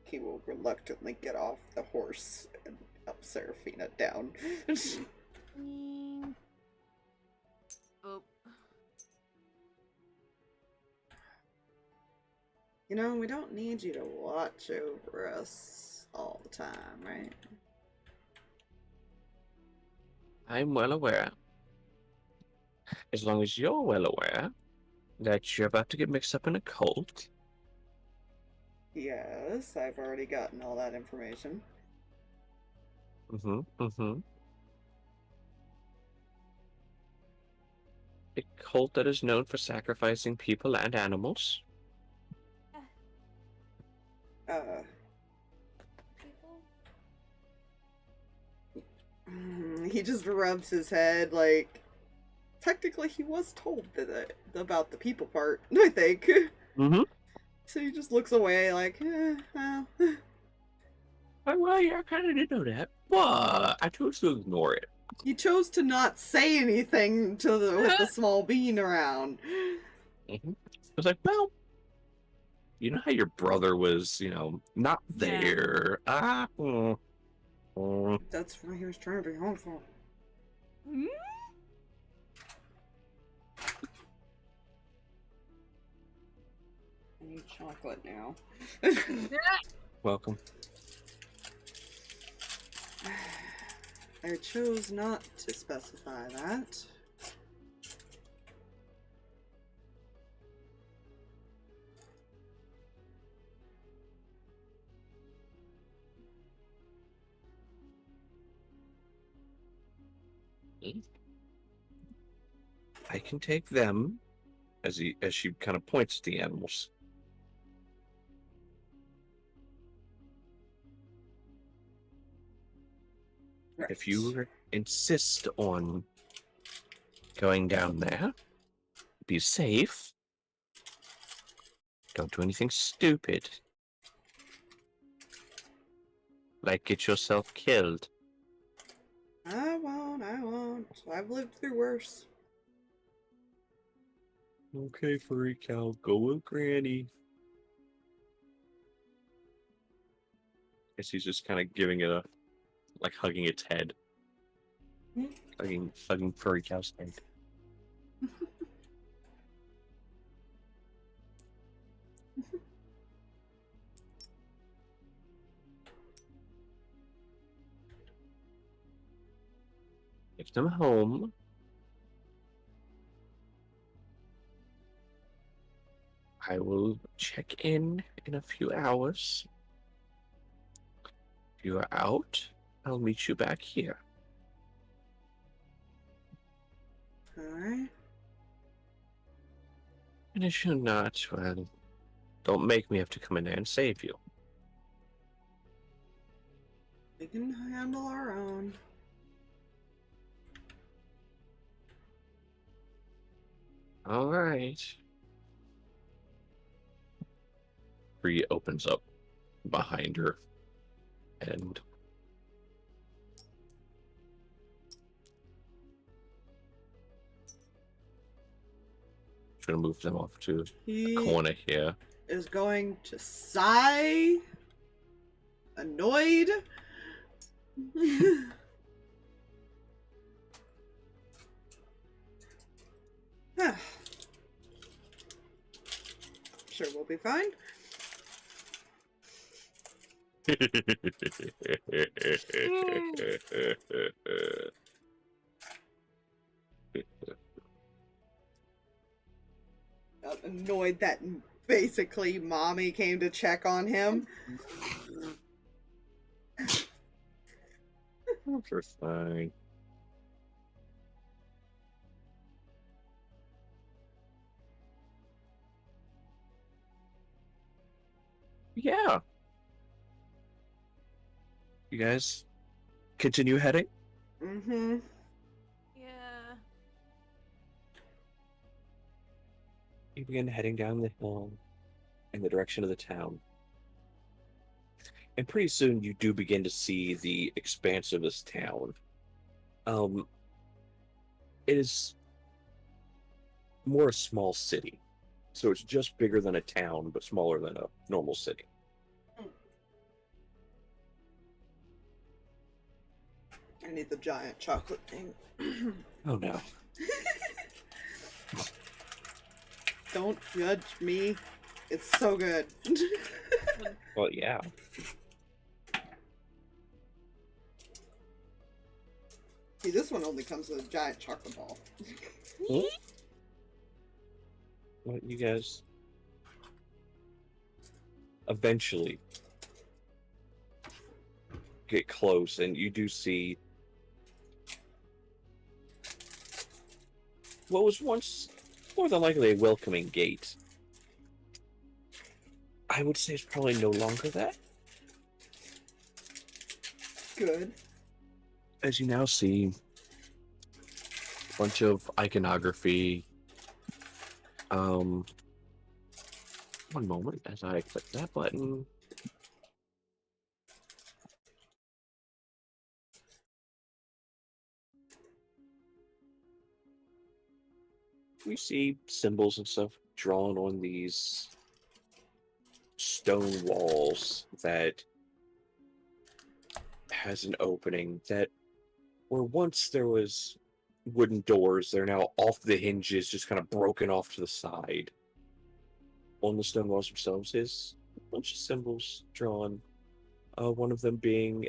He will reluctantly get off the horse and help Seraphina down. Oh. You know, we don't need you to watch over us all the time, right? I'm well aware. As long as you're well aware that you're about to get mixed up in a cult. Yes, I've already gotten all that information. A cult that is known for sacrificing people and animals. He just rubs his head like, technically he was told that about the people part, I think. So he just looks away like, well. Well, yeah, I kind of did know that, but I chose to ignore it. He chose to not say anything to with the small bean around. I was like, well, you know how your brother was, not there. That's what he was trying to be home for. I need chocolate now. Welcome. I chose not to specify that. I can take them, as she kind of points at the animals. Right. If you insist on going down there, be safe. Don't do anything stupid. Like get yourself killed. I won't. I've lived through worse. Okay, furry cow, go with Granny. Guess he's just kind of giving it hugging its head. Hugging furry cow's head. Take them home. I will check in a few hours. If you are out, I'll meet you back here. Alright. And if you're not, well, don't make me have to come in there and save you. We can handle our own. All right. Bree opens up behind her and trying to move them off to a corner here. Is going to sigh, annoyed. Sure, we'll be fine. Annoyed that basically mommy came to check on him. You're fine. Yeah. You guys continue heading? Mm-hmm. Yeah. You begin heading down the hill in the direction of the town. And pretty soon you do begin to see the expanse of this town. It is more a small city. So it's just bigger than a town, but smaller than a normal city. I need the giant chocolate thing. Oh no. Don't judge me. It's so good. Well, yeah. See, this one only comes with a giant chocolate ball. Well, you guys eventually get close, and you do see what was once more than likely a welcoming gate. I would say it's probably no longer that. Good. As you now see a bunch of iconography. One moment as I click that button. We see symbols and stuff drawn on these stone walls that has an opening that where once there was wooden doors, they're now off the hinges, just kind of broken off to the side. On the stone walls themselves is a bunch of symbols drawn. One of them being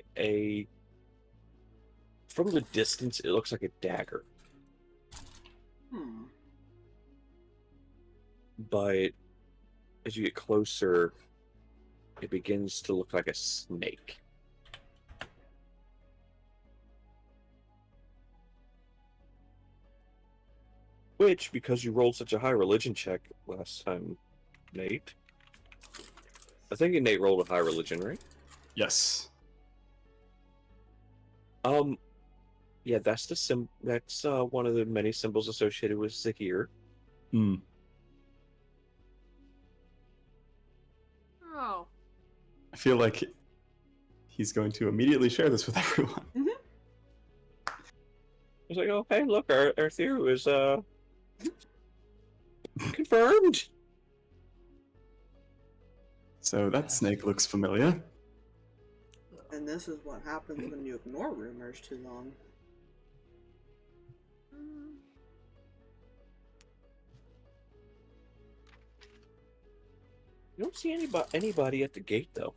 from the distance, it looks like a dagger. But as you get closer, it begins to look like a snake. Which, because you rolled such a high religion check last time, Nate. I think Nate rolled a high religion, right? Yes. Yeah, that's that's one of the many symbols associated with Zahir. Hmm. Oh. I feel like he's going to immediately share this with everyone. It's like, oh, hey, look, our theory was confirmed. So that snake looks familiar. And this is what happens when you ignore rumors too long. You don't see anybody at the gate, though.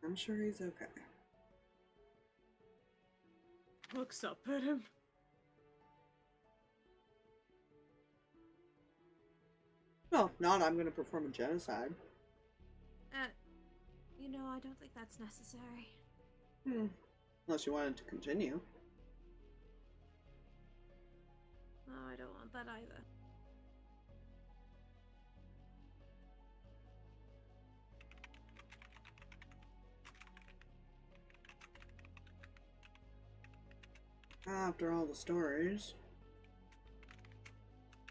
I'm sure he's okay. Looks up at him. Well, if not, I'm going to perform a genocide. You know, I don't think that's necessary. Unless you wanted to continue. No, I don't want that either. After all the stories,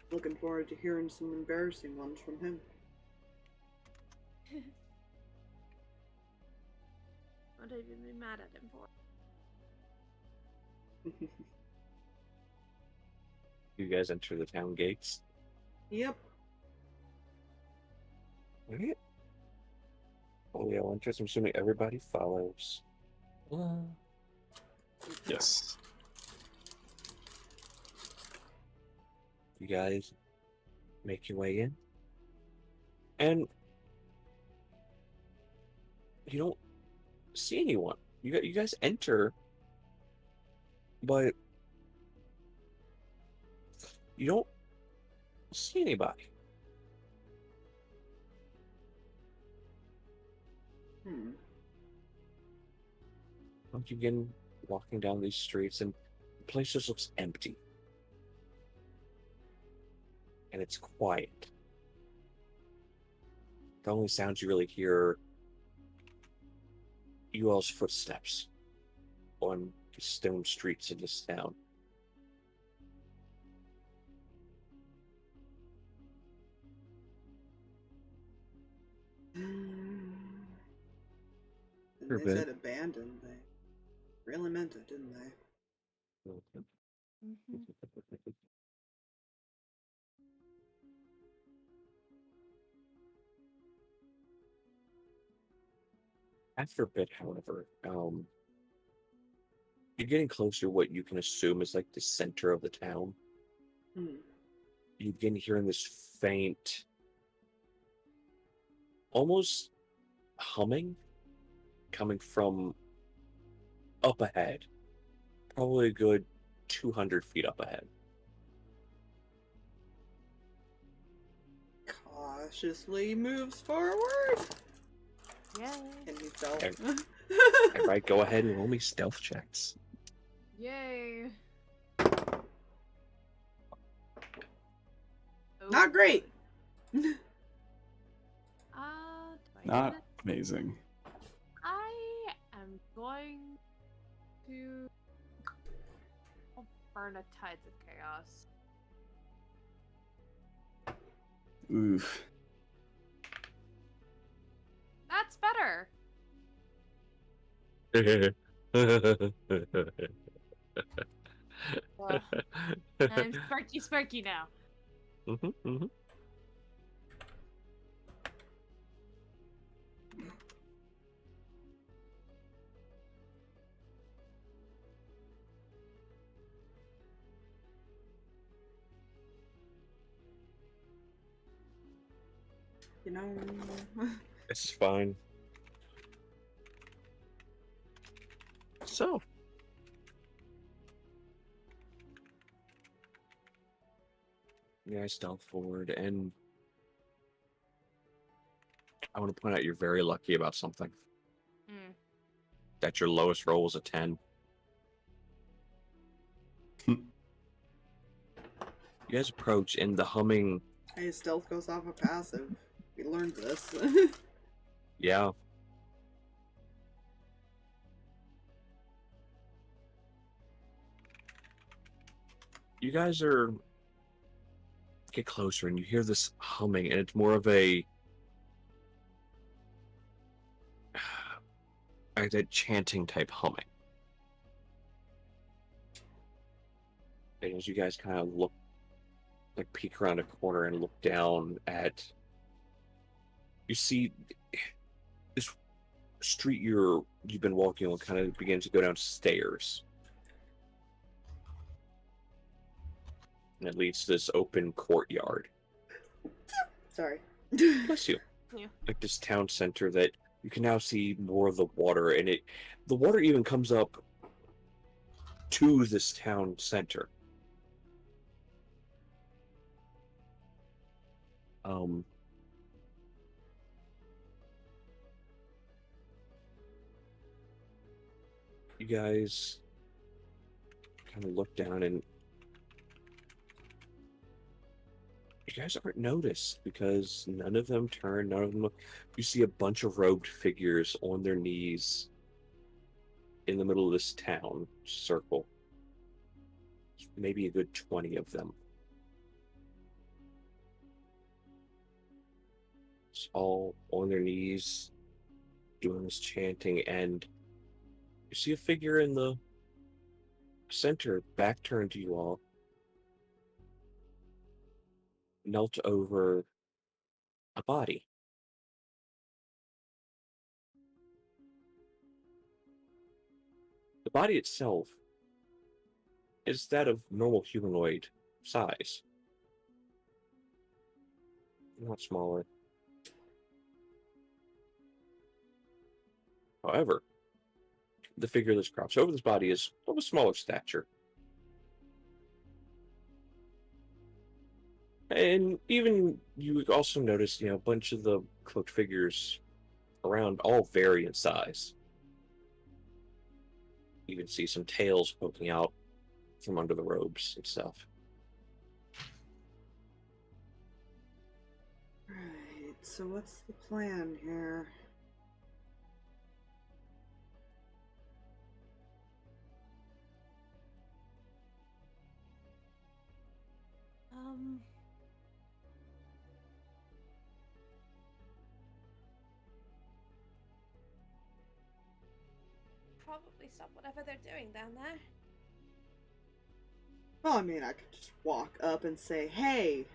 looking forward to hearing some embarrassing ones from him. What have you been mad at him for? You guys enter the town gates. Yep. Right? Oh, yeah, interest. I'm assuming everybody follows. Yes. You guys make your way in. And you don't see anyone. You guys enter, but you don't see anybody. You begin walking down these streets, and the place just looks empty. And it's quiet. The only sounds you really hear are you all's footsteps on the stone streets of this town. And For a they bit. said abandoned. They really meant it, didn't they? After a bit, however, you're getting closer to what you can assume is like the center of the town. you begin hearing this faint, almost humming coming from up ahead, probably a good 200 feet up ahead. Cautiously moves forward. Yay. Can he stealth? Alright, go ahead and roll me stealth checks. Yay. Not great. Do I Not get it? amazing. I am going to burn a Tides of Chaos. Oof. That's better. I'm sparky now. You know. It's fine. So. Yeah, I stealth forward, and I want to point out you're very lucky about something. That your lowest roll was a 10. You guys approach, and the humming... Hey, stealth goes off a passive. We learned this. Yeah. You guys get closer, and you hear this humming, and it's more of a like that chanting type humming. And as you guys kind of look, like peek around a corner and look down at, you see this street you've been walking on kind of begins to go down stairs. And it leads to this open courtyard. Sorry. Bless you. Yeah. Like this town center that you can now see more of the water, and the water even comes up to this town center. You guys kind of look down, and you guys aren't noticed because none of them turn, none of them look. You see a bunch of robed figures on their knees in the middle of this town circle. Maybe a good 20 of them. It's all on their knees doing this chanting, and you see a figure in the center, back turned to you all, knelt over a body. The body itself is that of normal humanoid size. Not smaller. However, the figure that's crouched over this body is of a smaller stature. And even you also notice, a bunch of the cloaked figures around all vary in size. You can see some tails poking out from under the robes and stuff. Right, so what's the plan here? Probably stop whatever they're doing down there. Well, I mean, I could just walk up and say, hey.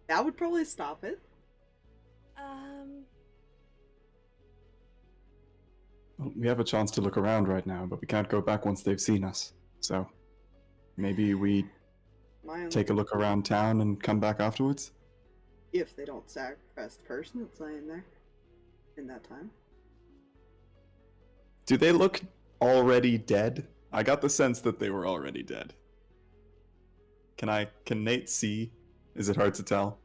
That would probably stop it. Well, we have a chance to look around right now, but we can't go back once they've seen us. So maybe we My only take a look around town and come back afterwards? if they don't sacrifice the person that's laying there in that time. Do they look already dead? I got the sense that they were already dead. Can Nate see? Is it hard to tell?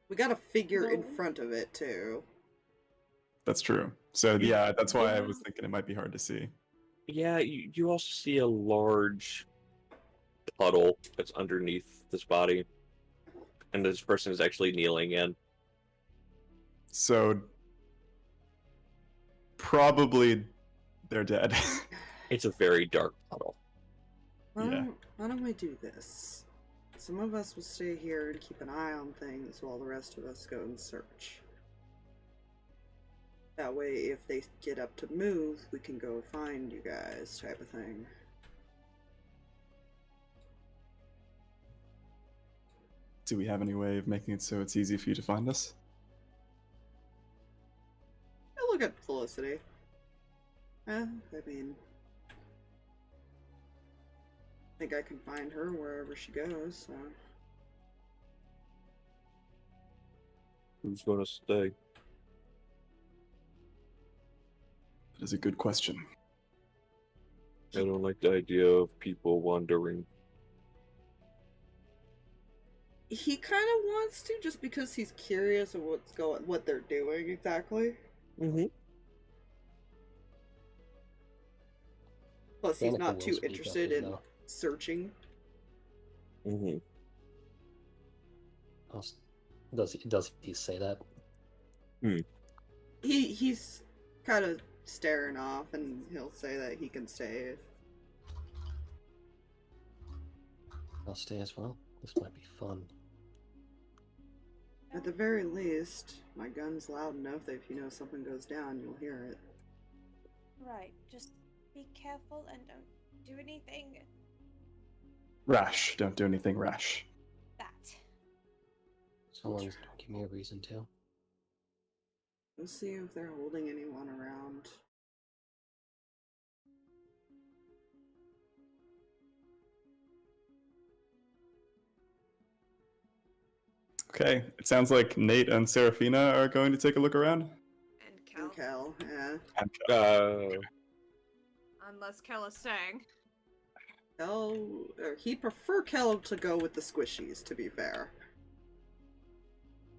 We got a figure in No. front of it too. That's true. So yeah, that's why I was thinking it might be hard to see. Yeah, you also see a large puddle that's underneath this body. And this person is actually kneeling in. So probably they're dead. It's a very dark puddle. Yeah. Why don't we do this? Some of us will stay here and keep an eye on things while the rest of us go and search. That way, if they get up to move, we can go find you guys, type of thing. Do we have any way of making it so it's easy for you to find us? I look at Felicity. I mean, I think I can find her wherever she goes, so. Who's gonna stay? That is a good question. I don't like the idea of people wandering. He kind of wants to, just because he's curious of what they're doing exactly. Mm-hmm. Plus, he's Danika not will too speak up, interested you in know. searching. Mm-hmm. Does he say that? He's kind of staring off, and he'll say that he can stay. I'll stay as well. This might be fun. At the very least, my gun's loud enough that if you know something goes down, you'll hear it. Right, just be careful and don't do anything Rash. Don't do anything rash. that. So long as don't give me a reason to. We'll see if they're holding anyone around. Okay, it sounds like Nate and Seraphina are going to take a look around. And Kel. And Kel, yeah. Unless Kel is staying. Kel, or he'd prefer Kel to go with the squishies, to be fair.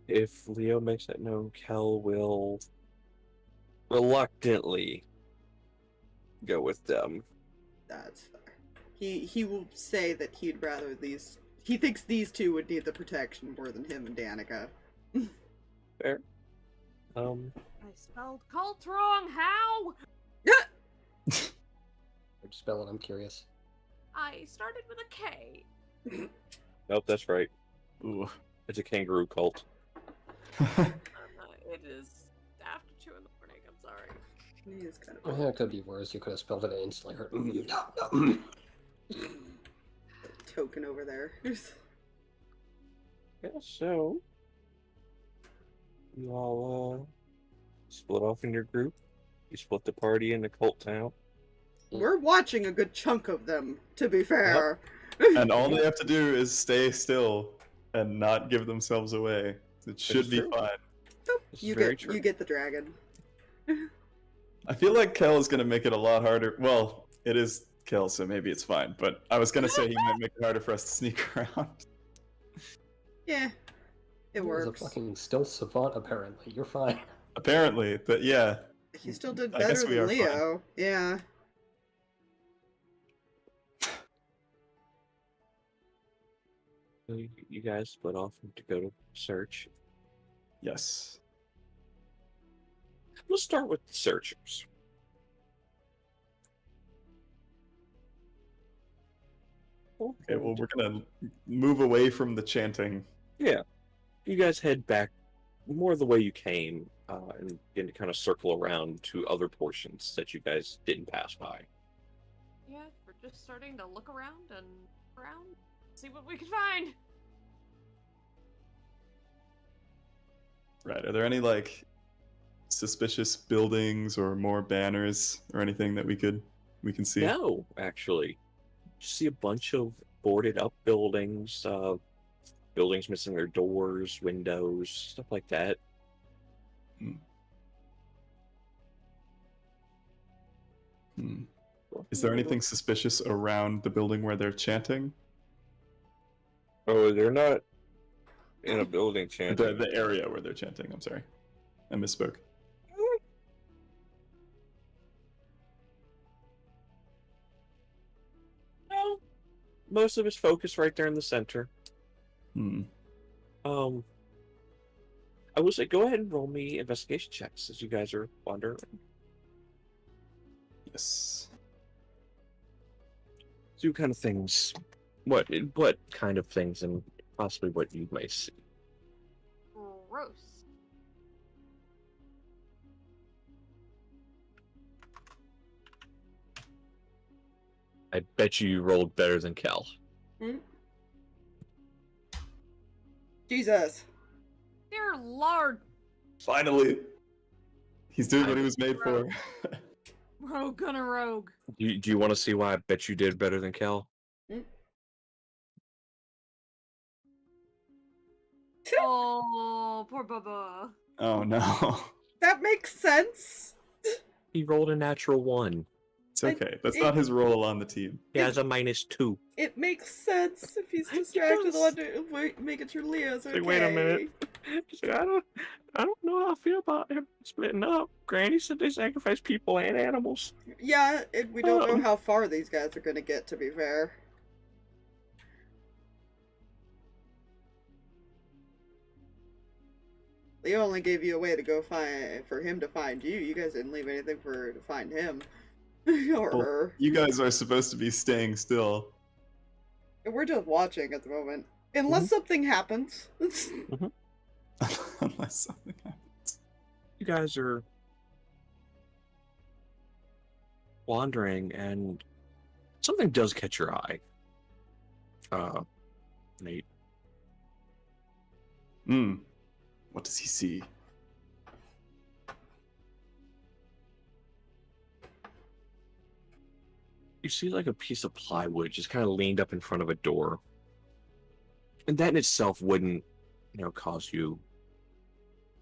If Leo makes that known, Kel will reluctantly go with them. That's fair. He will say that he'd rather he thinks these two would need the protection more than him and Danika. Fair. I spelled cult wrong. How? Where'd you spell it? I'm curious. I started with a K. Nope, that's right. Ooh. It's a kangaroo cult. It is after 2 in the morning. I'm sorry. He is kind I of think it could be worse. You could have spelled it and instantly heard. token over there. Yeah, so you all split off in your group. You split the party into Cult Town. We're watching a good chunk of them, to be fair. And all they have to do is stay still and not give themselves away. It should be true. fine. This is You very get true. you get the dragon. I feel like Kel is going to make it a lot harder. Well, it is Kel, so maybe it's fine. But I was going to say he might make it harder for us to sneak around. Yeah, it He was works. a fucking stealth savant, apparently. You're fine. Apparently, but yeah. He still did I guess better we than are fine. Leo. Yeah. So you guys split off to go to search. Yes. We'll start with the searchers. Okay, well, we're going to move away from the chanting. Yeah. You guys head back more the way you came and begin to kind of circle around to other portions that you guys didn't pass by. Yeah, we're just starting to look around and around, see what we can find. Right. Are there any, like, suspicious buildings or more banners or anything that we can see? No, actually. You see a bunch of boarded up buildings, buildings missing their doors, windows, stuff like that. Is there anything suspicious around the building where they're chanting? Oh, they're not in a building chanting. The area where they're chanting, I'm sorry. I misspoke. No. Most of it's focused right there in the center. I will say, go ahead and roll me investigation checks as you guys are wandering. Yes. So kind of things. What kind of things, and possibly what you may see. Gross. I bet you rolled better than Cal. Jesus. Dear Lord. Finally. He's doing what he was made for. Rogue gonna rogue. Do you want to see why I bet you did better than Cal? Oh, poor Bubba. Oh no. That makes sense. He rolled a natural 1. It's okay. That's not his role on the team. He has a -2. It makes sense if he's distracted making sure Leo's okay. Like, wait a minute. I don't know how I feel about him splitting up. Granny said they sacrifice people and animals. Yeah, and we don't know how far these guys are gonna get, to be fair. Leo only gave you a way to go for him to find you. You guys didn't leave anything for her to find him. Or her. You guys are supposed to be staying still. We're just watching at the moment. Unless something happens. Unless something happens. You guys are wandering, and something does catch your eye. Nate. What does he see? You see like a piece of plywood just kind of leaned up in front of a door. And that in itself wouldn't, cause you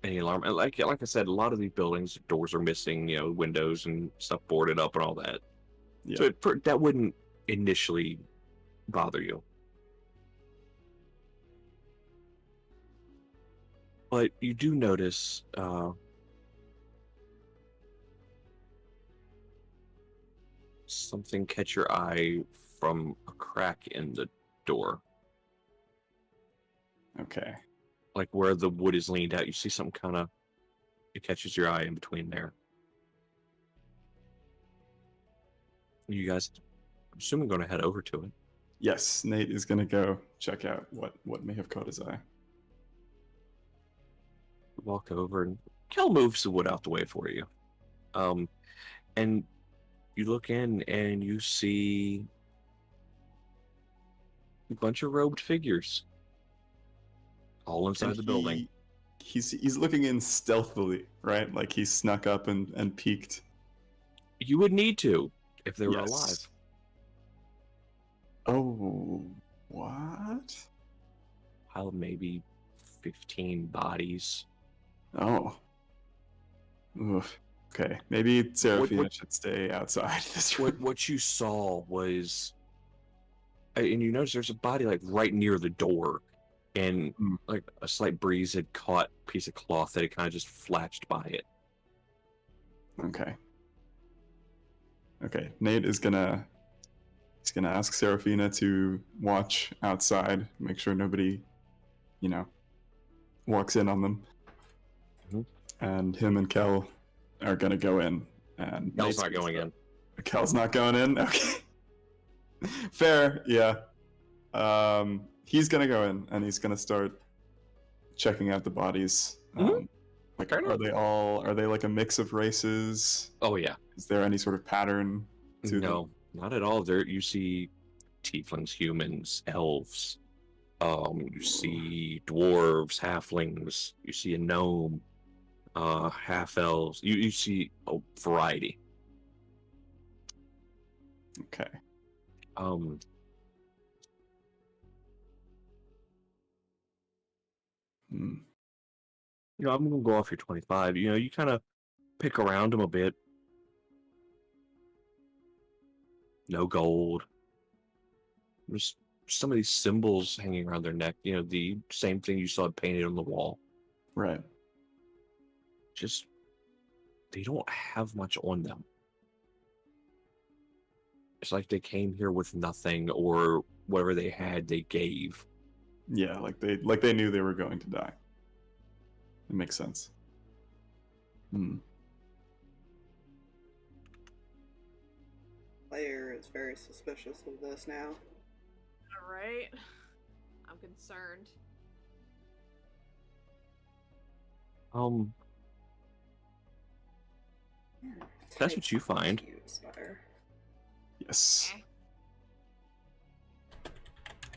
any alarm. And like I said, a lot of these buildings, doors are missing, windows and stuff boarded up and all that. Yeah. So that wouldn't initially bother you. But you do notice something catch your eye from a crack in the door. Okay. Like where the wood is leaned out, you see something it catches your eye in between there. You guys, I'm assuming, going to head over to it. Yes, Nate is going to go check out what may have caught his eye. Walk over, and Kel moves the wood out the way for you. And you look in, and you see a bunch of robed figures, all inside the building. He's looking in stealthily, right? Like he snuck up and peeked. You would need to if they were alive. Oh, what? I'll maybe 15 bodies. Oh. Oof. Okay, maybe Seraphina should stay outside this room. What you saw was, and you notice there's a body like right near the door, and like a slight breeze had caught a piece of cloth that had kind of just flashed by it. Okay. Okay, Nate is gonna ask Seraphina to watch outside, make sure nobody, walks in on them. And him and Kel are gonna go in. And Kel's not going in. Kel's not going in? Okay. Fair, yeah. He's gonna go in and he's gonna start checking out the bodies. Like, are they like a mix of races? Oh yeah. Is there any sort of pattern to No, not at all. There you see tieflings, humans, elves. You see dwarves, halflings. You see a gnome, half elves. You see a variety. Okay. Um, Hmm. I'm gonna go off your 25. You kind of pick around him a bit. No gold. Just some of these symbols hanging around their neck. The same thing you saw painted on the wall. Right. Just they don't have much on them. It's like they came here with nothing, or whatever they had, they gave. Yeah, like they knew they were going to die. It makes sense. Hmm. Player is very suspicious of this now. Alright. I'm concerned. That's what you find. You aspire. Yes. Okay.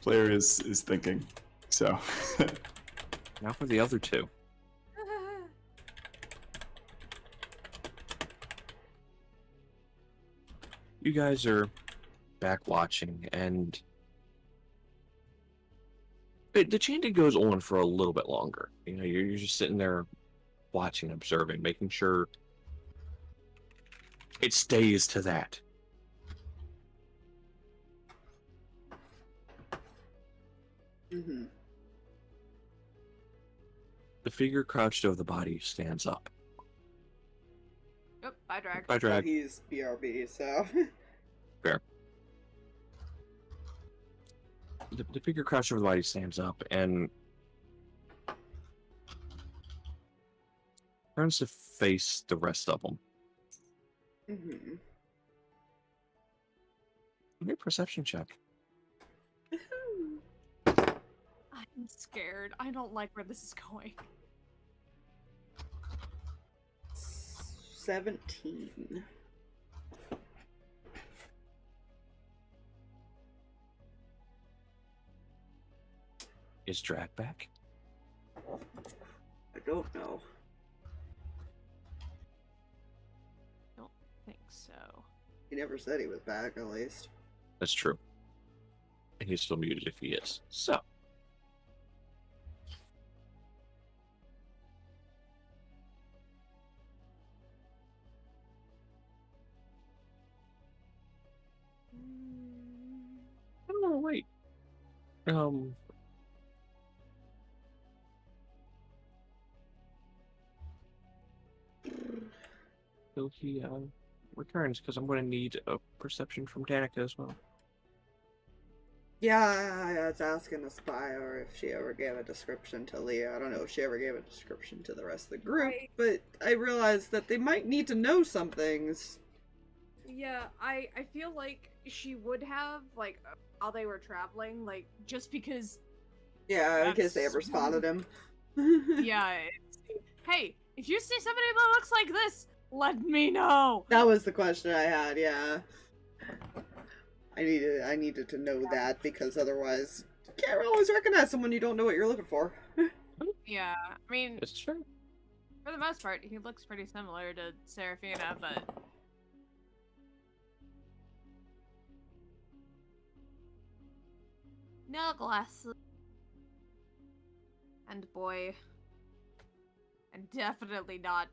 Player is thinking. So. Now for the other two. You guys are back watching, and the chanting goes on for a little bit longer. You're just sitting there watching, observing, making sure it stays to that. Mm-hmm. The figure crouched over the body stands up. Yep, bye, Drag. By Well, drag. he's BRB, so. Fair. The figure crouched over the body stands up and turns to face the rest of them. Mm-hmm. Give me a perception check. I'm scared. I don't like where this is going. 17. Is Drag back? I don't know. Don't think so. He never said he was back, at least. That's true. And he's still muted if he is. So. Oh, wait. So he returns, because I'm going to need a perception from Danika as well. Yeah, I was asking Aspire if she ever gave a description to Leah. I don't know if she ever gave a description to the rest of the group, Right. but I realized that they might need to know some things. Yeah, I feel like she would have, like, while they were traveling, like, just because, Yeah, in case they That's- ever spotted him. yeah, hey, if you see somebody that looks like this, let me know! That was the question I had, yeah. I needed to know that, because otherwise you can't always recognize someone you don't know what you're looking for. Yeah, I mean, It's true. for the most part, he looks pretty similar to Seraphina, but... No glasses. And boy... And definitely not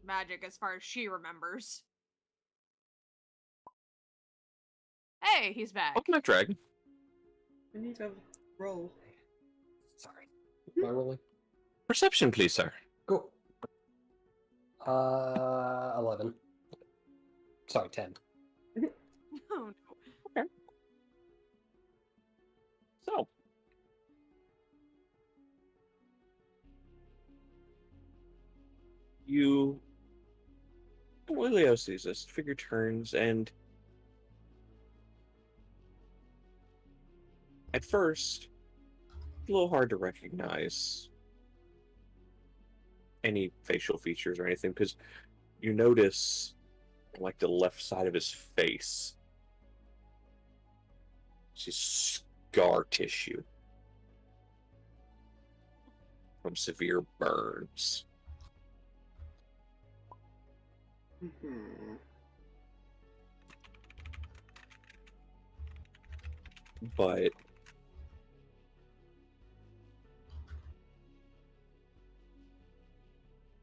magic as far as she remembers. Hey, he's back. Welcome back, Dragon. We need to roll. Sorry. Am I rolling? Perception, please, sir. Go. 11. Sorry, 10. Oh, no. So. Leo sees this, figure turns, and at first, a little hard to recognize any facial features or anything, because you notice, like, the left side of his face, it's scar tissue from severe burns. Mm-hmm. but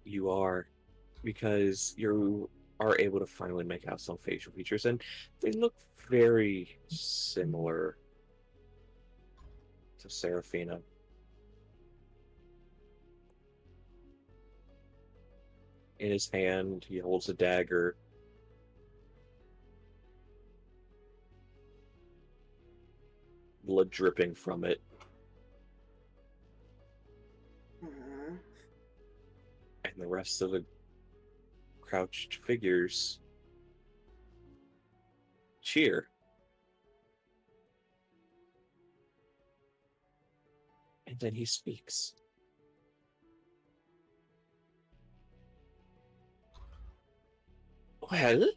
you are, because you are able to finally make out some facial features, and they look very similar to Seraphina. In his hand, he holds a dagger. Blood dripping from it. And the rest of the crouched figures cheer. And then he speaks. Well,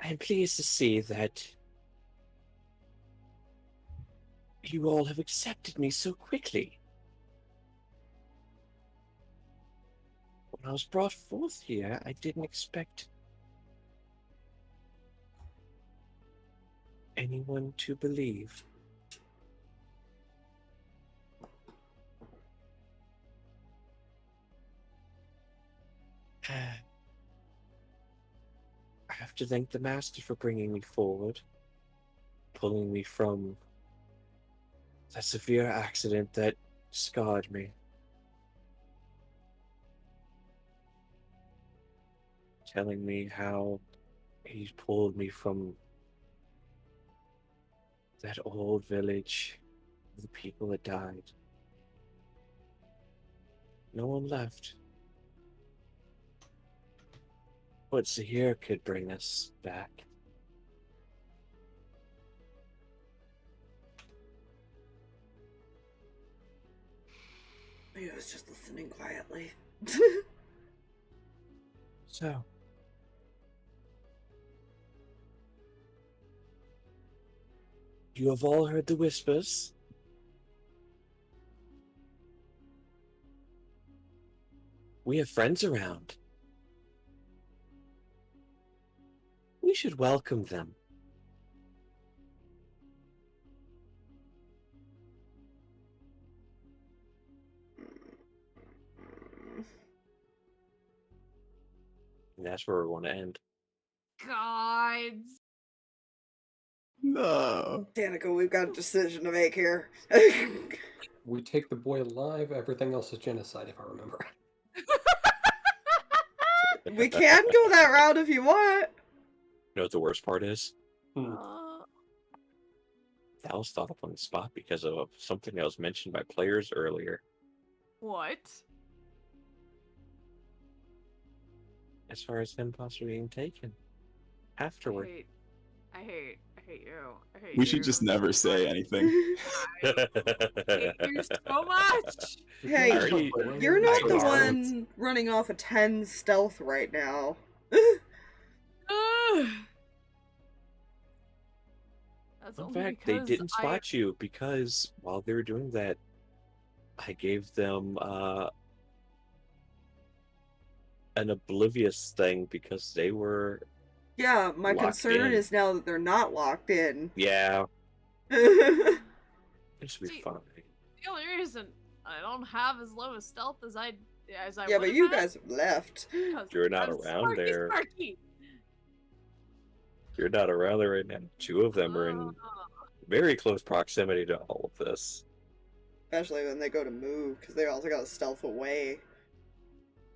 I'm pleased to see that you all have accepted me so quickly. When I was brought forth here, I didn't expect anyone to believe. I have to thank the Master for bringing me forward, pulling me from that severe accident that scarred me. Telling me how he pulled me from that old village, the people that died. No one left. But Zahir could bring us back. He was just listening quietly. So, you have all heard the whispers. We have friends around. We should welcome them. And that's where we're going to end. Gods. No. Danika, we've got a decision to make here. We take the boy alive, everything else is genocide, if I remember. We can go that route if you want. You know what the worst part is? Uh, That was thought up on the spot because of something that was mentioned by players earlier. what? As far as him possibly being taken afterward. I hate you. I hate We you. should just never say anything. I hate you so much. Hey, already- you're not the I aren't. one running off a 10 stealth right now. That's In only fact, they because didn't spot you because while they were doing that, I gave them an oblivious thing because they were, Yeah, my Locked concern in. is now that they're not locked in. yeah, Yeah, this will be See, fun. the only reason I don't have as low a stealth as I but would've you had, guys have left. because You're not I'm around sparky, there. sparky. You're not around there right now. Two of them are in Uh, very close proximity to all of this. Especially when they go to move, because they also got to stealth away.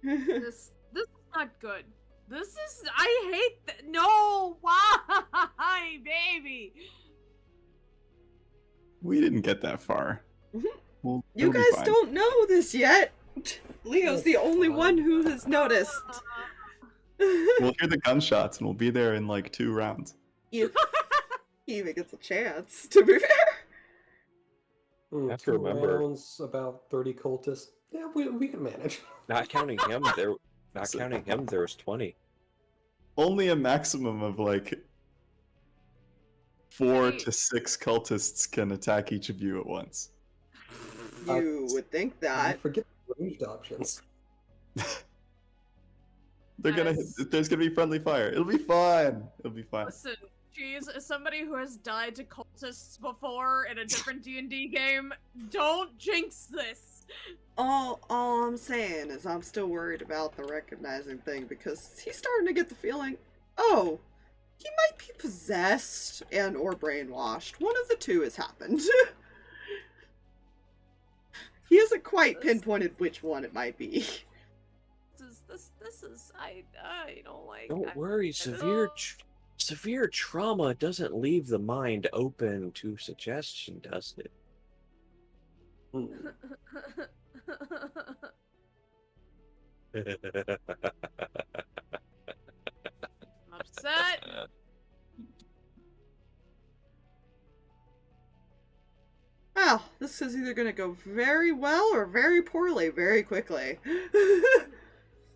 this is not good. This is I hate no, why, baby? We didn't get that far. Well, You it'll be guys fine. don't know this yet. Leo's the It's only fine. one who has noticed. We'll hear the gunshots and we'll be there in like 2 rounds. He even gets a chance, to be fair. have to 2 remember- rounds, about 30 cultists. Yeah, we can manage. Not counting him, there was 20. Only a maximum of like 4 Hey. to 6 cultists can attack each of you at once. You would think You that. forget the ranged options. There's gonna be friendly fire. It'll be fine. It'll be fine. Listen, Cheese, as somebody who has died to cultists before in a different D&D game, don't jinx this. All I'm saying is I'm still worried about the recognizing thing because he's starting to get the feeling, oh, he might be possessed and or brainwashed. One of the two has happened. He hasn't quite pinpointed which one it might be. This is I don't like. Don't worry, severe trauma doesn't leave the mind open to suggestion, does it? I'm upset. Well, this is either going to go very well or very poorly very quickly.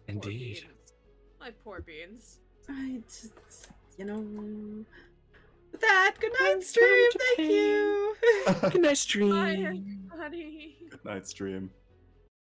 Indeed. My poor beans. I just, with that, good night, stream. Thank you. Good night, stream. Bye, everybody. Good night, stream.